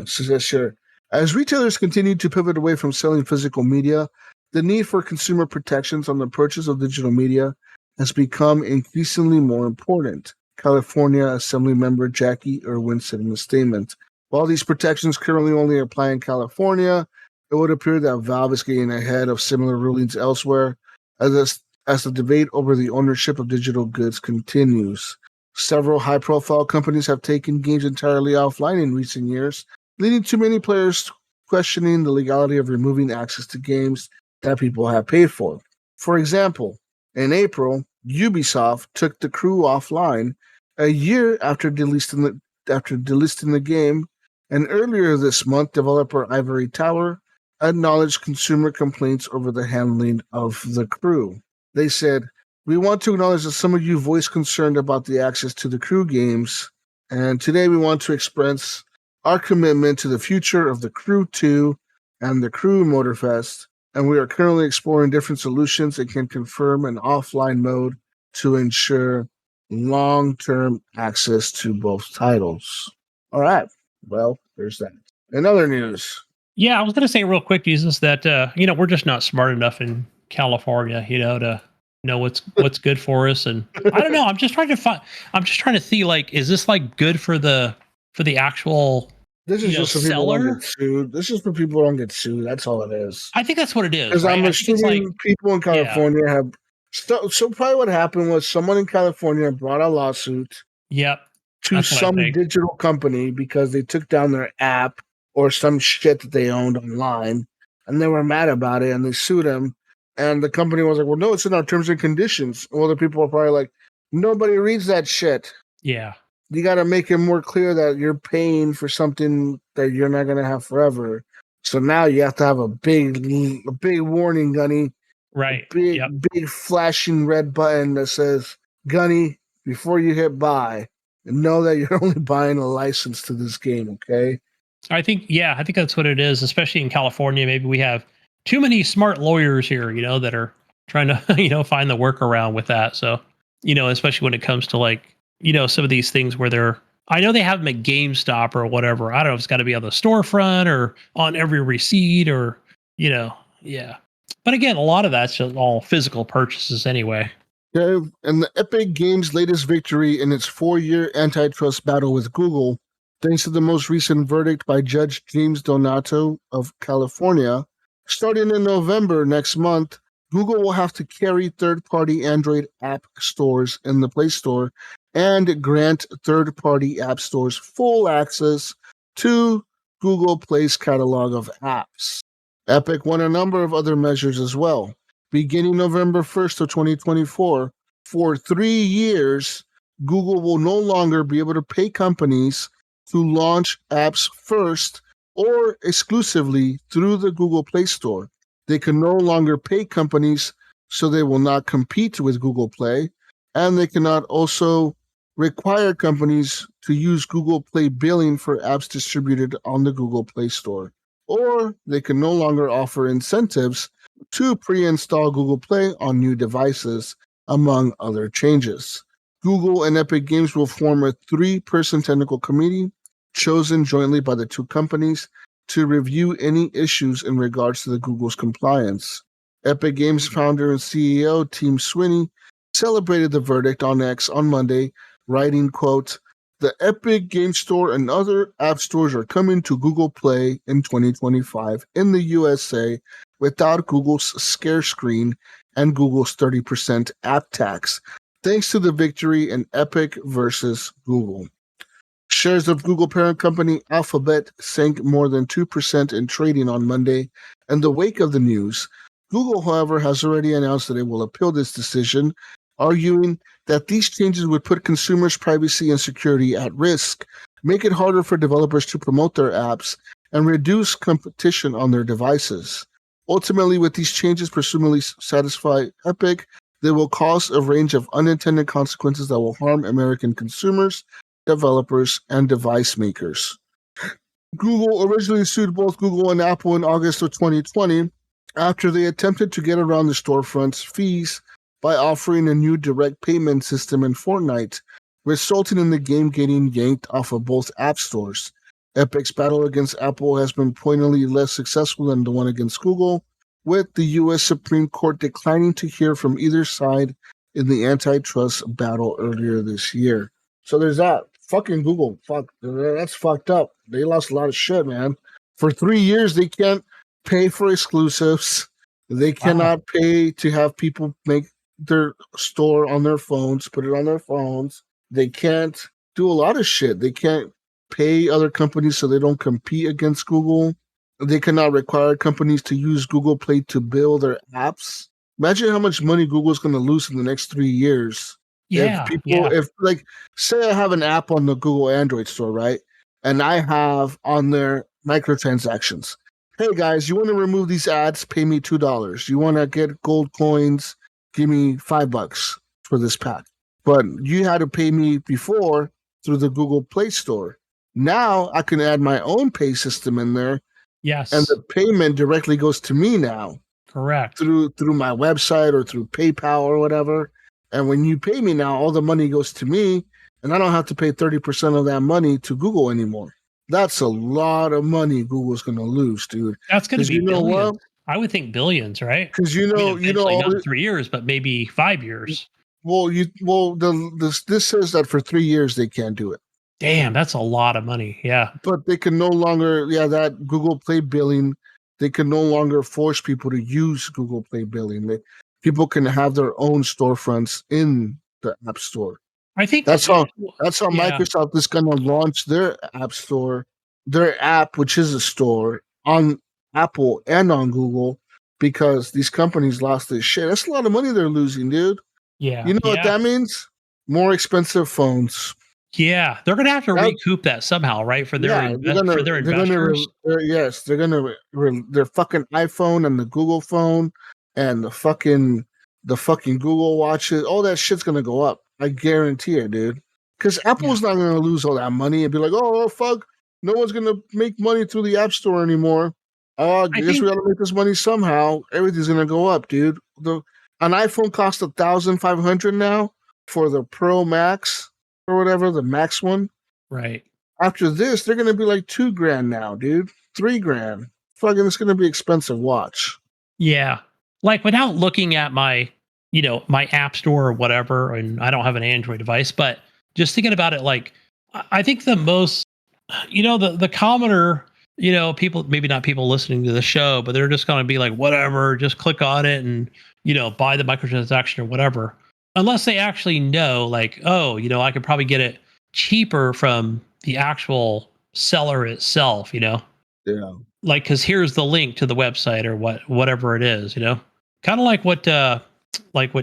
Sure. As retailers continue to pivot away from selling physical media, the need for consumer protections on the purchase of digital media has become increasingly more important, California Assembly Member Jackie Irwin said in a statement. While these protections currently only apply in California, it would appear that Valve is getting ahead of similar rulings elsewhere as the debate over the ownership of digital goods continues. Several high-profile companies have taken games entirely offline in recent years, leading to many players questioning the legality of removing access to games that people have paid for. For example, in April, Ubisoft took The Crew offline a year after delisting the game, and earlier this month, developer Ivory Tower acknowledged consumer complaints over the handling of The Crew. They said, "We want to acknowledge that some of you voiced concern about the access to The Crew games, and today we want to express our commitment to the future of The Crew 2 and The Crew Motorfest, and we are currently exploring different solutions and can confirm an offline mode to ensure long-term access to both titles." All right. Well, there's that. In other news. Yeah, I was going to say real quick, Jesus, that you know, we're just not smart enough in California, you know, to know what's good for us. And I don't know. I'm just trying to see, like, is this like good for the actual This is just so people don't seller? get sued. This is for people who don't get sued. That's all it is. I think that's what it is. Because Right? I'm I think it's like, assuming people in California have. So probably what happened was someone in California brought a lawsuit yep, to that's what I some think. digital company because they took down their app or some shit that they owned online, and they were mad about it, and they sued him. And the company was like, "Well, no, it's in our terms and conditions." Well, the people are probably like, "Nobody reads that shit." Yeah. You got to make it more clear that you're paying for something that you're not going to have forever. So now you have to have a big warning, Gunny. Right. A big flashing red button that says, "Gunny, before you hit buy, know that you're only buying a license to this game." Okay. I think that's what it is, especially in California. Maybe we have too many smart lawyers here, you know, that are trying to, you know, find the workaround with that. So, you know, especially when it comes to, like, you know, some of these things where they're I know they have them at GameStop or whatever. I don't know if it's got to be on the storefront or on every receipt or, yeah. But again, a lot of that's just all physical purchases anyway. Okay, and the Epic Games' latest victory in its 4-year antitrust battle with Google, thanks to the most recent verdict by Judge James Donato of California, starting in November next month, Google will have to carry third-party Android app stores in the Play Store and grant third-party app stores full access to Google Play's catalog of apps. Epic won a number of other measures as well. Beginning November 1st of 2024, for 3 years, Google will no longer be able to pay companies to launch apps first or exclusively through the Google Play Store. They can no longer pay companies, so they will not compete with Google Play, and they cannot also require companies to use Google Play billing for apps distributed on the Google Play Store. Or they can no longer offer incentives to pre-install Google Play on new devices, among other changes. Google and Epic Games will form a 3-person technical committee chosen jointly by the two companies to review any issues in regards to the Google's compliance. Epic Games founder and CEO Tim Sweeney celebrated the verdict on X on Monday, writing, quote, "The Epic Game Store and other app stores are coming to Google Play in 2025 in the USA without Google's scare screen and Google's 30% app tax, thanks to the victory in Epic versus Google." Shares of Google parent company Alphabet sank more than 2% in trading on Monday in the wake of the news. Google, however, has already announced that it will appeal this decision, arguing that these changes would put consumers' privacy and security at risk, make it harder for developers to promote their apps, and reduce competition on their devices. Ultimately, with these changes presumably satisfy Epic, they will cause a range of unintended consequences that will harm American consumers, developers, and device makers. Google originally sued both Google and Apple in August of 2020 after they attempted to get around the storefront's fees by offering a new direct payment system in Fortnite, resulting in the game getting yanked off of both app stores. Epic's battle against Apple has been pointedly less successful than the one against Google, with the U.S. Supreme Court declining to hear from either side in the antitrust battle earlier this year. So there's that. Fucking Google. Fuck. That's fucked up. They lost a lot of shit, man. For 3 years, they can't pay for exclusives. They cannot pay to have people make their store on their phones, put it on their phones. They can't do a lot of shit. They can't pay other companies so they don't compete against Google. They cannot require companies to use Google Play to build their apps. Imagine how much money Google's going to lose in the next 3 years. If like, say I have an app on the Google Android store, right? And I have on there microtransactions. Hey guys, you want to remove these ads? Pay me $2. You want to get gold coins? Give me $5 for this pack. But you had to pay me before through the Google Play Store. Now I can add my own pay system in there. Yes. And the payment directly goes to me now. Correct. Through my website or through PayPal or whatever. And when you pay me now, all the money goes to me, and I don't have to pay 30% of that money to Google anymore. That's a lot of money Google's going to lose, dude. That's going to be billions. What? I would think billions, right? Because not 3 years, but maybe 5 years. This says that for 3 years they can't do it. Damn, that's a lot of money. Yeah. But they can no longer, that Google Play billing, they can no longer force people to use Google Play billing. People can have their own storefronts in the App Store. I think that's how Microsoft is going to launch their App Store, their app, which is a store, on Apple and on Google, because these companies lost their shit. That's a lot of money they're losing, dude. Yeah. You know what that means? More expensive phones. Yeah, they're going to have to recoup that somehow, right? For their investors. They're going to their fucking iPhone and the Google phone and the fucking Google watches, all that shit's going to go up. I guarantee it, dude. Because Apple's not going to lose all that money and be like, oh, fuck, no one's going to make money through the App Store anymore. I guess we got to make this money somehow. Everything's going to go up, dude. An iPhone costs $1,500 now for the Pro Max or whatever, the Max one. Right. After this, they're gonna be like $2,000 now, dude. $3,000. Fucking, it's gonna be expensive watch. Yeah. Like without looking at my, my app store or whatever, and I don't have an Android device, but just thinking about it, like I think the most, the commoner, people, maybe not people listening to the show, but they're just going to be like, whatever, just click on it and, buy the microtransaction or whatever. Unless they actually know, like, oh, I could probably get it cheaper from the actual seller itself, Yeah. like, because here's the link to the website or whatever it is, kind of like what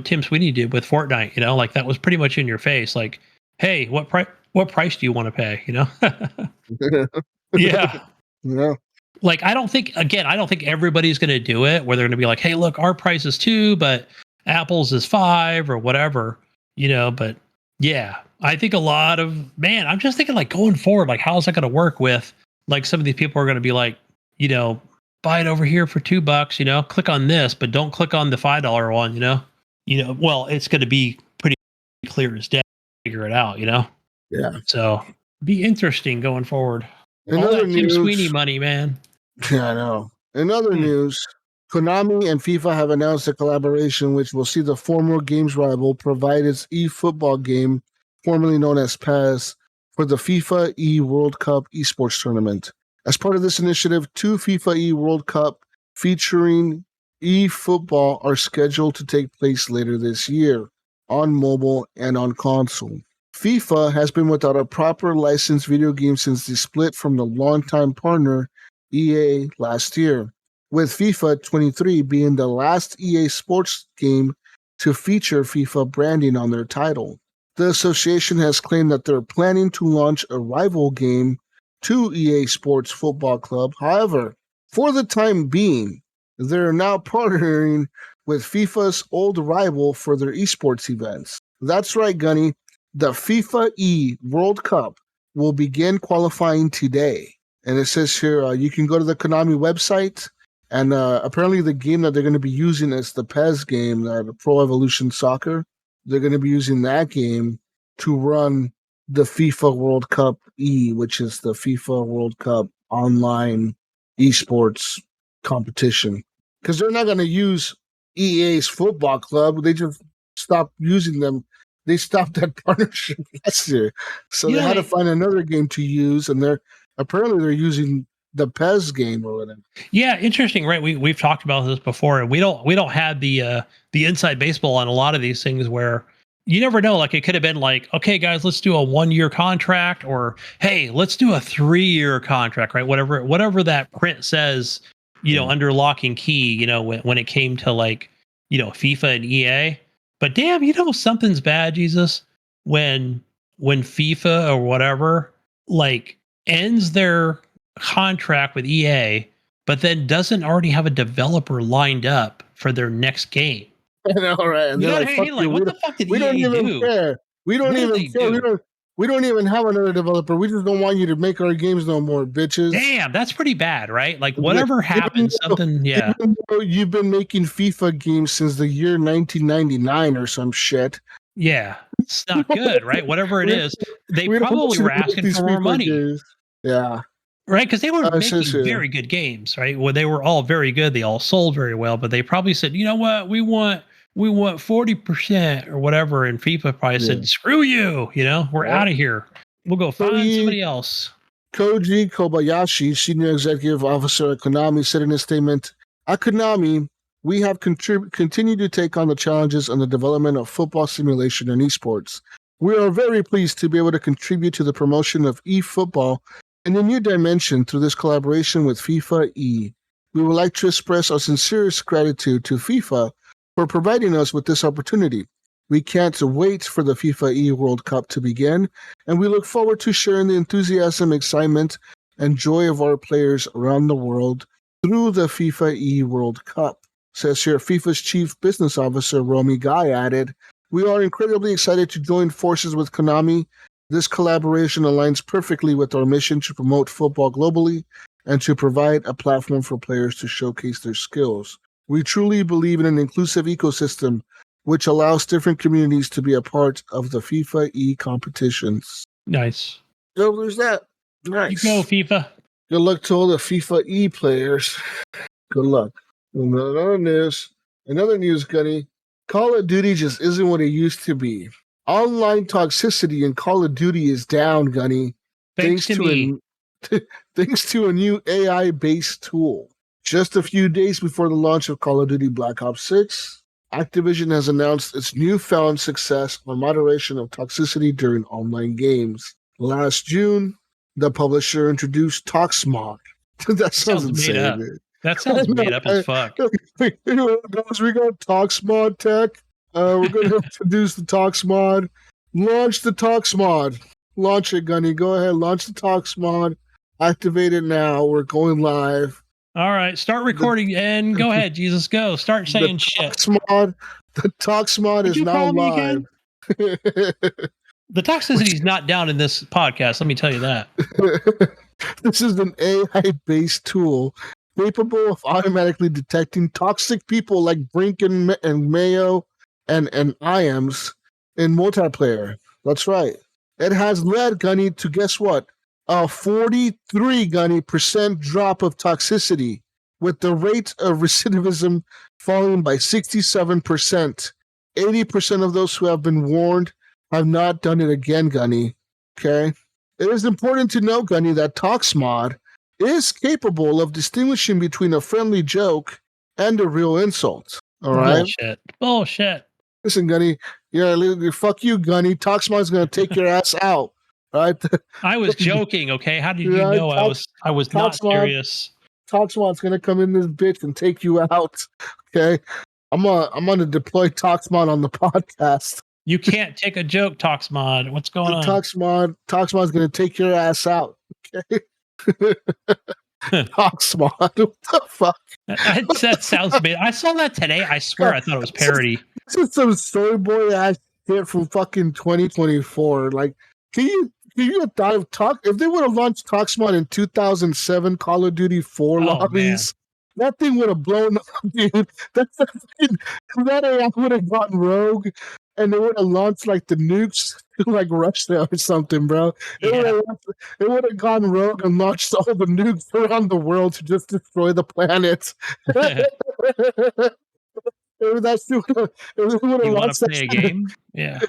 Tim Sweeney did with Fortnite, like that was pretty much in your face, like, hey, what price do you want to pay, yeah. Yeah. Like, I don't think everybody's going to do it where they're going to be like, hey, look, our price is 2, but Apple's is 5 or whatever, but yeah, I think a lot of, I'm just thinking like going forward, like how's that going to work with, like, some of these people are going to be like, buy it over here for $2, click on this, but don't click on the $5 one, well, it's going to be pretty clear as day to figure it out, Yeah. So be interesting going forward. In All other that Tim news, Sweeney money, man. Yeah, I know. In other news, Konami and FIFA have announced a collaboration which will see the former games rival provide its eFootball game, formerly known as PES, for the FIFA E World Cup esports tournament. As part of this initiative, 2 FIFA E World Cup featuring eFootball are scheduled to take place later this year on mobile and on console. FIFA has been without a proper licensed video game since the split from the longtime partner EA last year, with FIFA 23 being the last EA Sports game to feature FIFA branding on their title. The association has claimed that they're planning to launch a rival game to EA Sports Football Club. However, for the time being, they're now partnering with FIFA's old rival for their esports events. That's right, Gunny. The FIFA E World Cup will begin qualifying today. And it says here, you can go to the Konami website, and apparently the game that they're going to be using is the PES game, the Pro Evolution Soccer. They're going to be using that game to run the FIFA World Cup E, which is the FIFA World Cup online esports competition. Because they're not going to use EA's football club. They just stopped using them. They stopped that partnership last year. So they had to find another game to use, and they're using the PES game or whatever. Yeah, interesting, right? We've talked about this before, and we don't have the inside baseball on a lot of these things where you never know. Like, it could have been like, okay, guys, let's do a 1-year contract, or hey, let's do a 3-year contract, right? Whatever that print says, under lock and key, when it came to, like, FIFA and EA. But damn, something's bad, Jesus, when FIFA or whatever, like, ends their contract with EA, but then doesn't already have a developer lined up for their next game. I know, right? And they're like, Hey, like, what the fuck did we don't EA even do? care. We don't even care. We don't even have another developer. We just don't want you to make our games no more, bitches. Damn, that's pretty bad, right? Like, whatever happens, yeah. Even though you've been making FIFA games since the year 1999 or some shit. Yeah, it's not good, right? Whatever it is, they probably were asking for more money. Games. Yeah. Right, because they were making very good games, right? Well, they were all very good. They all sold very well, but they probably said, you know what, we want 40% or whatever, and FIFA probably said, screw you, we're out of here. We'll go find somebody else. Koji Kobayashi, senior executive officer at Konami, said in a statement, at Konami, we have continued to take on the challenges in the development of football simulation and esports. We are very pleased to be able to contribute to the promotion of eFootball in a new dimension through this collaboration with FIFA E. We would like to express our sincerest gratitude to FIFA for providing us with this opportunity. We can't wait for the FIFA E World Cup to begin, and we look forward to sharing the enthusiasm, excitement, and joy of our players around the world through the FIFA E World Cup. Says here, FIFA's chief business officer, Romy Guy, added, we are incredibly excited to join forces with Konami. This collaboration aligns perfectly with our mission to promote football globally and to provide a platform for players to showcase their skills. We truly believe in an inclusive ecosystem which allows different communities to be a part of the FIFA E competitions. Nice. So there's that. You Nice. go, FIFA. Good luck to all the FIFA E players. Good luck. Another news, Gunny. Call of Duty just isn't what it used to be. Online toxicity in Call of Duty is down, Gunny. Thanks to me. Thanks to a new AI-based tool. Just a few days before the launch of Call of Duty Black Ops 6, Activision has announced its newfound success on moderation of toxicity during online games. Last June, the publisher introduced Toxxx Mod. That sounds insane. Made up. That sounds made up as fuck. We got Toxxx Mod tech. We're going to introduce the Toxxx Mod. Launch the Toxxx Mod. Launch it, Gunny. Go ahead. Launch the Toxxx Mod. Activate it now. We're going live. All right. Start recording and go ahead, Jesus. Go. Start saying shit. The Toxxx Mod is now live. The toxicity is not down in this podcast. Let me tell you that. This is an AI-based tool capable of automatically detecting toxic people like Brink and Mayo and IAMs in multiplayer. That's right. It has led, Gunny, to guess what? A 43% drop of toxicity, with the rate of recidivism falling by 67%. 80% of those who have been warned have not done it again, Gunny. Okay? It is important to know, Gunny, that Toxxx Mod is capable of distinguishing between a friendly joke and a real insult. All right? Bullshit. Listen, Gunny. Fuck you, Gunny. Toxxx Mod's going to take your ass out. Right? I was joking, okay? How did you know I was not serious? Toxxx Mod's going to come in this bitch and take you out. Okay? I'm gonna deploy Toxxx Mod on the podcast. You can't take a joke, Toxxx Mod. What's going on? Toxxx Mod's gonna take your ass out. Okay. Toxxx Mod. What the fuck? That sounds bad. I saw that today. I swear I thought it was parody. This is some storyboy ass shit from fucking 2024. Like, can you have thought of if they would have launched Toxxx Mod in 2007 Call of Duty 4 lobbies? Man. That thing would have blown up, dude. That AI would have gotten rogue, and they would have launched like the nukes to like Russia or something, bro. Yeah. It would have gone rogue and launched all the nukes around the world to just destroy the planet. If that shit would have launched play a game? Yeah.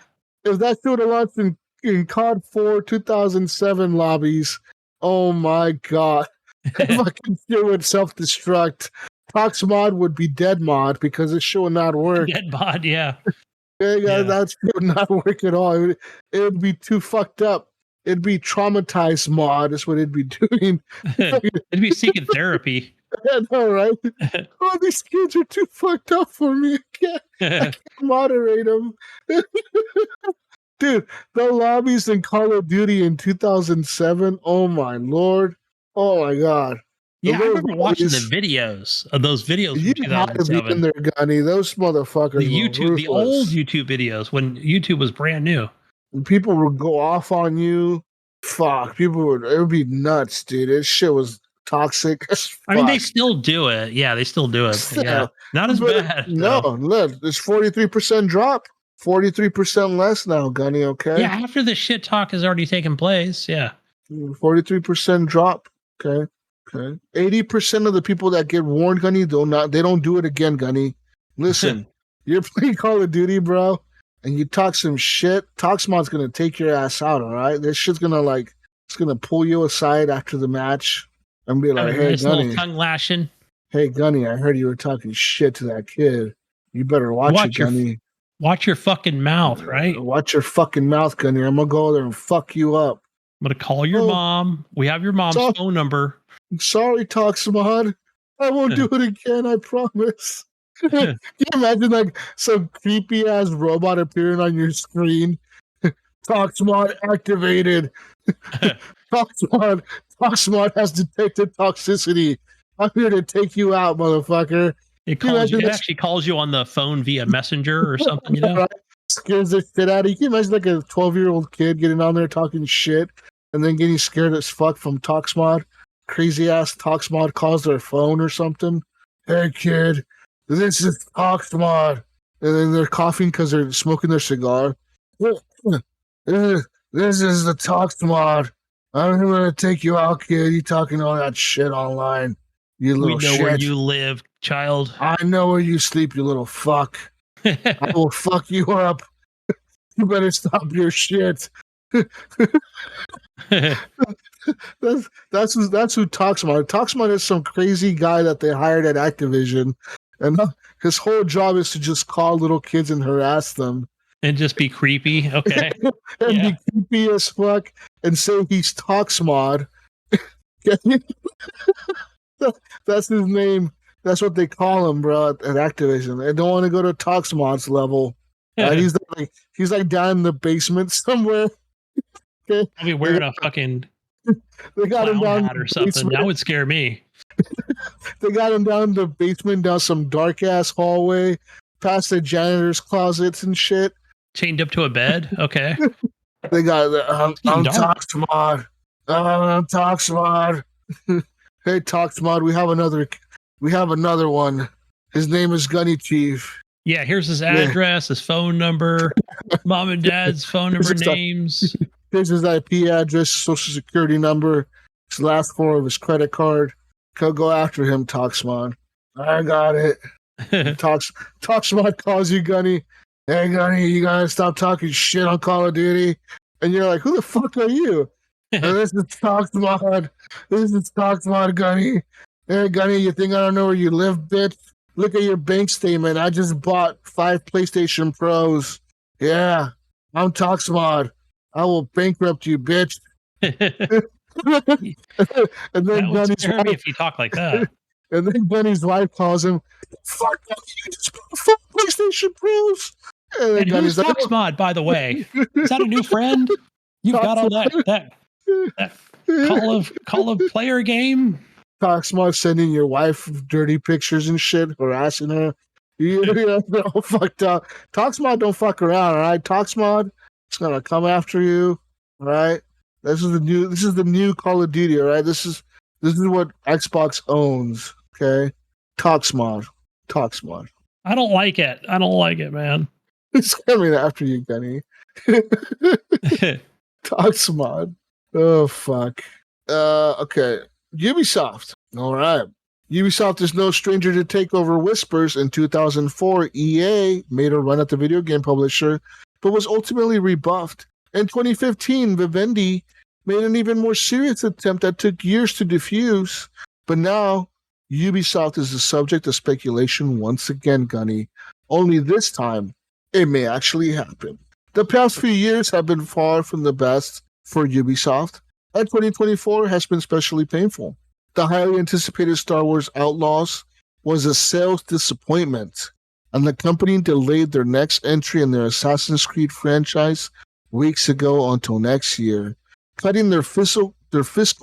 If that shit would have launched in COD 4 2007 lobbies, oh my god. Fucking shit would self-destruct. Toxxx Mod would be dead mod because it should not work. Dead mod, yeah. That would not work at all. It would be too fucked up. It'd be traumatized mod is what it'd be doing. It'd be seeking therapy. I know, right? Oh, these kids are too fucked up for me. I can't moderate them. Dude, the lobbies in Call of Duty in 2007, oh my lord. Oh my god! Yeah, I remember watching the videos of those videos. You had to be in there, Gunny. Those motherfuckers. The old YouTube videos when YouTube was brand new. People would go off on you. Fuck, it would be nuts, dude. This shit was toxic. I mean, they still do it. Yeah, they still do it. Yeah, not as bad. No, look, it's 43% drop. 43% less now, Gunny. Okay. Yeah, after the shit talk has already taken place. Yeah. 43% drop. Okay. 80% of the people that get warned, Gunny, they don't do it again, Gunny. Listen, you're playing Call of Duty, bro, and you talk some shit. Toxxx Mod's gonna take your ass out, all right? This shit's gonna it's gonna pull you aside after the match and be like, "Hey, Gunny, tongue lashing. Hey, Gunny, I heard you were talking shit to that kid. You better watch it, Gunny. Watch your fucking mouth, right? Watch your fucking mouth, Gunny. I'm gonna go there and fuck you up. I'm gonna call your mom. We have your mom's phone number. I'm sorry, Toxxx Mod. I won't do it again, I promise. Can you imagine some creepy ass robot appearing on your screen? Toxxx Mod activated. Toxxx Mod has detected toxicity. I'm here to take you out, motherfucker. It actually calls you on the phone via Messenger or something, you know? Right? Scares the shit out of you. Can you imagine a 12-year-old kid getting on there talking shit and then getting scared as fuck from Toxxx Mod? Crazy ass Toxxx Mod calls their phone or something. Hey kid, this is Toxxx Mod. And then they're coughing because they're smoking their cigar. This is the Toxxx Mod. I'm gonna take you out, kid. You talking all that shit online. You We little know shit. where you live, child. I know where you sleep, you little fuck. I will fuck you up. You better stop your shit. That's who Toxxx Toxxx is some crazy guy that they hired at Activision, and his whole job is to just call little kids and harass them And just be creepy. Okay. and Yeah. be creepy as fuck and say he's Toxxx. That's his name. That's what they call him, bro, at Activision. They don't want to go to Toxxx level. He's like down in the basement somewhere. Okay, I'll be wearing a fucking they got him clown down hat in or the something. basement. That would scare me. They got him down the basement, down some dark ass hallway, past the janitor's closets and shit. Chained up to a bed. Okay. They got I'm dark. Toxxx Mod. I'm Toxxx Mod. Hey Toxxx Mod, we have another one. His name is Gunny Chief. Yeah, here's his address, his phone number, mom and dad's phone number, names. Here's his IP address, social security number, his last four of his credit card. Go after him, Toxxx Mod. I got it. Toxxx Mod calls you Gunny. Hey Gunny, you gotta stop talking shit on Call of Duty. And you're like, who the fuck are you? And this is Toxxx Mod. This is Toxxx Mod, Gunny. Hey Gunny, you think I don't know where you live, bitch? Look at your bank statement. I just bought 5 PlayStation Pros. Yeah, I'm Toxxx Mod. I will bankrupt you, bitch. And then That would scare me if you talk like that. And then Gunny's wife calls him, fuck you just bought 5 PlayStation Pros. And who's Toxxx Mod, by the way? Is that a new friend you've got on that Call of Player game? Toxxx Mod sending your wife dirty pictures and shit, harassing her. They're all fucked up. Toxxx Mod don't fuck around, all right? Toxxx Mod, it's gonna come after you, all right? This is the new Call of Duty, all right? This is what Xbox owns, okay? Toxxx Mod. I don't like it, man. It's coming after you, Gunny. Toxxx Mod. Oh fuck. Okay. Ubisoft. All right. Ubisoft is no stranger to takeover whispers. In 2004, EA made a run at the video game publisher, but was ultimately rebuffed. In 2015, Vivendi made an even more serious attempt that took years to diffuse. But now, Ubisoft is the subject of speculation once again, Gunny. Only this time, it may actually happen. The past few years have been far from the best for Ubisoft, and 2024 has been especially painful. The highly anticipated Star Wars Outlaws was a sales disappointment, and the company delayed their next entry in their Assassin's Creed franchise weeks ago until next year, cutting their fiscal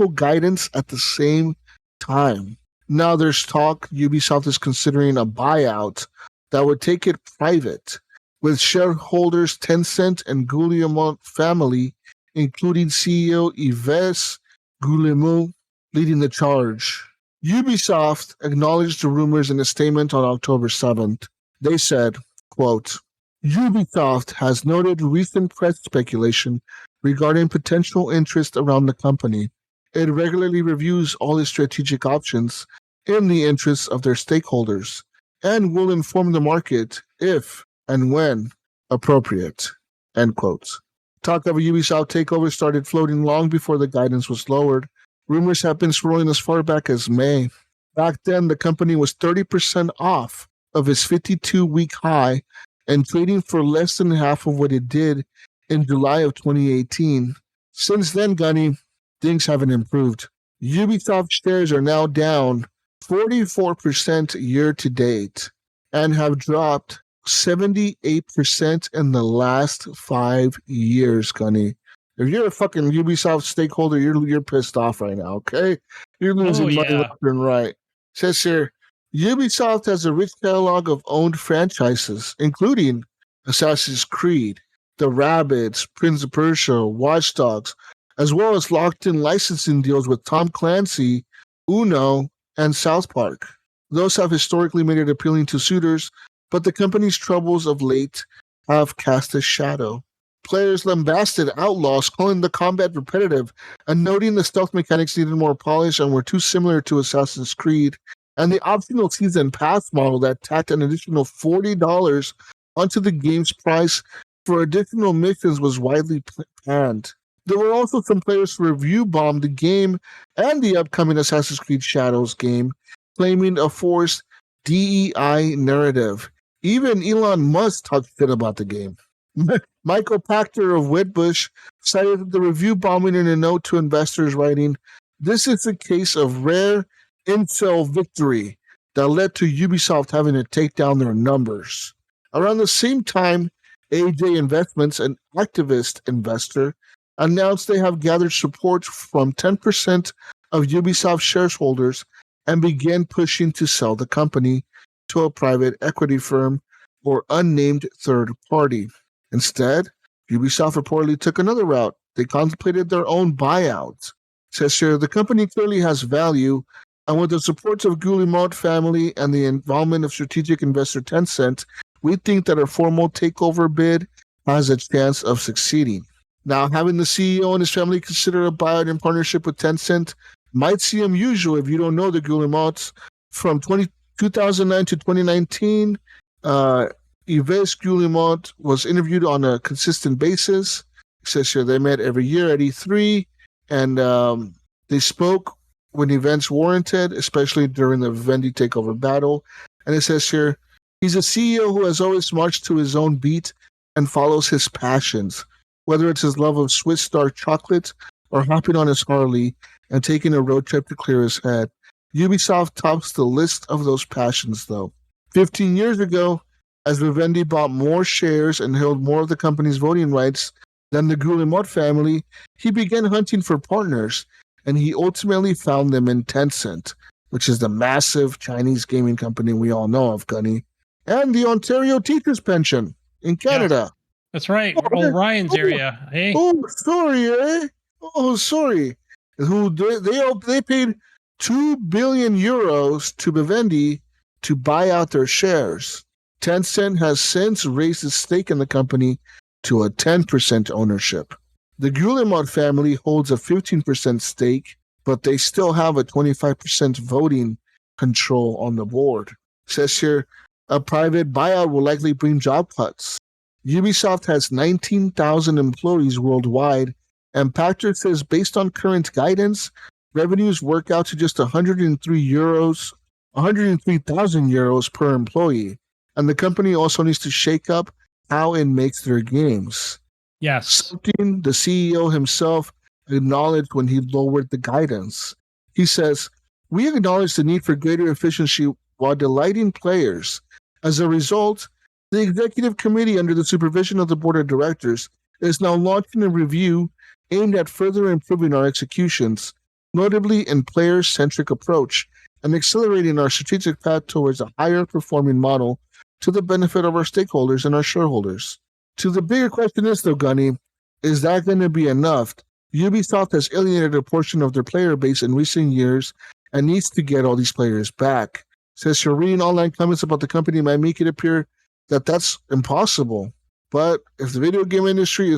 guidance at the same time. Now there's talk Ubisoft is considering a buyout that would take it private, with shareholders Tencent and Guillemot family, including CEO Yves Guillemot, leading the charge. Ubisoft acknowledged the rumors in a statement on October 7th. They said, quote, Ubisoft has noted recent press speculation regarding potential interest around the company. It regularly reviews all its strategic options in the interests of their stakeholders and will inform the market if and when appropriate. End quote. Talk of a Ubisoft takeover started floating long before the guidance was lowered. Rumors have been swirling as far back as May. Back then, the company was 30% off of its 52-week high and trading for less than half of what it did in July of 2018. Since then, Gunny, things haven't improved. Ubisoft shares are now down 44% year to date and have dropped 78% in the last 5 years, Gunny. If you're a fucking Ubisoft stakeholder, you're pissed off right now, okay? You're losing money left and right. It says here, Ubisoft has a rich catalog of owned franchises, including Assassin's Creed, The Rabbids, Prince of Persia, Watch Dogs, as well as locked-in licensing deals with Tom Clancy, Uno, and South Park. Those have historically made it appealing to suitors, but the company's troubles of late have cast a shadow. Players lambasted Outlaws, calling the combat repetitive and noting the stealth mechanics needed more polish and were too similar to Assassin's Creed. And the optional season pass model that tacked an additional $40 onto the game's price for additional missions was widely panned. There were also some players who review bombed the game and the upcoming Assassin's Creed Shadows game, claiming a forced DEI narrative. Even Elon Musk talked shit about the game. Michael Pachter of Whitbush cited the review bombing in a note to investors, writing, "This is a case of rare incel victory that led to Ubisoft having to take down their numbers." Around the same time, AJ Investments, an activist investor, announced they have gathered support from 10% of Ubisoft shareholders and began pushing to sell the company to a private equity firm or unnamed third party. Instead, Ubisoft reportedly took another route. They contemplated their own buyout. Says here, the company clearly has value, and with the support of Guillemot family and the involvement of strategic investor Tencent, we think that a formal takeover bid has a chance of succeeding. Now, having the CEO and his family consider a buyout in partnership with Tencent might seem unusual if you don't know the Guillemots. From 2009 to 2019, Yves Guillemot was interviewed on a consistent basis. It says here they met every year at E3, and they spoke when events warranted, especially during the Vivendi takeover battle. And it says here, he's a CEO who has always marched to his own beat and follows his passions, whether it's his love of Swiss Star chocolate or hopping on his Harley and taking a road trip to clear his head. Ubisoft tops the list of those passions, though. 15 years ago, as Vivendi bought more shares and held more of the company's voting rights than the Guillemot family, he began hunting for partners, and he ultimately found them in Tencent, which is the massive Chinese gaming company we all know of, Gunny, and the Ontario Teachers' Pension in Canada. Yeah, that's right. Old Ryan's area. Hey. Oh, sorry, eh? Oh, sorry. They paid 2 billion euros to Vivendi to buy out their shares. Tencent has since raised its stake in the company to a 10% ownership. The Guillemot family holds a 15% stake, but they still have a 25% voting control on the board. It says here, a private buyout will likely bring job cuts. Ubisoft has 19,000 employees worldwide, and Pachter says based on current guidance, revenues work out to just 103,000 euros per employee. And the company also needs to shake up how it makes their games. Yes. Something the CEO himself acknowledged when he lowered the guidance. He says, "We acknowledge the need for greater efficiency while delighting players. As a result, the executive committee, under the supervision of the board of directors, is now launching a review aimed at further improving our executions, notably in player-centric approach, and accelerating our strategic path towards a higher performing model to the benefit of our stakeholders and our shareholders." To the bigger question is, though, Gunny, is that going to be enough? Ubisoft has alienated a portion of their player base in recent years and needs to get all these players back. Says you're reading online comments about the company might make it appear that that's impossible. But if the video game industry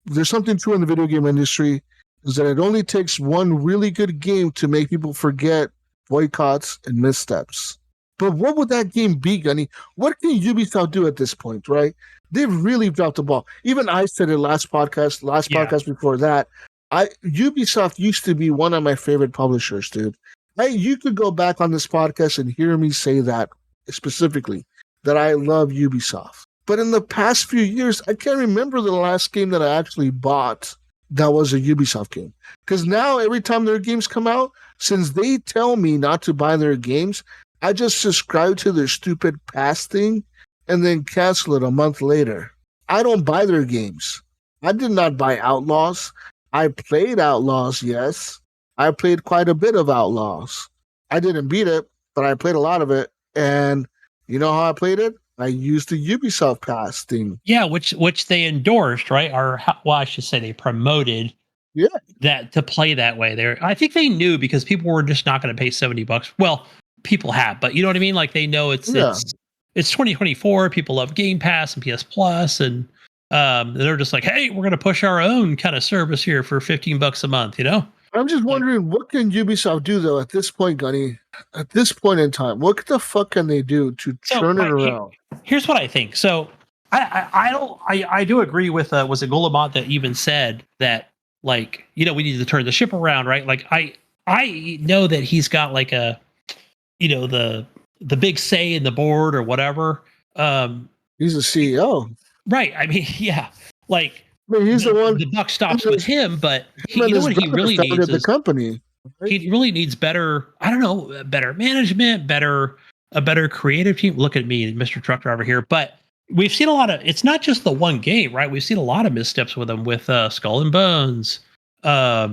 there's something true in the video game industry, is that it only takes one really good game to make people forget boycotts and missteps. But what would that game be, Gunny? What can Ubisoft do at this point, right? They've really dropped the ball. Even I said it last podcast before that. Ubisoft used to be one of my favorite publishers, dude. You could go back on this podcast and hear me say that specifically, that I love Ubisoft. But in the past few years, I can't remember the last game that I actually bought that was a Ubisoft game. Because now every time their games come out, since they tell me not to buy their games, I just subscribe to their stupid pass thing and then cancel it a month later. I don't buy their games. I did not buy Outlaws. I played Outlaws, yes. I played quite a bit of Outlaws. I didn't beat it, but I played a lot of it. And you know how I played it? I used the Ubisoft Pass thing. Yeah, which they endorsed, right? Or I should say they promoted. Yeah. That to play that way. There, I think they knew because people were just not going to pay $70. Well, people have, but you know what I mean? Like they know it's 2024. People love Game Pass and PS Plus, and They're just like, hey, we're gonna push our own kind of service here for $15 a month, you know? I'm just wondering, what can Ubisoft do though at this point, Gunny? At this point in time, what the fuck can they do to So turn it around? here's what I think. So I do agree with was it Golemont that even said that, like, you know, we need to turn the ship around, right? Like I know that he's got like a, you know, the big say in the board or whatever. He's a CEO. Right. I mean, yeah. Like, I mean, he's the one. the buck stops with him, but Him and you know his what he brother really founded needs the is company. Right? he really needs better, I don't know, better management, a better creative team. Look at me, Mr. Truck Driver here. But we've seen a lot of, it's not just the one game, right? We've seen a lot of missteps with them with Skull and Bones. Yeah,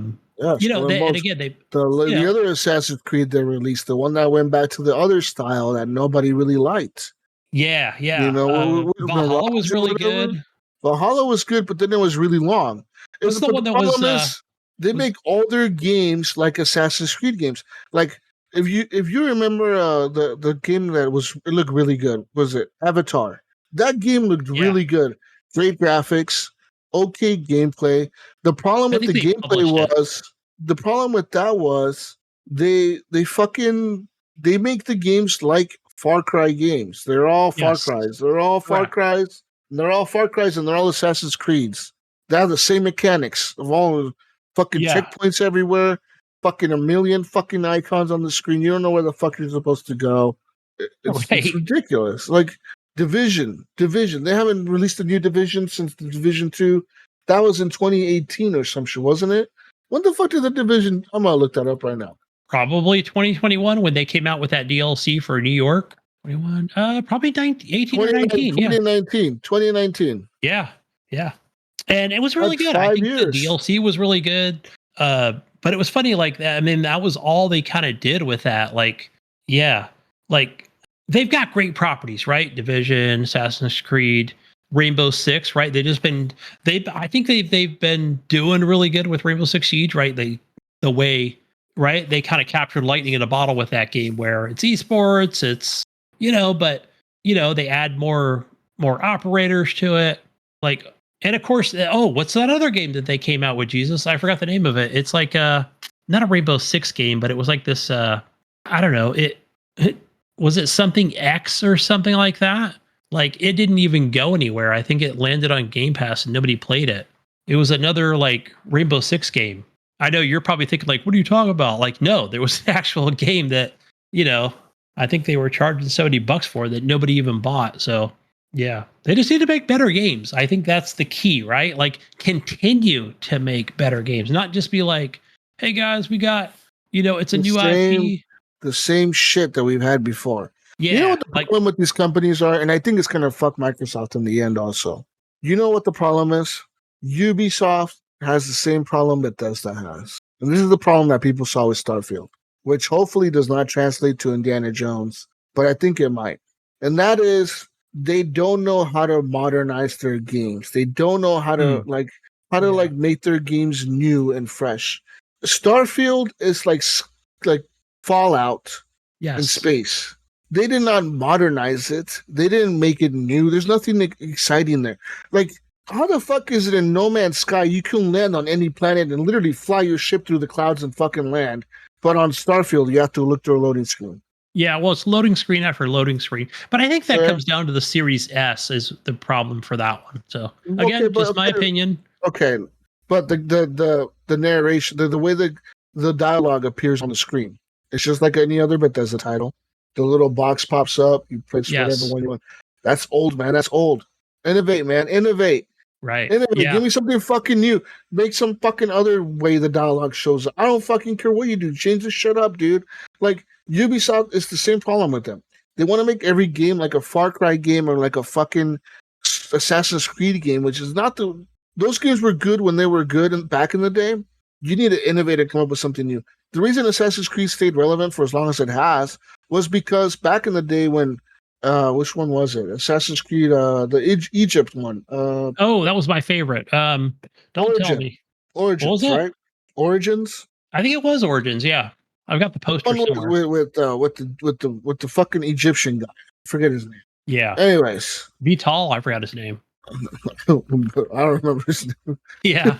You know, Skull and and Bones. again, they, The other Assassin's Creed they released, the one that went back to the other style that nobody really liked. yeah. You know, Valhalla was Mirage or really whatever. good. Valhalla was good, but then it was really long. What's the But one the that was, problem is they make all their games like Assassin's Creed games. Like if you remember the game that it looked really good, was it Avatar? That game looked really good. Great graphics, okay gameplay. The problem I with the think they gameplay published it. was the problem with that was they make the games like Far Cry games. They're all Far Yes. Cries. They're all Far Correct. Cries. And they're all Far Cries and they're all Assassin's Creeds. They have the same mechanics of all fucking checkpoints everywhere, fucking a million fucking icons on the screen. You don't know where the fuck you're supposed to go. It's ridiculous. Like Division. They haven't released a new Division since the Division 2. That was in 2018 or some shit, wasn't it? When the fuck did the Division? I'm gonna look that up right now. Probably 2021 when they came out with that DLC for New York. 21, probably 18 or 19. 2019. Yeah. And it was really That's good. I 5 think years. the DLC was really good. But it was funny, like that. I mean, that was all they kind of did with that. Like, yeah, like they've got great properties, right? Division, Assassin's Creed, Rainbow Six, right? I think they've been doing really good with Rainbow Six Siege, right? The way, right? They kind of captured lightning in a bottle with that game where it's esports, it's, you know, but you know, they add more operators to it. Like, and of course, what's that other game that they came out with, Jesus? I forgot the name of it. It's like not a Rainbow Six game, but it was like this I don't know, it was it something X or something like that? Like it didn't even go anywhere. I think it landed on Game Pass and nobody played it. It was another like Rainbow Six game. I know you're probably thinking like, what are you talking about? Like, no, there was an actual game that, you know, I think they were charging $70 for that nobody even bought. So yeah, they just need to make better games. I think that's the key, right? Like continue to make better games, not just be like, hey guys, we got, you know, it's a new IP. The same shit that we've had before. Yeah. You know what the problem with these companies are? And I think it's going to fuck Microsoft in the end also. You know what the problem is? Ubisoft has the same problem Bethesda has. And this is the problem that people saw with Starfield, which hopefully does not translate to Indiana Jones, but I think it might. And that is they don't know how to modernize their games. They don't know how to make their games new and fresh. Starfield is like Fallout in space. They did not modernize it. They didn't make it new. There's nothing exciting there. Like, how the fuck is it in No Man's Sky you can land on any planet and literally fly your ship through the clouds and fucking land, but on Starfield you have to look through a loading screen? Yeah, well, it's loading screen after loading screen. But I think that comes down to the Series S is the problem for that one. So again, just my opinion. Okay, but the narration, the way the dialogue appears on the screen, it's just like any other Bethesda title. The little box pops up, you place whatever one you want. That's old, man. That's old. Innovate, man. Innovate. Right. Innovate. Yeah. Give me something fucking new. Make some fucking other way the dialogue shows up. I don't fucking care what you do. Change the shit up, dude. Like, Ubisoft is the same problem with them. They want to make every game like a Far Cry game or like a fucking Assassin's Creed game, which is not those games were good when they were good back in the day. You need to innovate and come up with something new. The reason Assassin's Creed stayed relevant for as long as it has was because back in the day when which one was it? Assassin's Creed, the Egypt one. That was my favorite. Don't tell me. Origins, right? Origins. I think it was Origins. Yeah, I've got the poster somewhere. With the fucking Egyptian guy. I forget his name. Yeah. Anyways, Vital, I forgot his name. I don't remember his name. Yeah.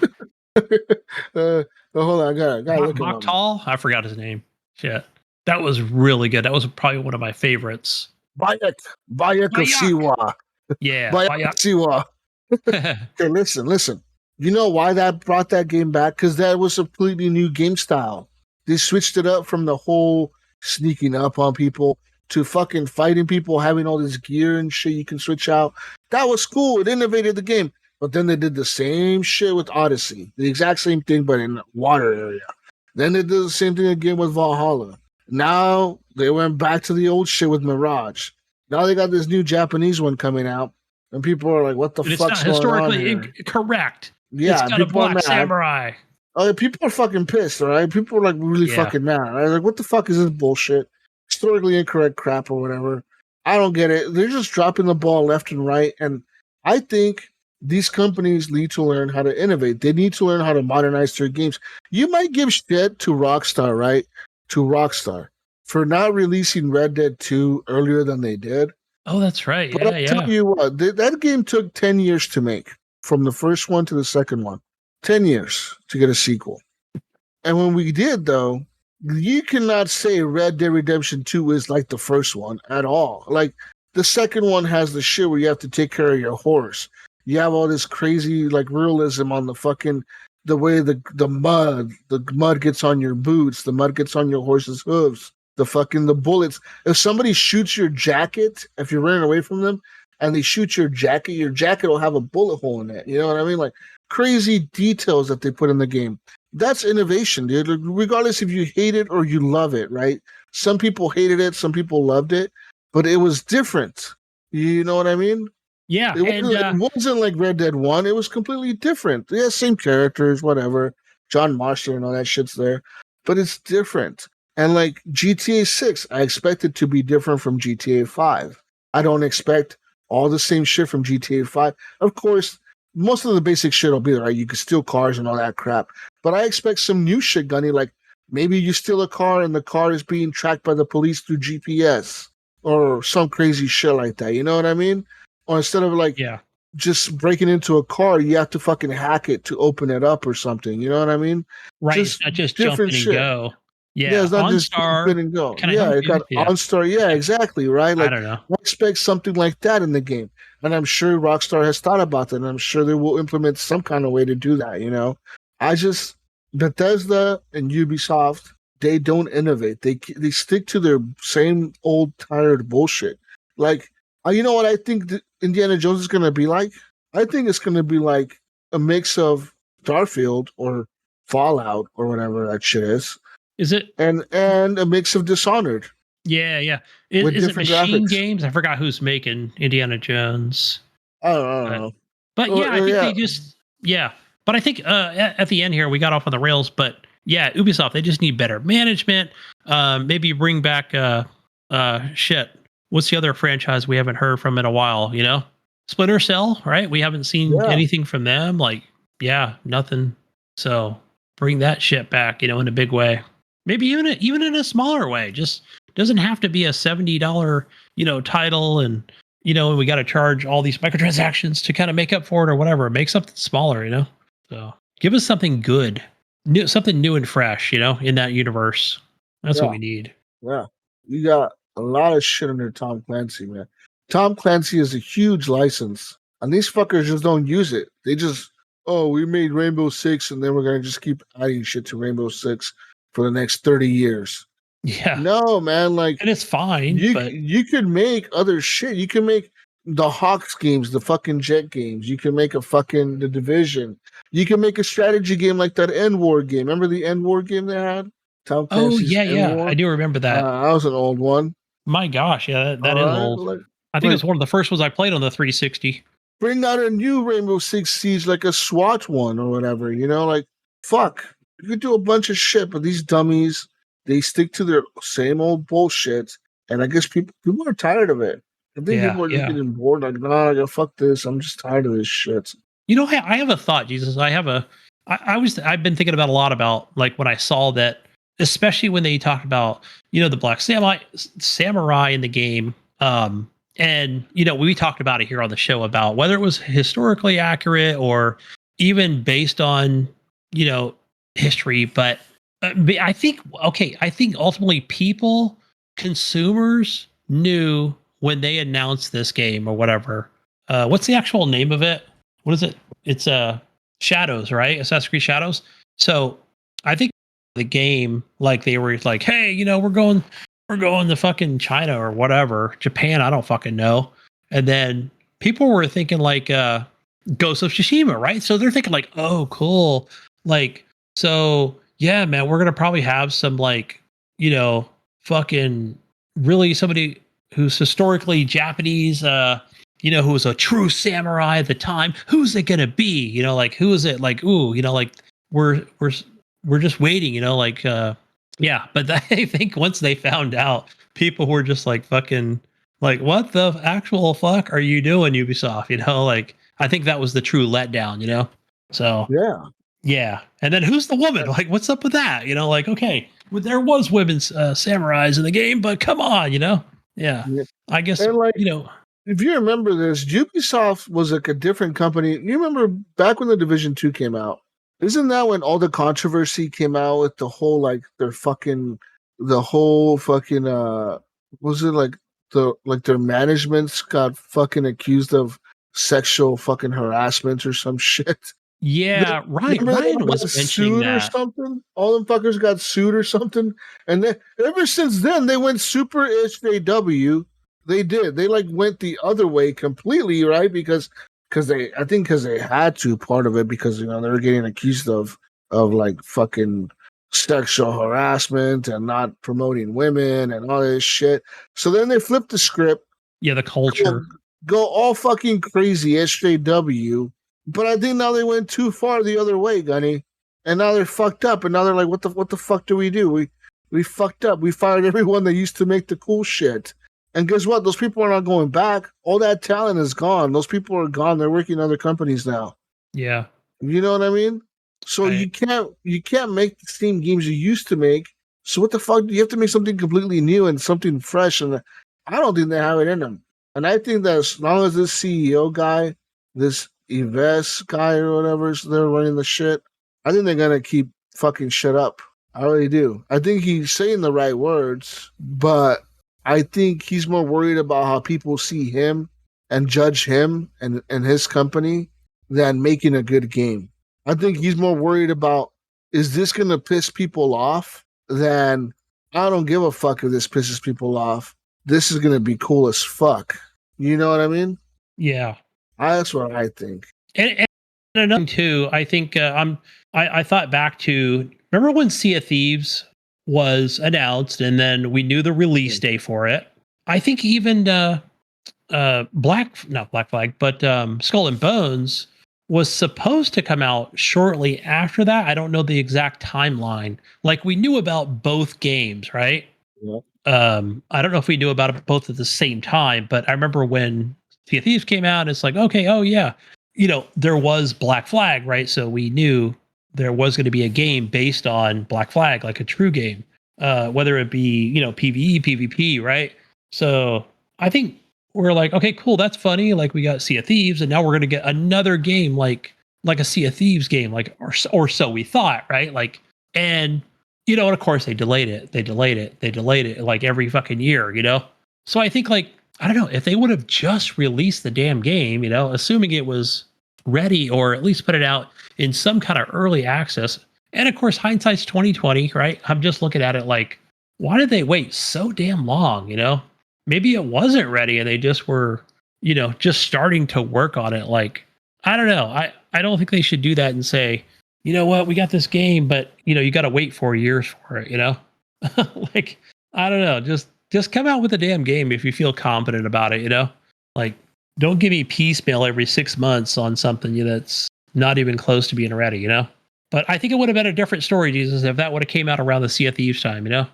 But hold on, I gotta look him up. Mocktal? I forgot his name. Shit. That was really good. That was probably one of my favorites. Bayek Bayak. Siwa. Yeah. Bayek Bayak. Siwa. Okay, listen. You know why that brought that game back? Because that was a completely new game style. They switched it up from the whole sneaking up on people to fucking fighting people, having all this gear and shit you can switch out. That was cool. It innovated the game. But then they did the same shit with Odyssey. The exact same thing, but in the water area. Then they did the same thing again with Valhalla. Now they went back to the old shit with Mirage. Now they got this new Japanese one coming out. And people are like, what the It's fuck's not going on historically here? correct. Yeah, it's got a people are black mad. samurai. Oh, people are fucking pissed, all right? People are like really Yeah. fucking mad. Right? Like, what the fuck is this bullshit? Historically incorrect crap or whatever. I don't get it. They're just dropping the ball left and right. And I think these companies need to learn how to innovate. They need to learn how to modernize their games. You might give shit to Rockstar, right? To Rockstar for not releasing Red Dead 2 earlier than they did. Oh, that's right. But Yeah, I'll yeah. tell you what, that game took 10 years to make, from the first one to the second one. 10 years to get a sequel. And when we did, though, you cannot say Red Dead Redemption 2 is like the first one at all. Like, the second one has the shit where you have to take care of your horse. You have all this crazy, like, realism on the fucking, the way the mud gets on your boots, the mud gets on your horse's hooves, the bullets. If somebody shoots your jacket, if you're running away from them, and they shoot your jacket will have a bullet hole in it. You know what I mean? Like, crazy details that they put in the game. That's innovation, dude. Regardless if you hate it or you love it, right? Some people hated it, some people loved it, but it was different. You know what I mean? Yeah. It wasn't like Red Dead 1. It was completely different. Yeah, same characters, whatever. John Marshall and all that shit's there, but it's different. And like GTA 6, I expect it to be different from GTA 5. I don't expect all the same shit from GTA 5. Of course, most of the basic shit will be there, right? You can steal cars and all that crap. But I expect some new shit, Gunny, like maybe you steal a car and the car is being tracked by the police through GPS or some crazy shit like that. You know what I mean? Or instead of like just breaking into a car, you have to fucking hack it to open it up or something. You know what I mean? Right. It's not just jump in and go. Yeah, it's not just OnStar. jump in and go. Can I Yeah, help it you? got OnStar. Yeah, exactly. Right. Like, I don't know. I expect something like that in the game, and I'm sure Rockstar has thought about that, and I'm sure they will implement some kind of way to do that. You know, Bethesda and Ubisoft, they don't innovate. They stick to their same old tired bullshit. Like, you know what I think Indiana Jones is going to be like? I think it's going to be like a mix of Starfield or Fallout or whatever that shit is. Is it? And a mix of Dishonored. Yeah, yeah. Is it Machine Games? I forgot who's making Indiana Jones. I don't know. But yeah, I think they just But I think at the end here we got off on the rails. But yeah, Ubisoft, they just need better management. Maybe bring back shit. What's the other franchise we haven't heard from in a while? You know, Splinter Cell, right? We haven't seen anything from them. Like, nothing. So bring that shit back, you know, in a big way. Maybe even in a smaller way. Just doesn't have to be a $70, title, and we got to charge all these microtransactions to kind of make up for it or whatever. Make something smaller, So give us something good, something new and fresh, in that universe. That's what we need. Yeah, you got a lot of shit under Tom Clancy, man. Tom Clancy is a huge license, and these fuckers just don't use it. They just, we made Rainbow Six, and then we're gonna just keep adding shit to Rainbow Six for the next 30 years. Yeah. No, man, like, and it's fine. You could make other shit. You can make the Hawks games, the fucking Jet games. You can make The Division. You can make a strategy game like that End War game. Remember the End War game they had? Tom Clancy's End War? I do remember that. That was an old one. My gosh, yeah, that is old. I think it was one of the first ones I played on the 360. Bring out a new Rainbow Six Siege, like a SWAT one or whatever, like, fuck. You could do a bunch of shit, but these dummies, they stick to their same old bullshit, and I guess people are tired of it. I think people are just getting bored, like, nah, fuck this, I'm just tired of this shit. I have a thought, Jesus. I've been thinking about a lot about, like, when I saw that, especially when they talked about, the black samurai in the game, And, we talked about it here on the show about whether it was historically accurate or even based on, history. But I think ultimately consumers knew when they announced this game or whatever. What's the actual name of it? What is it? It's Shadows, right? Assassin's Creed Shadows. So I think the game, like they were like, hey, we're going to fucking China or whatever, Japan, I don't fucking know. And then people were thinking like Ghost of Tsushima, right? So they're thinking like, oh, cool. Like, so yeah, man, we're gonna probably have some like, fucking really somebody who's historically Japanese, who was a true samurai at the time. Who's it gonna be? Like who is it? Like, ooh, like we're just waiting, like yeah, but I think once they found out, people were just like fucking like, what the actual fuck are you doing, Ubisoft? Like I think that was the true letdown, So Yeah. yeah, and then who's the woman? Like, what's up with that? Like okay, well, there was women's samurais in the game, but come on, Yeah, Yeah. I guess And like, if you remember this, Ubisoft was like a different company. You remember back when the Division 2 came out? Isn't that when all the controversy came out with the whole like the whole fucking was it like their managements got fucking accused of sexual fucking harassment or some shit? Yeah, right. Remember they Ryan all got was mentioning sued or that. something? All them fuckers got sued or something. And then ever since then, they went super SJW. They did. They like went the other way completely, right? Because they had to part of it because they were getting accused of like fucking sexual harassment and not promoting women and all this shit. So then they flipped the script, Yeah, the culture. go all fucking crazy SJW. But I think now they went too far the other way, Gunny, and now they're fucked up. And now they're like, what the fuck do? We fucked up. We fired everyone that used to make the cool shit. And guess what? Those people are not going back. All that talent is gone. Those people are gone. They're working in other companies now. Yeah. You know what I mean? So Right. you can't make the same games you used to make. So what the fuck? You have to make something completely new and something fresh. And I don't think they have it in them. And I think that as long as this CEO guy, this Yves guy or whatever, they're running the shit, I think they're gonna keep fucking shit up. I really do. I think he's saying the right words, but I think he's more worried about how people see him and judge him and his company than making a good game. I think he's more worried about, is this going to piss people off, than I don't give a fuck if this pisses people off. This is going to be cool as fuck. You know what I mean? Yeah. That's what I think. And another thing too, I think I thought back to, remember when Sea of Thieves was announced and then we knew the release day for it. I think even not Black Flag, but Skull and Bones was supposed to come out shortly after that. I don't know the exact timeline. Like we knew about both games, right? Yeah. I don't know if we knew about it both at the same time, but I remember when Sea of Thieves came out, it's like, okay, oh yeah, there was Black Flag, right? So we knew there was going to be a game based on Black Flag, like a true game, whether it be, PvE, PvP, right? So I think we're like, okay, cool, that's funny. Like we got Sea of Thieves, and now we're going to get another game like a Sea of Thieves game, like or so we thought, right? Like, and and of course they delayed it like every fucking year. So I think like, I don't know, if they would have just released the damn game, assuming it was ready or at least put it out in some kind of early access. And of course, hindsight's 2020, right? I'm just looking at it like, why did they wait so damn long? Maybe it wasn't ready and they just were, just starting to work on it. Like, I don't know. I don't think they should do that and say, you know what, we got this game, but you got to wait 4 years for it, like, I don't know, just come out with a damn game if you feel confident about it, like, don't give me piecemeal every 6 months on something that's not even close to being ready, but I think it would have been a different story, Jesus, if that would have came out around the Sea of Thieves time, Yeah,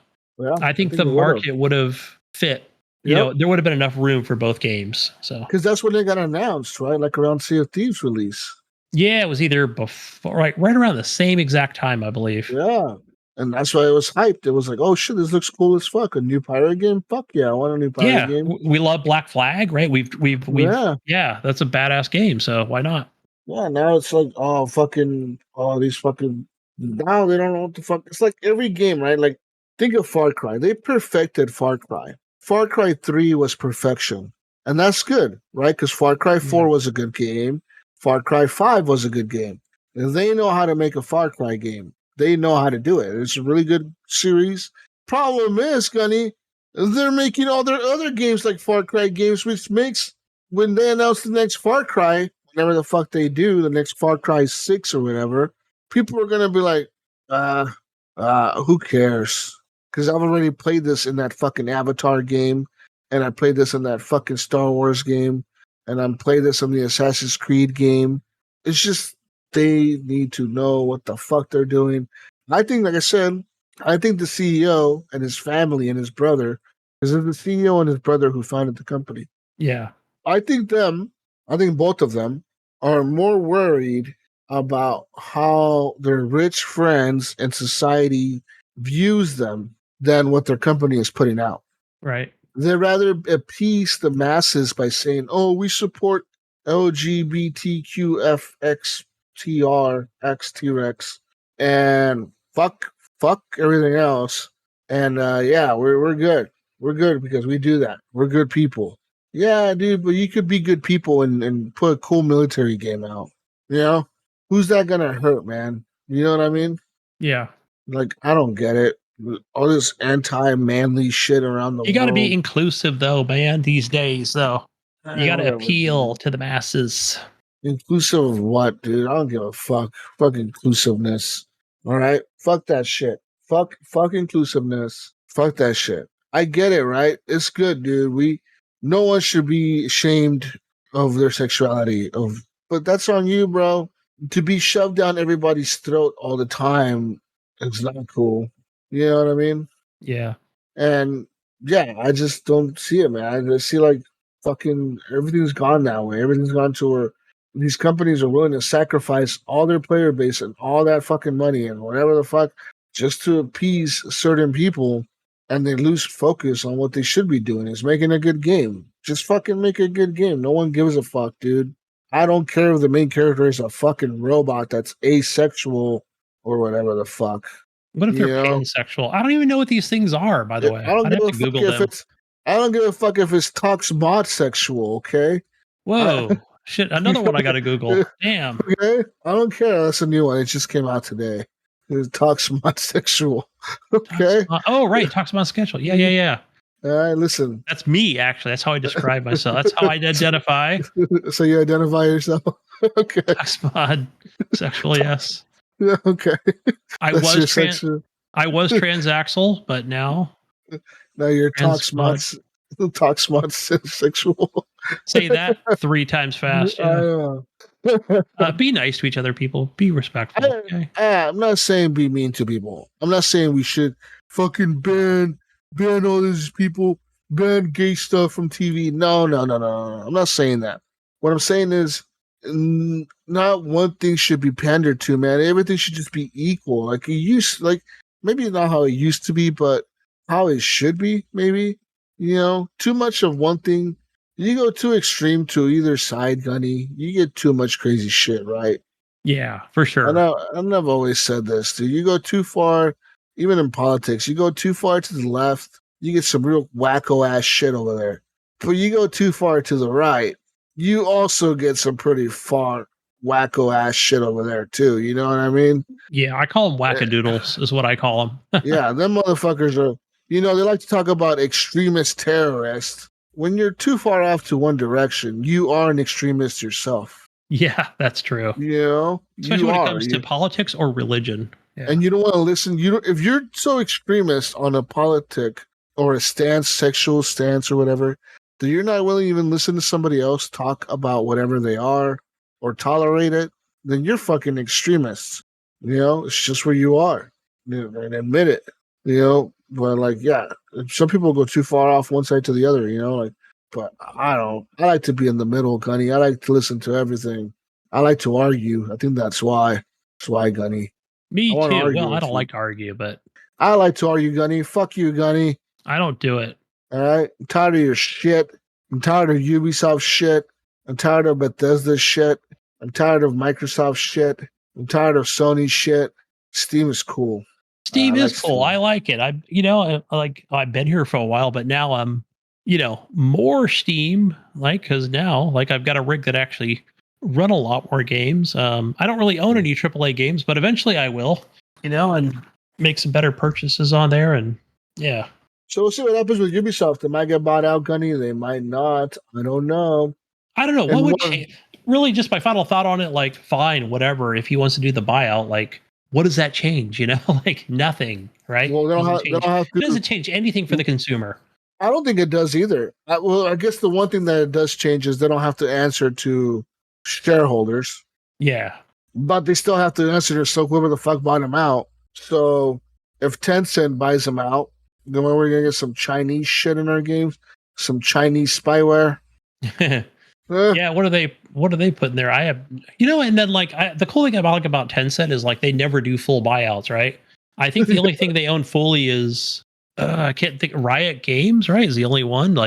I think the market would have fit. There would have been enough room for both games. So because that's when they got announced, right? Like around Sea of Thieves release. Yeah, it was either before, right around the same exact time, I believe. Yeah. And that's why it was hyped. It was like, oh shit, this looks cool as fuck. A new pirate game? Fuck yeah, I want a new pirate Yeah, game. we love Black Flag, right? We've Yeah. yeah, that's a badass game. So why not? Yeah, now it's like, these fucking, now they don't know what the fuck. It's like every game, right? Like, think of Far Cry. They perfected Far Cry. Far Cry 3 was perfection. And that's good, right? Because Far Cry 4 was a good game. Far Cry 5 was a good game. And they know how to make a Far Cry game. They know how to do it. It's a really good series. Problem is, Gunny, they're making all their other games like Far Cry games, which makes, when they announce the next Far Cry, whatever the fuck they do, the next Far Cry 6 or whatever, people are going to be like, who cares? Because I've already played this in that fucking Avatar game, and I played this in that fucking Star Wars game, and I'm playing this in the Assassin's Creed game. It's just, they need to know what the fuck they're doing. I think, like I said, I think the CEO and his family and his brother, because it's the CEO and his brother who founded the company. Yeah. I think both of them are more worried about how their rich friends and society views them than what their company is putting out. Right. They'd rather appease the masses by saying, oh, we support LGBTQFXTR, X-T-Rex, and fuck everything else. And yeah, we're good. We're good because we do that. We're good people. Yeah, dude, but you could be good people and put a cool military game out. You know? Who's that gonna hurt, man? You know what I mean? Yeah. Like, I don't get it. All this anti-manly shit around the You got to be world. inclusive, though, man. These days, though, you got to Whatever, appeal dude. to the masses. Inclusive of what, dude? I don't give a fuck. Fuck inclusiveness. All right? Fuck that shit. Fuck inclusiveness. Fuck that shit. I get it, right? It's good, dude. No one should be ashamed of their sexuality. But that's on you, bro. To be shoved down everybody's throat all the time is not cool. You know what I mean? Yeah. And yeah, I just don't see it, man. I just see like fucking everything's gone that way. Everything's gone to where these companies are willing to sacrifice all their player base and all that fucking money and whatever the fuck just to appease certain people, and they lose focus on what they should be doing is making a good game. Just fucking make a good game. No one gives a fuck, dude. I don't care if the main character is a fucking robot that's asexual or whatever the fuck. What if You they're know? pansexual? I don't even know what these things are, by the way. I don't I'd give have a to fuck Google if them. it's Toxxx Mod sexual, okay? Whoa. Shit. Another one I got to Google. Damn. Okay? I don't care. That's a new one. It just came out today. It's Toxxx Mod sexual. Okay? Oh, right. Talks about schedule. Yeah. Yeah. Yeah. All right, listen. That's me, actually. That's how I describe myself. That's how I identify. So you identify yourself? Okay. Mod sexual, yes. Yeah, okay. I That's your was sexual. I was transaxle, but now Now you're trans Toxxx Mod sexual. say that 3 times fast. Yeah. know. Be nice to each other, people. Be respectful. Okay. I'm not saying be mean to people. I'm not saying we should fucking ban all these people, ban gay stuff from TV. No. I'm not saying that. What I'm saying is, not one thing should be pandered to, man. Everything should just be equal. Like maybe not how it used to be, but how it should be. Maybe, too much of one thing. You go too extreme to either side, Gunny. You get too much crazy shit, right? Yeah, for sure. And I've always said this, dude. You go too far, even in politics, you go too far to the left, you get some real wacko ass shit over there. But you go too far to the right, you also get some pretty far wacko ass shit over there too. You know what I mean? Yeah, I call them wackadoodles, is what I call them. Yeah, them motherfuckers are, they like to talk about extremist terrorists. When you're too far off to one direction, you are an extremist yourself. Yeah, that's true. You Especially when it are. comes to politics or religion. Yeah. And you don't want to listen. If you're so extremist on a politic or a sexual stance or whatever, that you're not willing to even listen to somebody else talk about whatever they are or tolerate it, then you're fucking extremists. It's just where you are. And admit it. But yeah, some people go too far off one side to the other, but I don't. I like to be in the middle, Gunny. I like to listen to everything. I like to argue. I think that's why. That's why, Gunny. Me want to too. argue Well, I with don't you. like to argue, but I like to argue, Gunny. Fuck you, Gunny. I don't do it. All right. I'm tired of your shit. I'm tired of Ubisoft shit. I'm tired of Bethesda shit. I'm tired of Microsoft shit. I'm tired of Sony shit. Steam is cool. I Steam is like cool. Steam. I like it. I've been here for a while, but now I'm, more Steam, because now, I've got a rig that actually run a lot more games. I don't really own any AAA games, but eventually I will, and make some better purchases on there. And yeah, So we'll see what happens with Ubisoft. They might get bought out, Gunny. They might not. I don't know. I don't know what And would one, change. Really, just my final thought on it. Fine, whatever. If he wants to do the buyout, what does that change? Nothing, right? well, they don't have It to. doesn't change anything for the consumer. I don't think it does either. I guess the one thing that it does change is they don't have to answer to shareholders, Yeah. but they still have to answer to whoever the fuck bought them out. So if Tencent buys them out, then we're gonna get some Chinese shit in our games, some Chinese spyware. Yeah, what are they putting there? I have, and then the cool thing about Tencent is they never do full buyouts, right? I think the only thing they own fully is I can't think, Riot Games, right? Is the only one.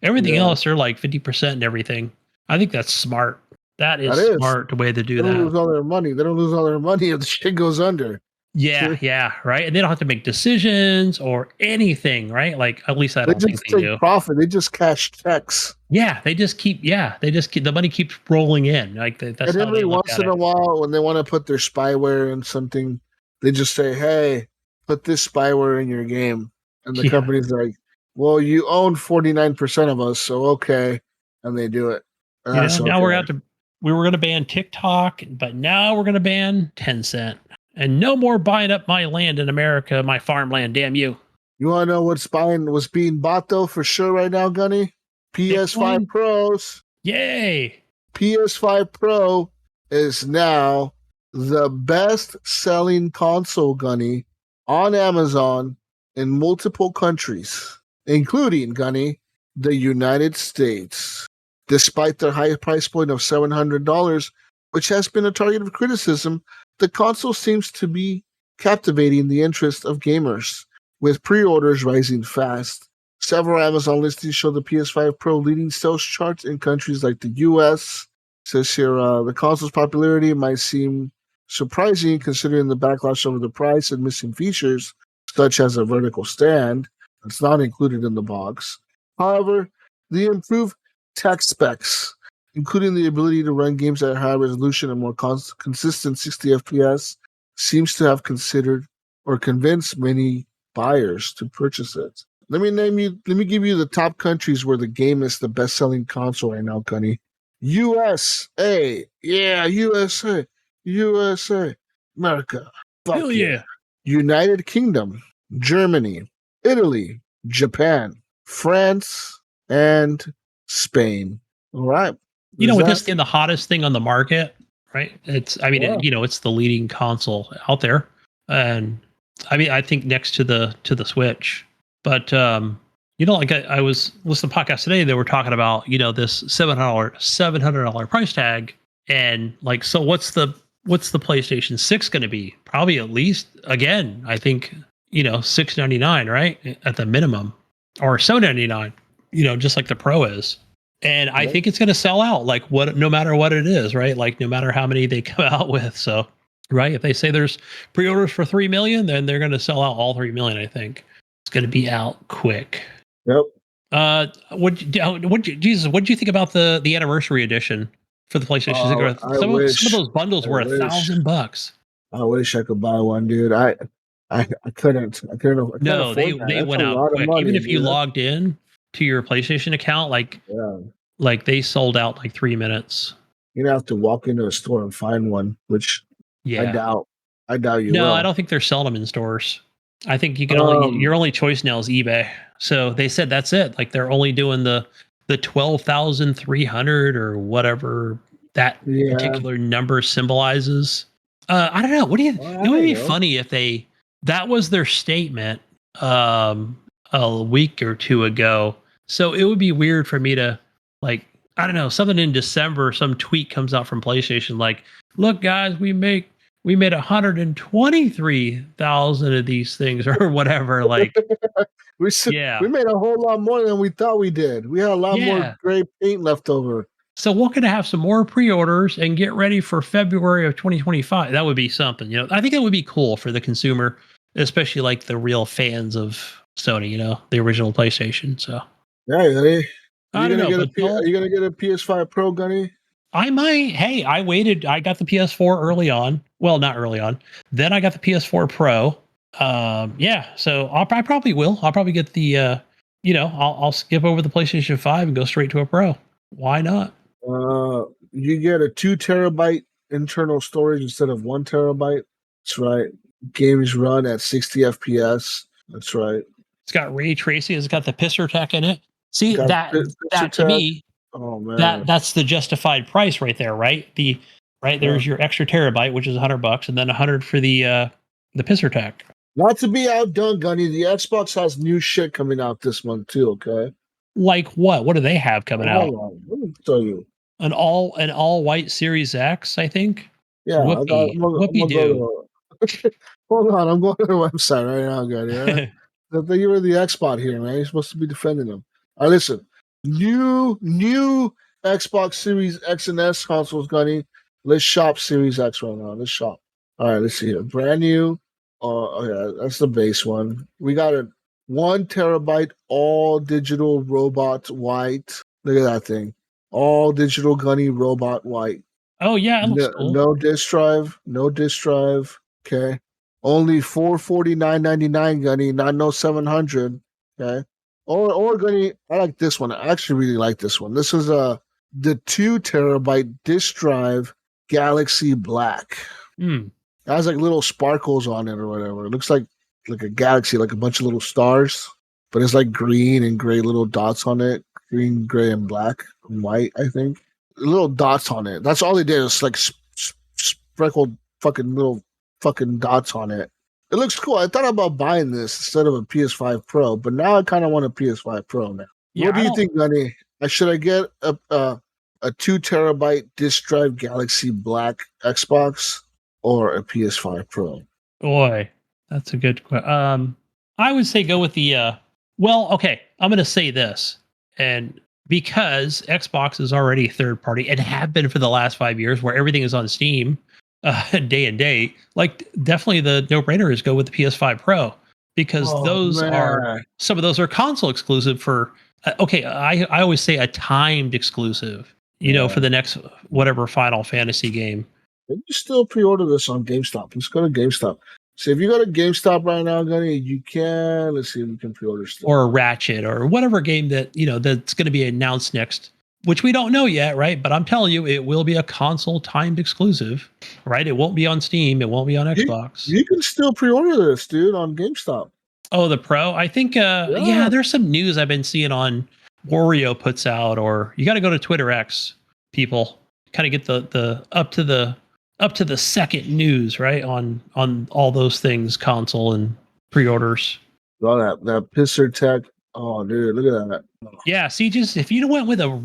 Everything else they're 50% and everything. I think that's smart. That is smart, the way to do They that. don't lose all their money. They don't lose all their money if the shit goes under. Yeah, right. And they don't have to make decisions or anything, right? At least I don't think they do. Profit. They just cash checks. Yeah, they just keep the money keeps rolling in. That's and how every they look once at in it. a while, when they want to put their spyware in something, they just say, "Hey, put this spyware in your game," and the company's like, "Well, you own 49% of us, so okay," and they do it. Now we were going to ban TikTok, but now we're going to ban Tencent, and no more buying up my land in America, my farmland. Damn you! You want to know what's being bought though for sure right now, Gunny? PS5 Bitcoin? Pros. Yay! PS5 Pro is now the best-selling console, Gunny, on Amazon in multiple countries, including, Gunny, the United States. Despite their high price point of $700, which has been a target of criticism, the console seems to be captivating the interest of gamers, with pre-orders rising fast. Several Amazon listings show the PS5 Pro leading sales charts in countries like the US. It says here, the console's popularity might seem surprising considering the backlash over the price and missing features, such as a vertical stand. That's not included in the box. However, the improved tech specs, including the ability to run games at high resolution and more consistent 60 FPS, seems to have considered or convinced many buyers to purchase it. Let me give you the top countries where the game is the best-selling console right now, Gunny. USA. Yeah, USA. USA. America. Fuck Hell yeah! United Kingdom, Germany, Italy, Japan, France, and Spain. All right. With this being the hottest thing on the market, right? It's it's the leading console out there, and I think next to the Switch. But I was listening to a podcast today. They were talking about this $700 price tag, and so what's the PlayStation 6 going to be? Probably at least, again, I think $699, right, at the minimum, or $799. Just like the Pro is. And I think it's going to sell out no matter what it is, right? No matter how many they come out with. So, right. If they say there's pre-orders for 3 million, then they're going to sell out all 3 million. I think it's going to be out quick. Yep. What'd you think about the anniversary edition for the PlayStation 6? Some of those bundles were $1,000. I wish I could buy one, dude. I couldn't. No, they went out quick. Even if you logged in to your PlayStation account, they sold out 3 minutes. You'd have to walk into a store and find one, which I doubt you will. No, I don't think they're selling them in stores. I think you can your only choice now is eBay. So they said that's it. They're only doing the 12,300 or whatever that particular number symbolizes. I don't know. What do you? It would be funny if that was their statement a week or two ago. So it would be weird for me to I don't know, something in December, some tweet comes out from PlayStation look guys, we make we made 123,000 of these things or whatever. Like, we yeah, made a whole lot more than we thought we did. We had a lot more yeah. gray paint left over. So we're going to have some more pre-orders and get ready for February of 2025. That would be something, I think that would be cool for the consumer, especially like the real fans of Sony, the original PlayStation. So Yeah, Gunny. I don't know, but Are you gonna get a PS5 Pro, Gunny? I might. Hey, I waited. I got the PS4 early on. Well, not early on. Then I got the PS4 Pro. Yeah. So I probably will. I'll probably get the. I'll skip over the PlayStation 5 and go straight to a Pro. Why not? You get a 2 terabyte internal storage instead of 1 terabyte. That's right. Games run at 60 FPS. That's right. It's got ray tracing. It's got the pisser tech in it. See Got that picture to tech. me, Oh man, that's the justified price right there, right? There's your extra terabyte, which is $100, and then 100 for the pisser tech. Not to be outdone, Gunny. The Xbox has new shit coming out this month too. Okay. Like what? What do they have coming out? Hold on. Let me tell you. An all white Series X, I think. Yeah, I'm Whoopie gonna do. Hold on, I'm going to the website right now, Gunny. All right? You were the Xbot here, man. You're supposed to be defending them. All right, listen. New Xbox Series X and S consoles, Gunny. Let's shop Series X right now. Let's shop. All right, let's see here. Brand new. Oh yeah, that's the base one. We got a 1 terabyte all digital robot white. Look at that thing. All digital Gunny robot white. Oh yeah, it looks cool. No disk drive. No disk drive. Okay. Only $449.99, Gunny, not no 700. Okay. Or Gunny, I like this one. I actually really like this one. This is the 2 terabyte disk drive Galaxy Black. Mm. It has like little sparkles on it or whatever. It looks like a galaxy, like a bunch of little stars, but it's like green and gray little dots on it. Green, gray, and black and white, I think. Little dots on it. That's all they did. It's like speckled fucking little fucking dots on it. It looks cool. I thought about buying this instead of a PS5 Pro, but now I kind of want a PS5 Pro now. Yeah, what do you think, Gunny? Should I get a 2 terabyte disk drive Galaxy Black Xbox or a PS5 Pro? Boy, that's a good question. I would say go with the. Well, okay. I'm going to say this, and because Xbox is already third party and have been for the last 5 years, where everything is on Steam. Day and date, like definitely the no-brainer is go with the PS5 Pro because some of those are console exclusive for I always say a timed exclusive, for the next whatever Final Fantasy game. You still pre-order this on GameStop. Let's go to GameStop. So if you go to GameStop right now, Gunny, you can let's see if you can pre-order stuff. Or Ratchet or whatever game that that's going to be announced next. Which we don't know yet, right? But I'm telling you, it will be a console timed exclusive, right? It won't be on Steam. It won't be on Xbox. You can still pre-order this, dude, on GameStop. Oh, the Pro? I think, yeah, there's some news I've been seeing on Wario puts out, or you got to go to Twitter X, people. Kind of get the up to the second news, right? On all those things, console and pre-orders. Oh, that pisser tech. Oh, dude, look at that. Yeah, see, just if you went with a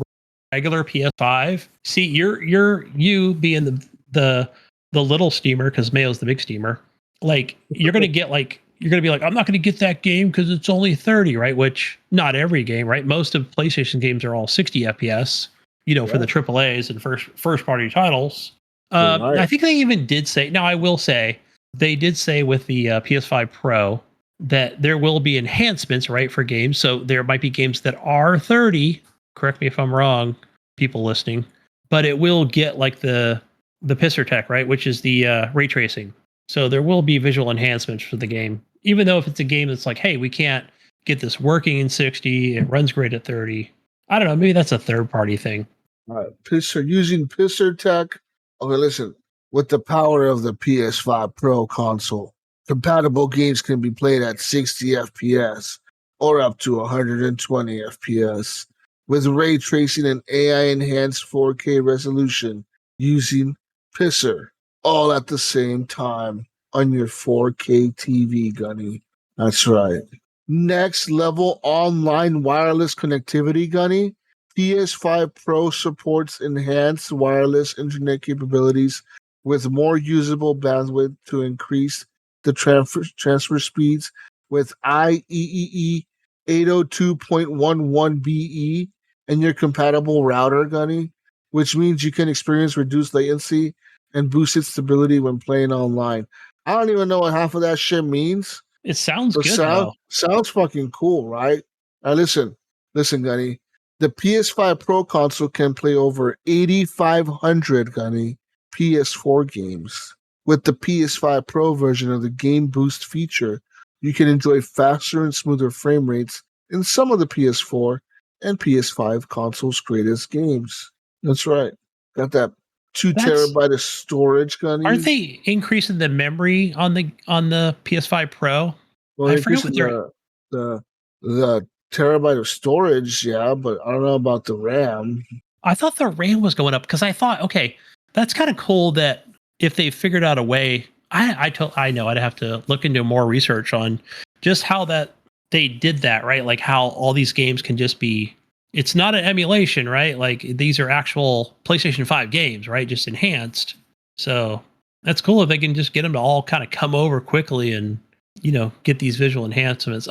regular PS5. See, you being the little steamer because Mayo's the big steamer. Like you're gonna be like, I'm not gonna get that game because it's only 30, right? Which not every game, right? Most of PlayStation games are all 60 FPS. For the AAAs and first party titles. Right. I think they even did say. Now I will say they did say with the PS5 Pro that there will be enhancements, right, for games. So there might be games that are 30. Correct me if I'm wrong, people listening, but it will get like the pisser tech, right, which is the ray tracing. So there will be visual enhancements for the game, even though if it's a game that's like, hey, we can't get this working in 60, it runs great at 30. I don't know, maybe that's a third party thing. All right, using pisser tech. Okay, listen, with the power of the PS5 Pro console, compatible games can be played at 60 FPS or up to 120 FPS. With ray tracing and AI-enhanced 4K resolution using pisser, all at the same time on your 4K TV, Gunny. That's right. Next level online wireless connectivity, Gunny. PS5 Pro supports enhanced wireless internet capabilities with more usable bandwidth to increase the transfer speeds with IEEE 802.11be and your compatible router, Gunny, which means you can experience reduced latency and boosted stability when playing online. I don't even know what half of that shit means, It sounds but good though. sounds fucking cool, right? Now listen, Gunny. The PS5 Pro console can play over 8,500, Gunny, PS4 games. With the PS5 Pro version of the Game Boost feature, you can enjoy faster and smoother frame rates in some of the PS4 and PS5 consoles' greatest games. That's right. Got that 2 That's terabyte of storage, Aren't Gunny. they increasing the memory on the PS5 Pro? Well, I forget increasing what they're. the terabyte of storage, yeah, but I don't know about the RAM. I thought the RAM was going up because I thought, okay, that's kind of cool that if they figured out a way. I know I'd have to look into more research on just how that they did that, right? Like how all these games can just be. It's not an emulation, right? Like these are actual PlayStation 5 games, right? Just enhanced. So that's cool if they can just get them to all kind of come over quickly and get these visual enhancements.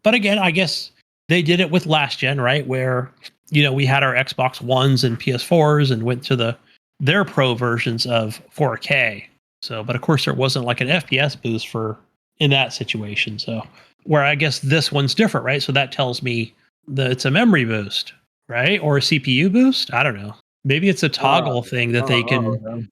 But again, I guess they did it with last gen, right? Where we had our Xbox Ones and PS4s and went to their pro versions of 4K. So, but of course, there wasn't like an FPS boost in that situation. So, where I guess this one's different, right? So that tells me that it's a memory boost, right? Or a CPU boost. I don't know. Maybe it's a toggle thing that they can, Man.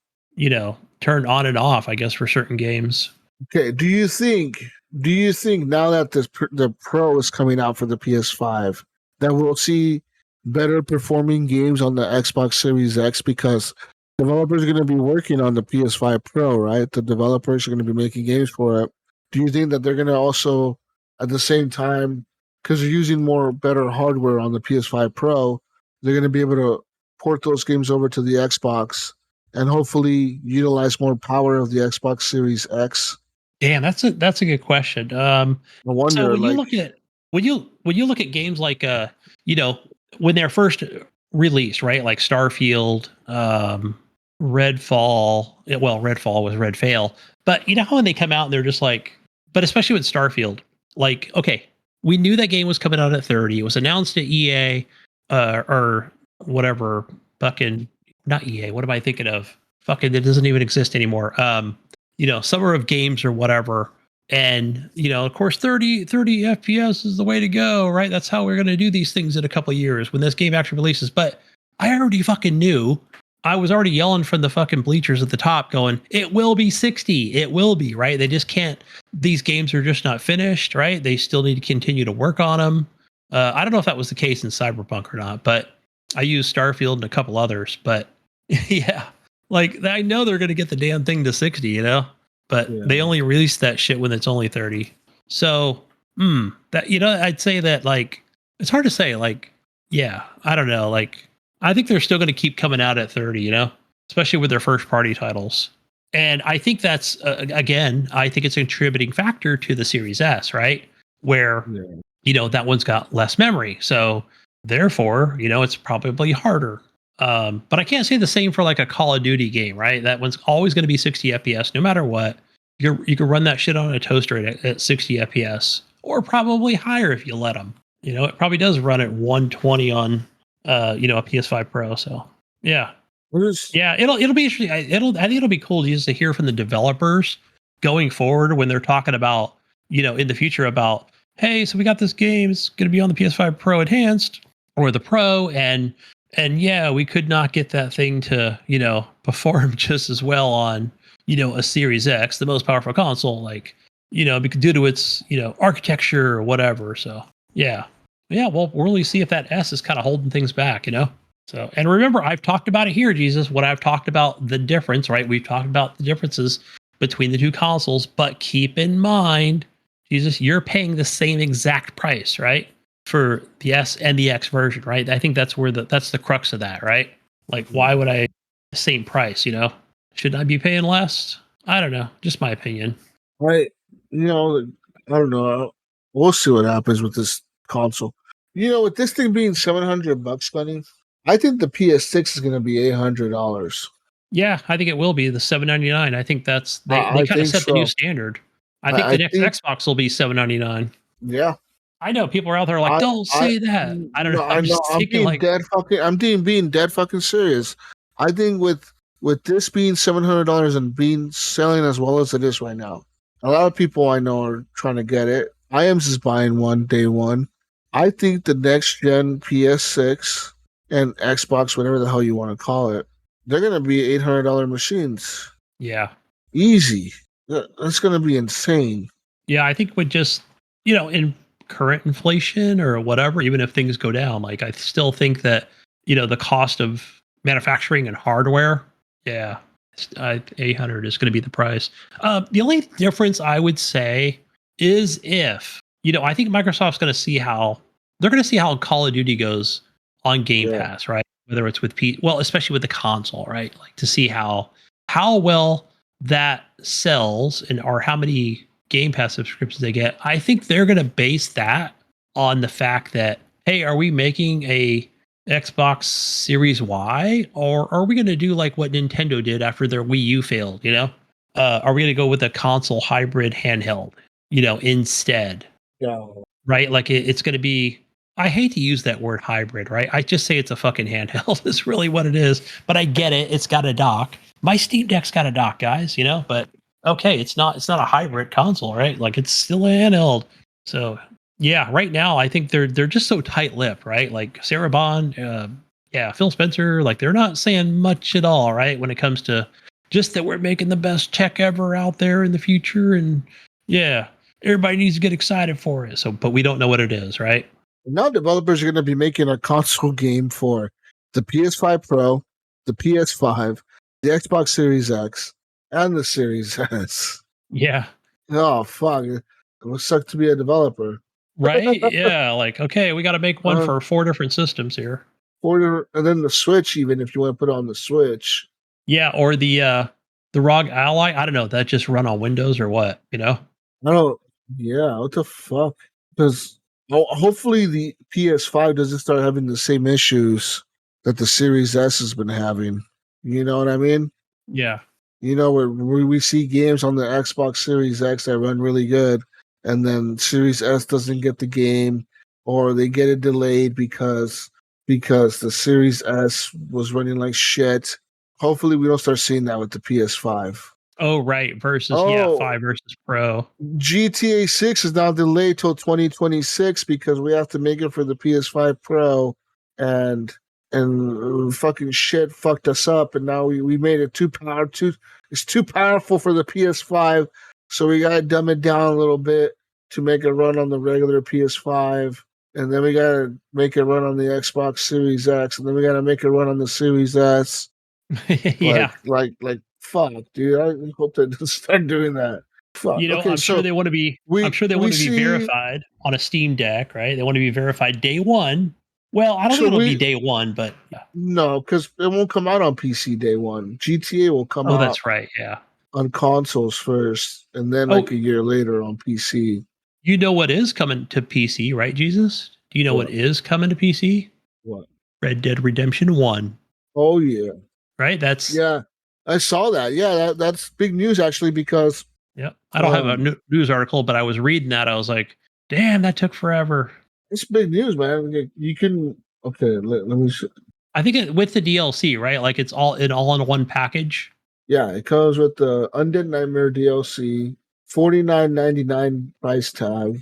turn on and off, I guess, for certain games. Okay, do you think now that the Pro is coming out for the PS5 that we'll see better performing games on the Xbox Series X because developers are going to be working on the PS5 Pro, right? The developers are going to be making games for it. Do you think that they're going to also at the same time because they're using better hardware on the PS5 Pro, they're going to be able to port those games over to the Xbox and hopefully utilize more power of the Xbox Series X? Damn, that's a good question. I So wonder, when you like, look at when you look at games like you know, when they're first released, right? Like Starfield, Redfall. Well, Redfall was Red Fail, but you know how when they come out and they're just like, but especially with Starfield, like, okay, we knew that game was coming out at 30. It was announced at EA, or whatever, fucking not EA. What am I thinking of? Fucking, it doesn't even exist anymore. Summer of Games or whatever. And, of course, 30 FPS is the way to go, right? That's how we're going to do these things in a couple of years when this game actually releases. But I already fucking knew. I was already yelling from the fucking bleachers at the top going, it will be 60. It will be, right? They just can't. These games are just not finished, right? They still need to continue to work on them. I don't know if that was the case in Cyberpunk or not, but I used Starfield and a couple others. But yeah, like I know they're going to get the damn thing to 60, but yeah. they only released that shit when it's only 30. So, that, I'd say that, like, it's hard to say, like, yeah, I don't know. Like, I think they're still going to keep coming out at 30, especially with their first party titles. And I think that's, again, I think it's a contributing factor to the Series S, right? Where, that one's got less memory. So therefore, it's probably harder. But I can't say the same for like a Call of Duty game, right? That one's always going to be 60 FPS no matter what. You can run that shit on a toaster at 60 FPS or probably higher if you let them. It probably does run at 120 on a PS5 Pro. So yeah, yeah, it'll be interesting. I think it'll be cool just to hear from the developers going forward when they're talking about in the future about, hey, so we got this game, it's going to be on the PS5 Pro Enhanced or the Pro, and yeah, we could not get that thing to perform just as well on a Series X, the most powerful console, like because due to its architecture or whatever. So yeah, well, we'll really see if that S is kind of holding things back, So, and remember, I've talked about it here, Jesus, when I've talked about the difference, right? We've talked about the differences between the two consoles, but keep in mind, Jesus, you're paying the same exact price, right? For the S and the X version, right? I think that's that's the crux of that, right? Like, why would I same price, Should I be paying less? I don't know. Just my opinion. Right. I don't know. We'll see what happens with this console. With this thing being $700, Bunny, I think the PS6 is going to be $800. Yeah, I think it will be the $7.99. I think that's they I kind of think set the new so. standard. I think I the next think, Xbox will be $7.99. yeah. I know people are out there like, don't I say that. I don't know. no, I I'm know. just thinking like, Being dead fucking serious. I think with this being $700 and being selling as well as it is right now, a lot of people I know are trying to get it. I am just buying one day one. I think the next gen PS6 and Xbox, whatever the hell you want to call it, they're gonna be $800 machines. yeah, Easy. That's gonna be insane. yeah. I think with just in current inflation or whatever, even if things go down, like I still think that the cost of manufacturing and hardware, yeah, 800 is going to be the price. The only difference I would say is if I think Microsoft's going to see how they're going to see how Call of Duty goes on Game Yeah. Pass, right? Whether it's with well, especially with the console, right? Like to see how well that sells and or how many Game Pass subscriptions they get. I think they're going to base that on the fact that, hey, are we making a Xbox Series Y, or are we going to do like what Nintendo did after their Wii U failed? Are we going to go with a console hybrid handheld? Instead, Yeah. right? Like it's going to be. I hate to use that word hybrid, right? I just say it's a fucking handheld. It's really what it is. But I get it. It's got a dock. My Steam Deck's got a dock, guys. But okay, it's not a hybrid console, right? Like it's still a handheld. So yeah, right now I think they're just so tight-lipped, right? Like Sarah Bond, yeah, Phil Spencer, like they're not saying much at all, right? When it comes to just that we're making the best tech ever out there in the future, and yeah, everybody needs to get excited for it. So, but we don't know what it is, right? Now developers are going to be making a console game for the PS5 Pro, the PS5, the Xbox Series X, and the Series S. Yeah. Oh fuck! It would suck to be a developer. Right? Yeah. Like, okay, we got to make one Uh, for 4 different systems here. and then the Switch, even if you want to put it on the Switch. Yeah, or the ROG Ally. I don't know. That just run on Windows or what? I don't. Yeah, what the fuck? Because hopefully the PS5 doesn't start having the same issues that the Series S has been having. You know what I mean? Yeah. Where we see games on the Xbox Series X that run really good, and then Series S doesn't get the game, or they get it delayed because the Series S was running like shit. Hopefully, we don't start seeing that with the PS5. Oh, right. Versus Oh, 5 versus Pro. GTA 6 is now delayed till 2026 because we have to make it for the PS5 Pro, and fucking shit fucked us up, and now we made it it's too powerful for the PS5, so we gotta dumb it down a little bit to make it run on the regular PS5, and then we gotta make it run on the Xbox Series X, and then we gotta make it run on the Series S. Yeah. Like fuck, dude. I hope they just start doing that. Fuck. Okay, I'm sure so they want to be see. verified on a Steam Deck, right? They want to be verified day one. Well, I don't think So it'll be we day one, but yeah. no, because it won't come out on PC day one. GTA will come Oh, out that's right. Yeah. on consoles first, and then Oh, like a year later on PC. you know what is coming to PC, right, Jesus? Do you know what What? is coming to PC? What? Red Dead Redemption 1, Oh yeah, right? That's yeah. I saw that. Yeah, that's big news actually because yeah. I don't have a um, news article, but I was reading that. I was like, damn, that took forever. it's big news, man. You can okay. Let me. I think with the DLC, right? Like it's all in one package. Yeah, it comes with the Undead Nightmare DLC, $49.99 price tag.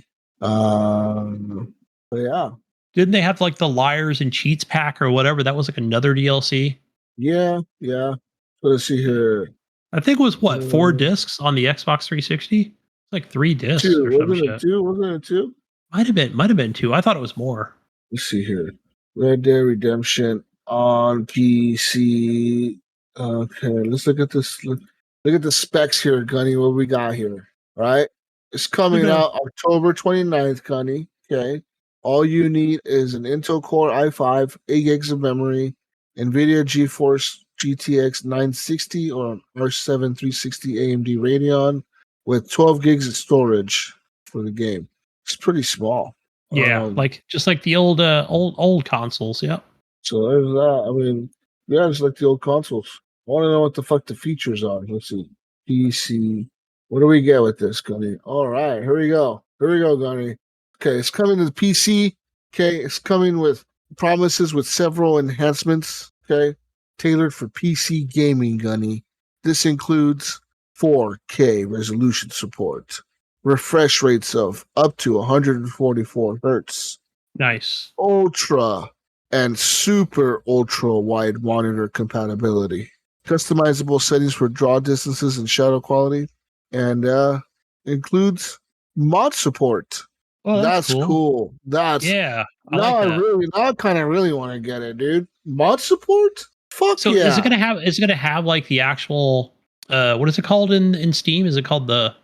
But yeah, Didn't they have like the Liars and Cheats pack or whatever? That was like another DLC. yeah. So let's see here. I think it was what, 4 Uh, discs on the Xbox 360? It's like 3 discs two, or some wasn't it shit. two? Wasn't it two? Might have been 2. I thought it was more. Let's see here. Red Dead Redemption on PC. Okay, let's look at this. Look at the specs here, Gunny. What we got here, right? It's Oh coming no. out October 29th, Gunny. Okay. All you need is an Intel Core i5, 8 gigs of memory, NVIDIA GeForce GTX 960 or an R7 360 AMD Radeon with 12 gigs of storage for the game. It's pretty small. Yeah, like just like the old consoles. Yep. So there's that. I mean, yeah, it's like the old consoles. want to know what the fuck the features are. Let's see. PC. What do we get with this, Gunny? All right, here we go. Here we go, Gunny. Okay, it's coming to the PC. Okay, it's coming with promises with several enhancements. Okay, tailored for PC gaming, Gunny. This includes 4K resolution support, refresh rates of up to 144 hertz, Nice. ultra and super ultra wide monitor compatibility, customizable settings for draw distances and shadow quality, and includes mod support. Well, That's cool. That's Yeah, I now like I that. really now I kind of really want to get it, dude. Mod support? Fuck So yeah. is it gonna have like the actual what is it called in Steam? Is it called the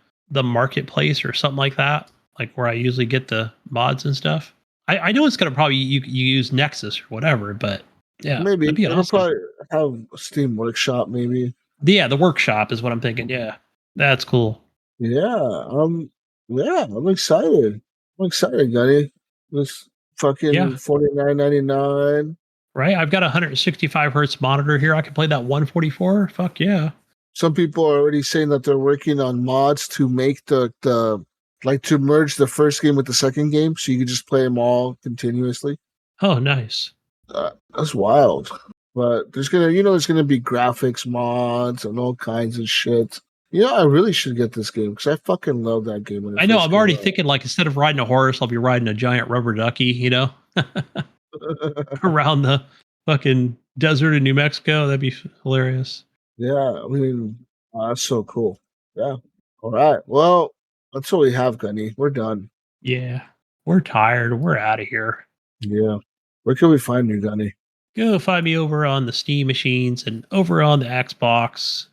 marketplace or something like that? Like where I usually get the mods and stuff? I know it's gonna probably you use Nexus or whatever, but yeah, Maybe that'd be it'll awesome. probably have a Steam Workshop. Maybe. Yeah, the workshop is what I'm thinking. Yeah. That's cool. Yeah. Yeah. I'm excited. I'm excited, Gunny. This Yeah. fucking $49.99. Right? I've got a 165 hertz monitor here. I can play that 144. Fuck yeah. Some people are already saying that they're working on mods to make the like to merge the first game with the second game, so you can just play them all continuously. Oh, nice. That's wild. But there's gonna be graphics mods and all kinds of shit. I really should get this game because I fucking love that game. When it I know. first I'm came already out. thinking like instead of riding a horse, I'll be riding a giant rubber ducky, around the fucking desert in New Mexico. That'd be hilarious. Yeah, I mean, that's so cool. Yeah. All right. Well, that's all we have, Gunny. We're done. Yeah. We're tired. We're out of here. Yeah. Where can we find you, Gunny? Go find me over on the Steam machines and over on the Xbox.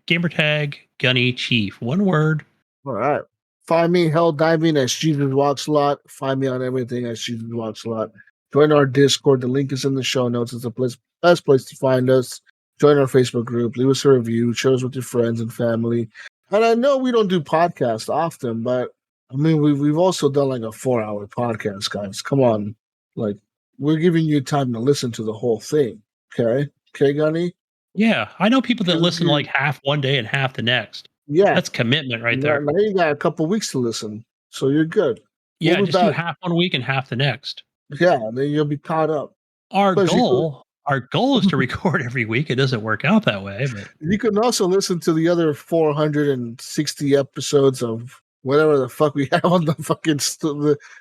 Gamertag Gunny Chief. One word. All right. Find me hell diving as Jesus Walks a Lot. Find me on everything as Jesus Walks a Lot. Join our Discord. The link is in the show notes. It's the best place to find us. Join our Facebook group. Leave us a review. Share us with your friends and family. And I know we don't do podcasts often, but I mean we've also done like a 4-hour podcast, guys. Come on, like we're giving you time to listen to the whole thing. Okay, Gunny. Yeah. I know people that Can listen you- like half one day and half the next. Yeah, That's commitment right there. Now you got a couple weeks to listen, so you're good. Yeah. We'll be Just do back. half 1 week and half the next. Yeah, then you'll be caught up. Our Plus, goal is to record every week. It doesn't work out that way, but you can also listen to the other 460 episodes of whatever the fuck we have on the fucking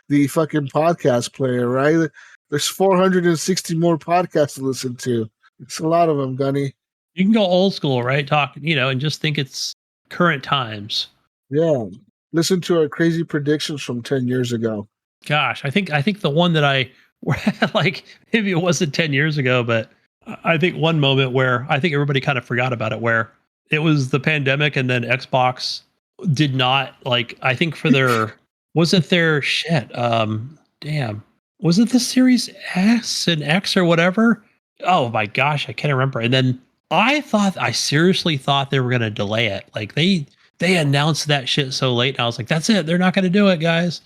the fucking podcast player, right? There's 460 more podcasts to listen to. It's a lot of them, Gunny. you can go old school, right? Talk, and just think it's current times. Yeah, listen to our crazy predictions from 10 years ago. Gosh, I think the one that I like, maybe it wasn't 10 years ago, but I think one moment where I think everybody kind of forgot about it, where it was the pandemic and then Xbox did not I think for their, was it their shit? Damn. Was it the Series S and X or whatever? Oh my gosh, I can't remember. And then I seriously thought they were going to delay it. Like they announced that shit so late. And I was like, that's it. They're not going to do it, guys.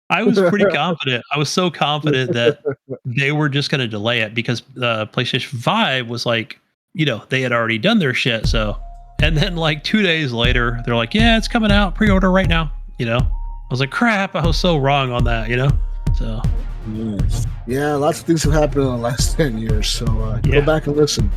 I was pretty confident. I was so confident that they were just going to delay it because the PlayStation 5 was they had already done their shit. So, and then 2 days later, they're like, yeah, it's coming out, pre-order right now. I was like, crap, I was so wrong on that, So, yeah, lots of things have happened in the last 10 years. So go back and listen.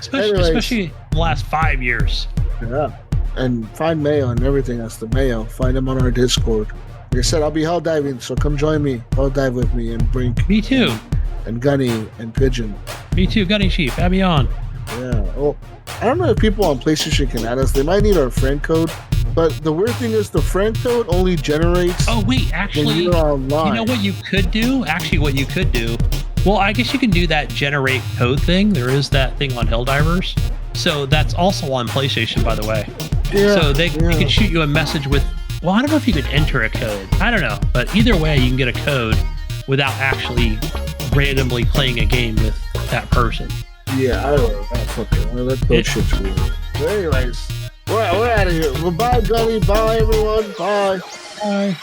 especially the last 5 years. Yeah. And find Mayo and everything. That's the Mayo. Find him on our Discord. Like I said, I'll be hell diving, so come join me. Hell dive with me and Brink. Me too. And Gunny and Pigeon. Me too, Gunny Chief. Add me on. Yeah. Well, I don't know if people on PlayStation can add us. They might need our friend code. But the weird thing is the friend code only generates Oh, wait, when actually, you're online. you know what you could do? Actually, what you could do, well, I guess you can do that generate code thing. There is that thing on Helldivers. So that's also on PlayStation, by the way. Yeah, So they can shoot you a message with, well, I don't know if you could enter a code. I don't know. But either way, you can get a code without actually randomly playing a game with that person. Yeah, I don't know. That code shit's weird. But anyways, we're out of here. Well, bye, Gunny. Bye, everyone. Bye. Bye.